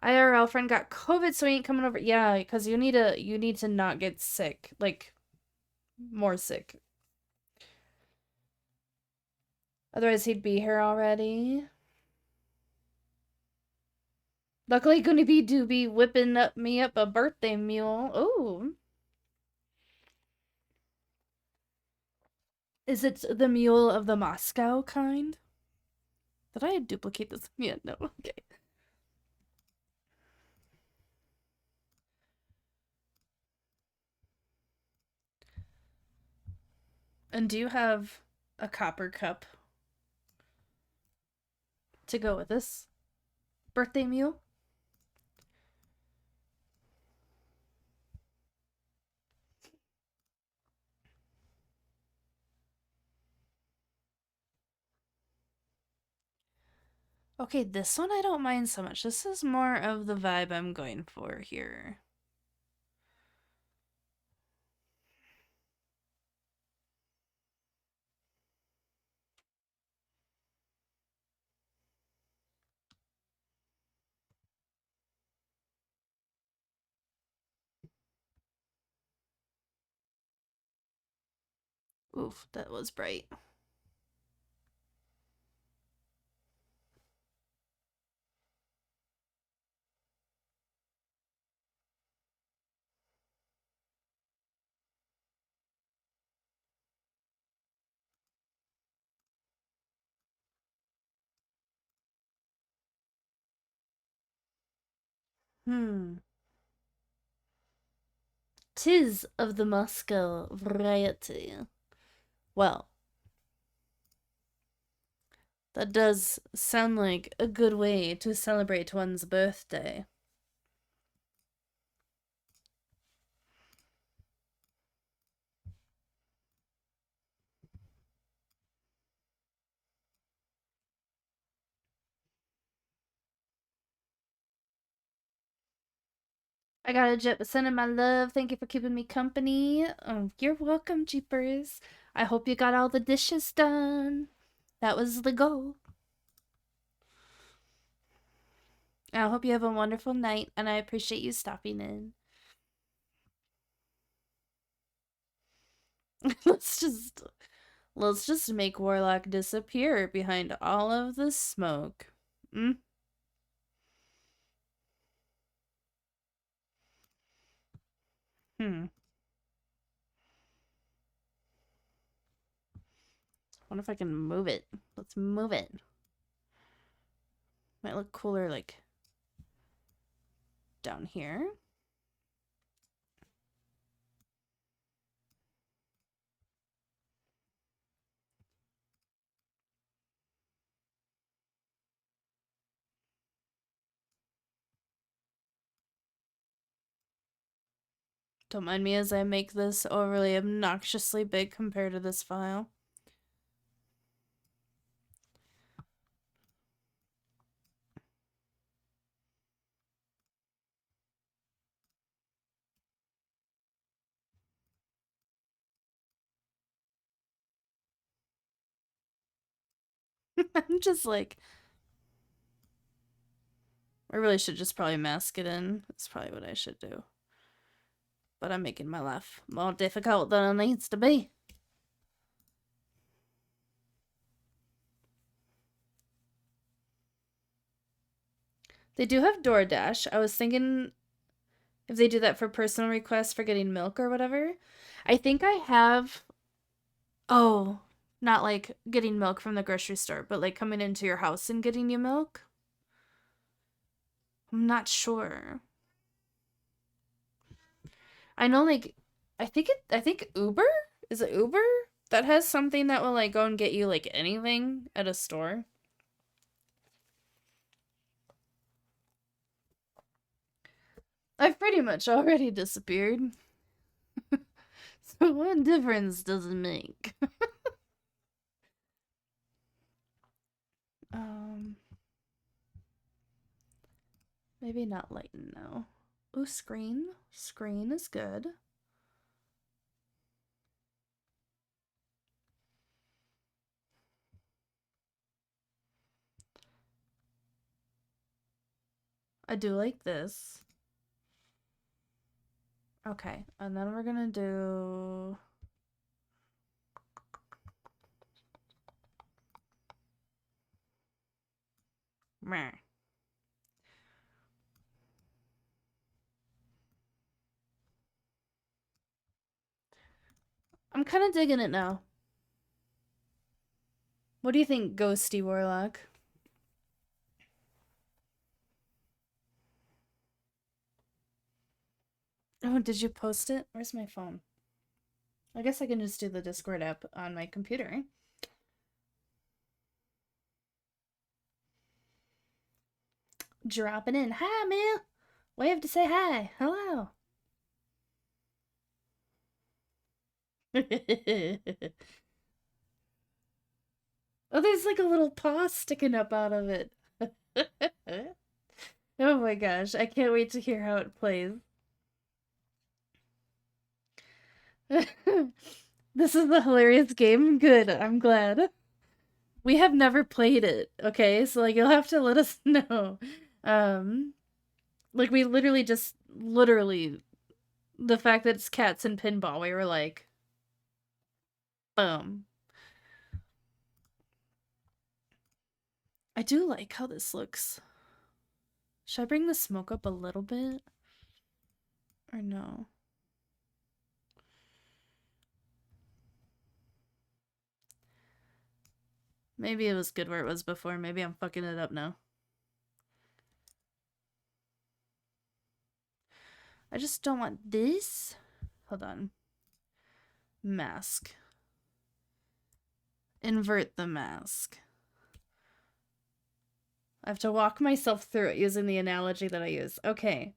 IRL friend got COVID, so he ain't coming over. Yeah, because you need to not get sick. Like, more sick. Otherwise, he'd be here already. Luckily, gonna be Doobie whipping me up a birthday mule. Ooh. Is it the mule of the Moscow kind? Did I duplicate this? Yeah, no. Okay. And do you have a copper cup to go with this birthday mule? Okay, this one I don't mind so much. This is more of the vibe I'm going for here. Oof, that was bright. Hmm. 'Tis of the Moscow variety. Well, that does sound like a good way to celebrate one's birthday. I got a jet, but sending my love. Thank you for keeping me company. You're welcome, Jeepers. I hope you got all the dishes done. That was the goal. I hope you have a wonderful night, and I appreciate you stopping in. let's just make Warlock disappear behind all of the smoke. Hmm. Wonder if I can move it. Let's move it. Might look cooler, like, down here. Don't mind me as I make this overly obnoxiously big compared to this file. I'm just like, I really should just probably mask it in. That's probably what I should do. But I'm making my life more difficult than it needs to be. They do have DoorDash. I was thinking if they do that for personal requests for getting milk or whatever. I think I have... Oh, not like getting milk from the grocery store, but like coming into your house and getting you milk. I'm not sure. I know, like, I think Uber? Is it Uber? That has something that will, like, go and get you, like, anything at a store. I've pretty much already disappeared. So what difference does it make? Maybe not lighten, though. Ooh, screen. Screen is good. I do like this. Okay, and then we're gonna do... Meh. I'm kind of digging it now. What do you think, Ghosty Warlock? Oh, did you post it? Where's my phone? I guess I can just do the Discord app on my computer. Dropping in. Hi, Mill. Wave to say hi. Hello. Oh, there's like a little paw sticking up out of it. Oh my gosh, I can't wait to hear how it plays. This is a hilarious game. Good, I'm glad. We have never played it, okay? So like you'll have to let us know. Like we literally the fact that it's cats and pinball, we were like, Boom. I do like how this looks. Should I bring the smoke up a little bit? Or no? Maybe it was good where it was before. Maybe I'm fucking it up now. I just don't want this. Hold on. Mask. Invert the mask. I have to walk myself through it using the analogy that I use. Okay.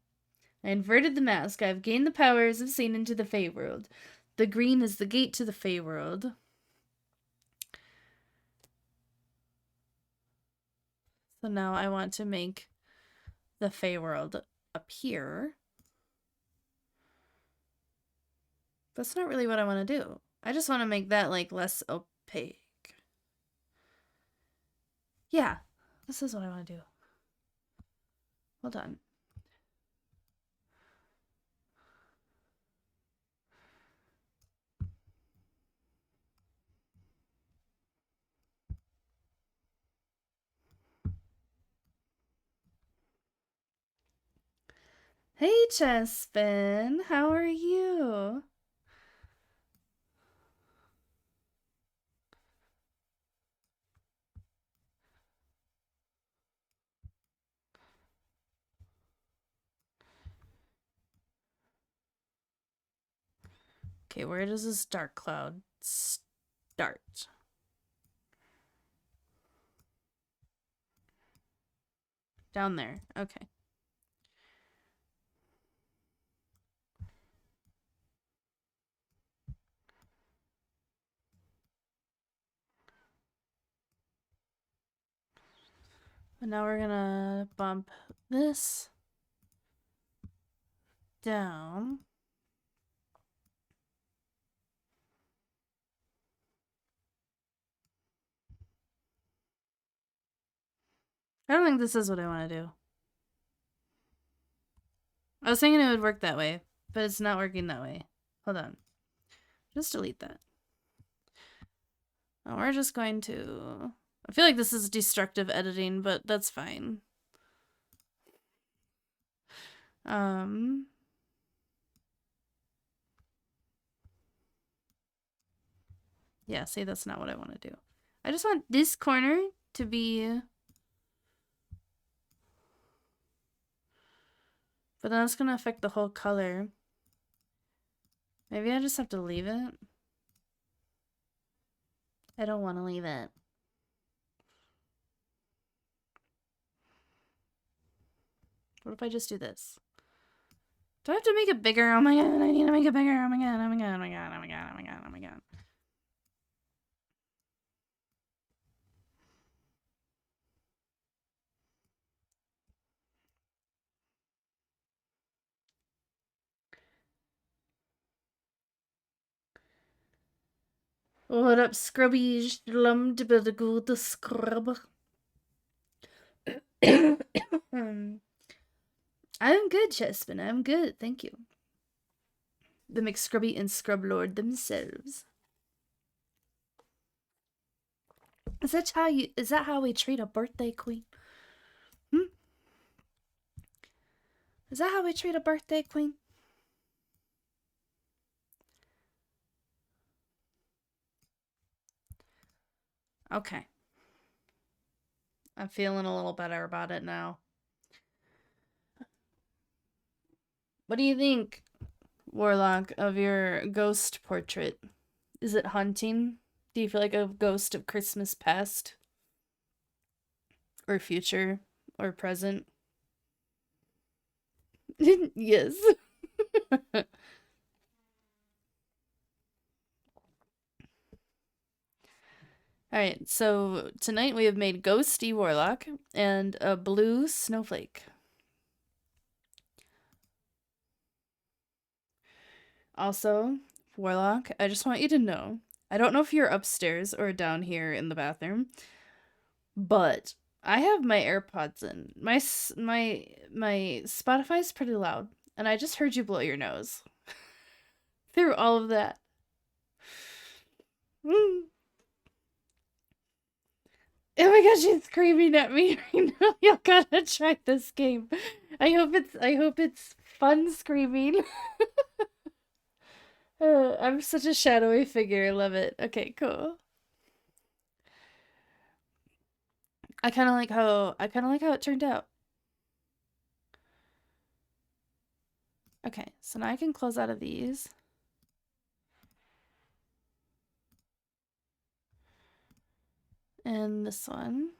I inverted the mask. I have gained the powers of seeing into the Fey world. The green is the gate to the Fey world. So now I want to make the Fey world appear. That's not really what I want to do. I just want to make that like less opaque. Yeah, this is what I want to do. Hold on. Hey, Chespin, how are you? Okay, where does this dark cloud start? Down there. Okay. And now we're gonna bump this down. I don't think this is what I want to do. I was thinking it would work that way, but it's not working that way. Hold on. Just delete that. Oh, we're just going to... I feel like this is destructive editing, but that's fine. Yeah, see, that's not what I want to do. I just want this corner to be... But then it's going to affect the whole color. Maybe I just have to leave it. I don't want to leave it. What if I just do this? Do I have to make it bigger? Oh my god, I need to make it bigger. Oh my god, oh my god, oh my god, oh my god, oh my god, oh my god. What up, scrubby lumped but a good scrub? I'm good, Chespin. I'm good. Thank you. The McScrubby and Scrub Lord themselves. Is that how we treat a birthday queen? Is that how we treat a birthday queen? Okay. I'm feeling a little better about it now. What do you think, Warlock, of your ghost portrait? Is it haunting? Do you feel like a ghost of Christmas past? Or future? Or present? Yes. Alright, so tonight we have made Ghosty Warlock and a blue snowflake. Also, Warlock, I just want you to know, I don't know if you're upstairs or down here in the bathroom, but I have my AirPods in. My Spotify's pretty loud, and I just heard you blow your nose through all of that. Oh my gosh, she's screaming at me right now. You gotta try this game. I hope it's fun screaming. I'm such a shadowy figure. I love it. Okay, cool. I kind of like how it turned out. Okay, so now I can close out of these. And this one.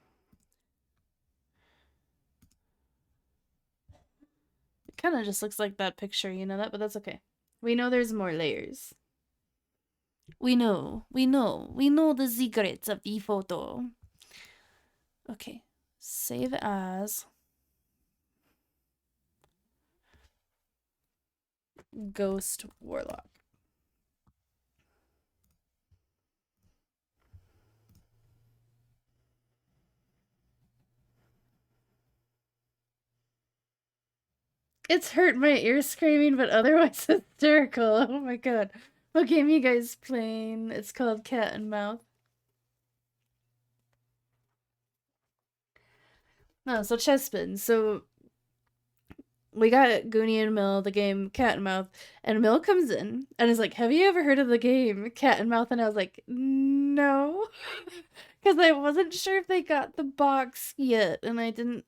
It kind of just looks like that picture, you know that, but that's okay. We know there's more layers. We know the secrets of the photo. Okay, save as Ghost Warlock. It's hurt my ears screaming, but otherwise hysterical. Oh my god. What game you guys playing? It's called Cat and Mouth. No, so Chespin. So we got Goonie and Mill, the game Cat and Mouth, and Mill comes in and is like, "Have you ever heard of the game Cat and Mouth?" And I was like, "No," because I wasn't sure if they got the box yet, and I didn't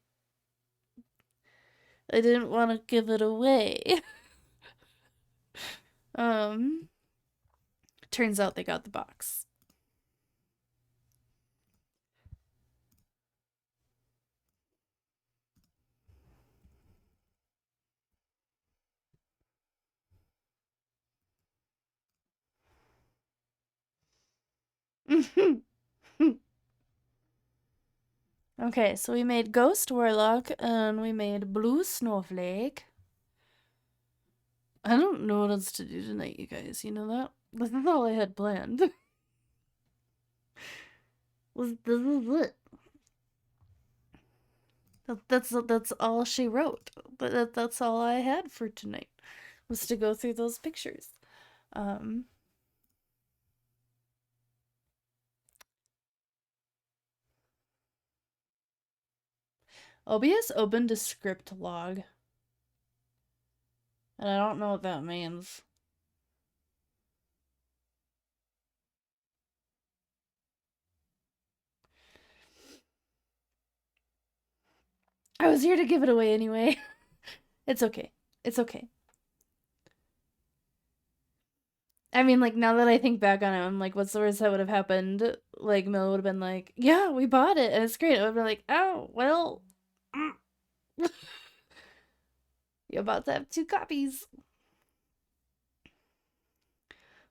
want to give it away. Turns out they got the box. Okay, so we made Ghost Warlock and we made Blue Snowflake. I don't know what else to do tonight, you guys. You know that? This is all I had planned. This is it. That's all she wrote. But that's all I had for tonight, was to go through those pictures. OBS opened a script log. And I don't know what that means. I was here to give it away anyway. It's okay. It's okay. I mean, like, now that I think back on it, I'm like, what's the worst that would have happened? Like, Mel would have been like, yeah, we bought it, and it's great. I would have been like, oh, well. You're about to have 2 copies.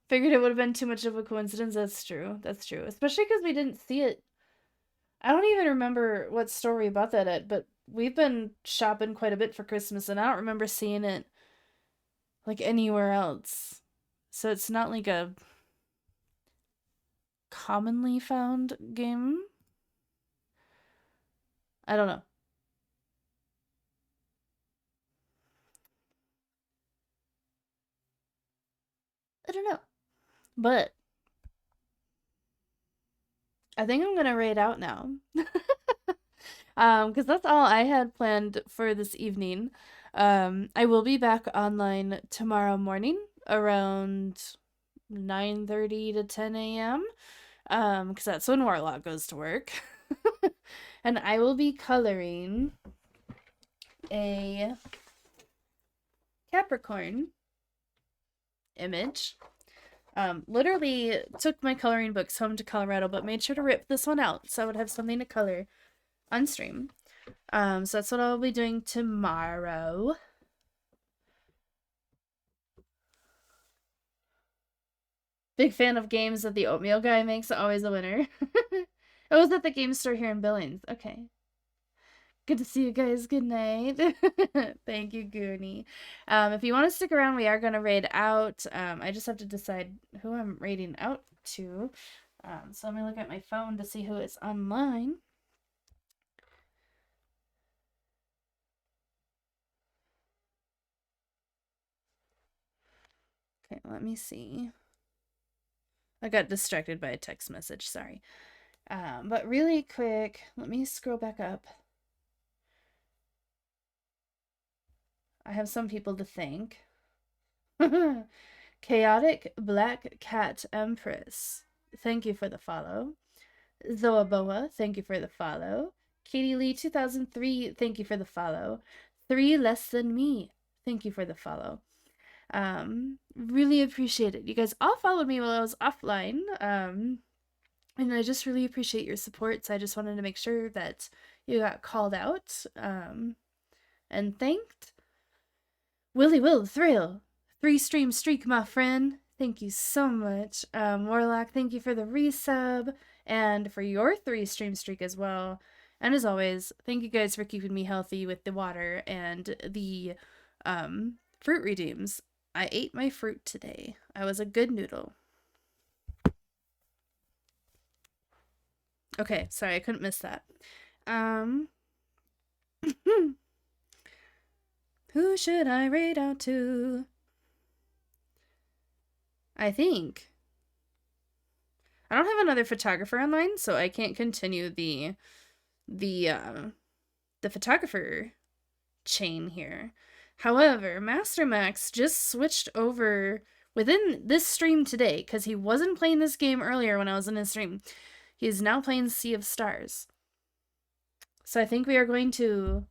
Figured it would have been too much of a coincidence. That's true. That's true. Especially because we didn't see it. I don't even remember what store we bought that at, but we've been shopping quite a bit for Christmas, and I don't remember seeing it, like, anywhere else. So it's not like a commonly found game. I don't know. I don't know. But I think I'm gonna raid out now. Because that's all I had planned for this evening. I will be back online tomorrow morning around 9:30 to 10 a.m. Because that's when Warlock goes to work. And I will be coloring a Capricorn image. Literally took my coloring books home to Colorado, but made sure to rip this one out so I would have something to color on stream. So that's what I'll be doing tomorrow. Big fan of games that the oatmeal guy makes. Always a winner. It was at the game store here in Billings. Okay. Good to see you guys. Good night. Thank you, Goonie. If you want to stick around, we are going to raid out. I just have to decide who I'm raiding out to. So let me look at my phone to see who is online. Okay, let me see. I got distracted by a text message, sorry. But really quick, let me scroll back up. I have some people to thank. Chaotic Black Cat Empress, thank you for the follow. Zoaboa, thank you for the follow. Katie Lee 2003, thank you for the follow. 3 Less Than Me, thank you for the follow. Really appreciate it. You guys all followed me while I was offline. And I just really appreciate your support. So I just wanted to make sure that you got called out and thanked. Willy Will Thrill, 3 stream streak, my friend. Thank you so much. Warlock, thank you for the resub and for your 3 stream streak as well. And as always, thank you guys for keeping me healthy with the water and the fruit redeems. I ate my fruit today. I was a good noodle. Okay, sorry, I couldn't miss that. Who should I raid out to? I think I don't have another photographer online, so I can't continue the photographer chain here. However, Master Max just switched over within this stream today because he wasn't playing this game earlier when I was in his stream. He is now playing Sea of Stars. So I think we are going to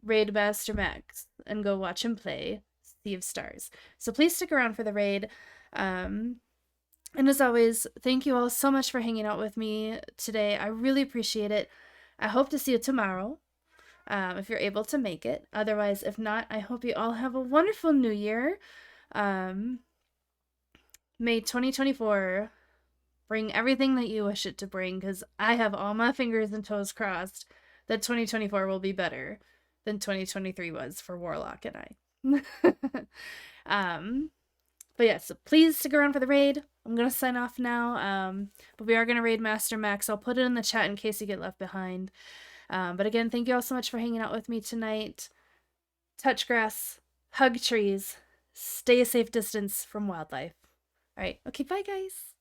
raid Master Max and go watch him play Sea of Stars. So please stick around for the raid. And as always, thank you all so much for hanging out with me today. I really appreciate it. I hope to see you tomorrow, if you're able to make it. Otherwise, if not, I hope you all have a wonderful new year. May 2024 bring everything that you wish it to bring, because I have all my fingers and toes crossed that 2024 will be better than 2023 was for Warlock and I. But yeah, so please stick around for the raid. I'm going to sign off now, but we are going to raid Master Max. I'll put it in the chat in case you get left behind. But again, thank you all so much for hanging out with me tonight. Touch grass, hug trees, stay a safe distance from wildlife. All right, okay, bye guys.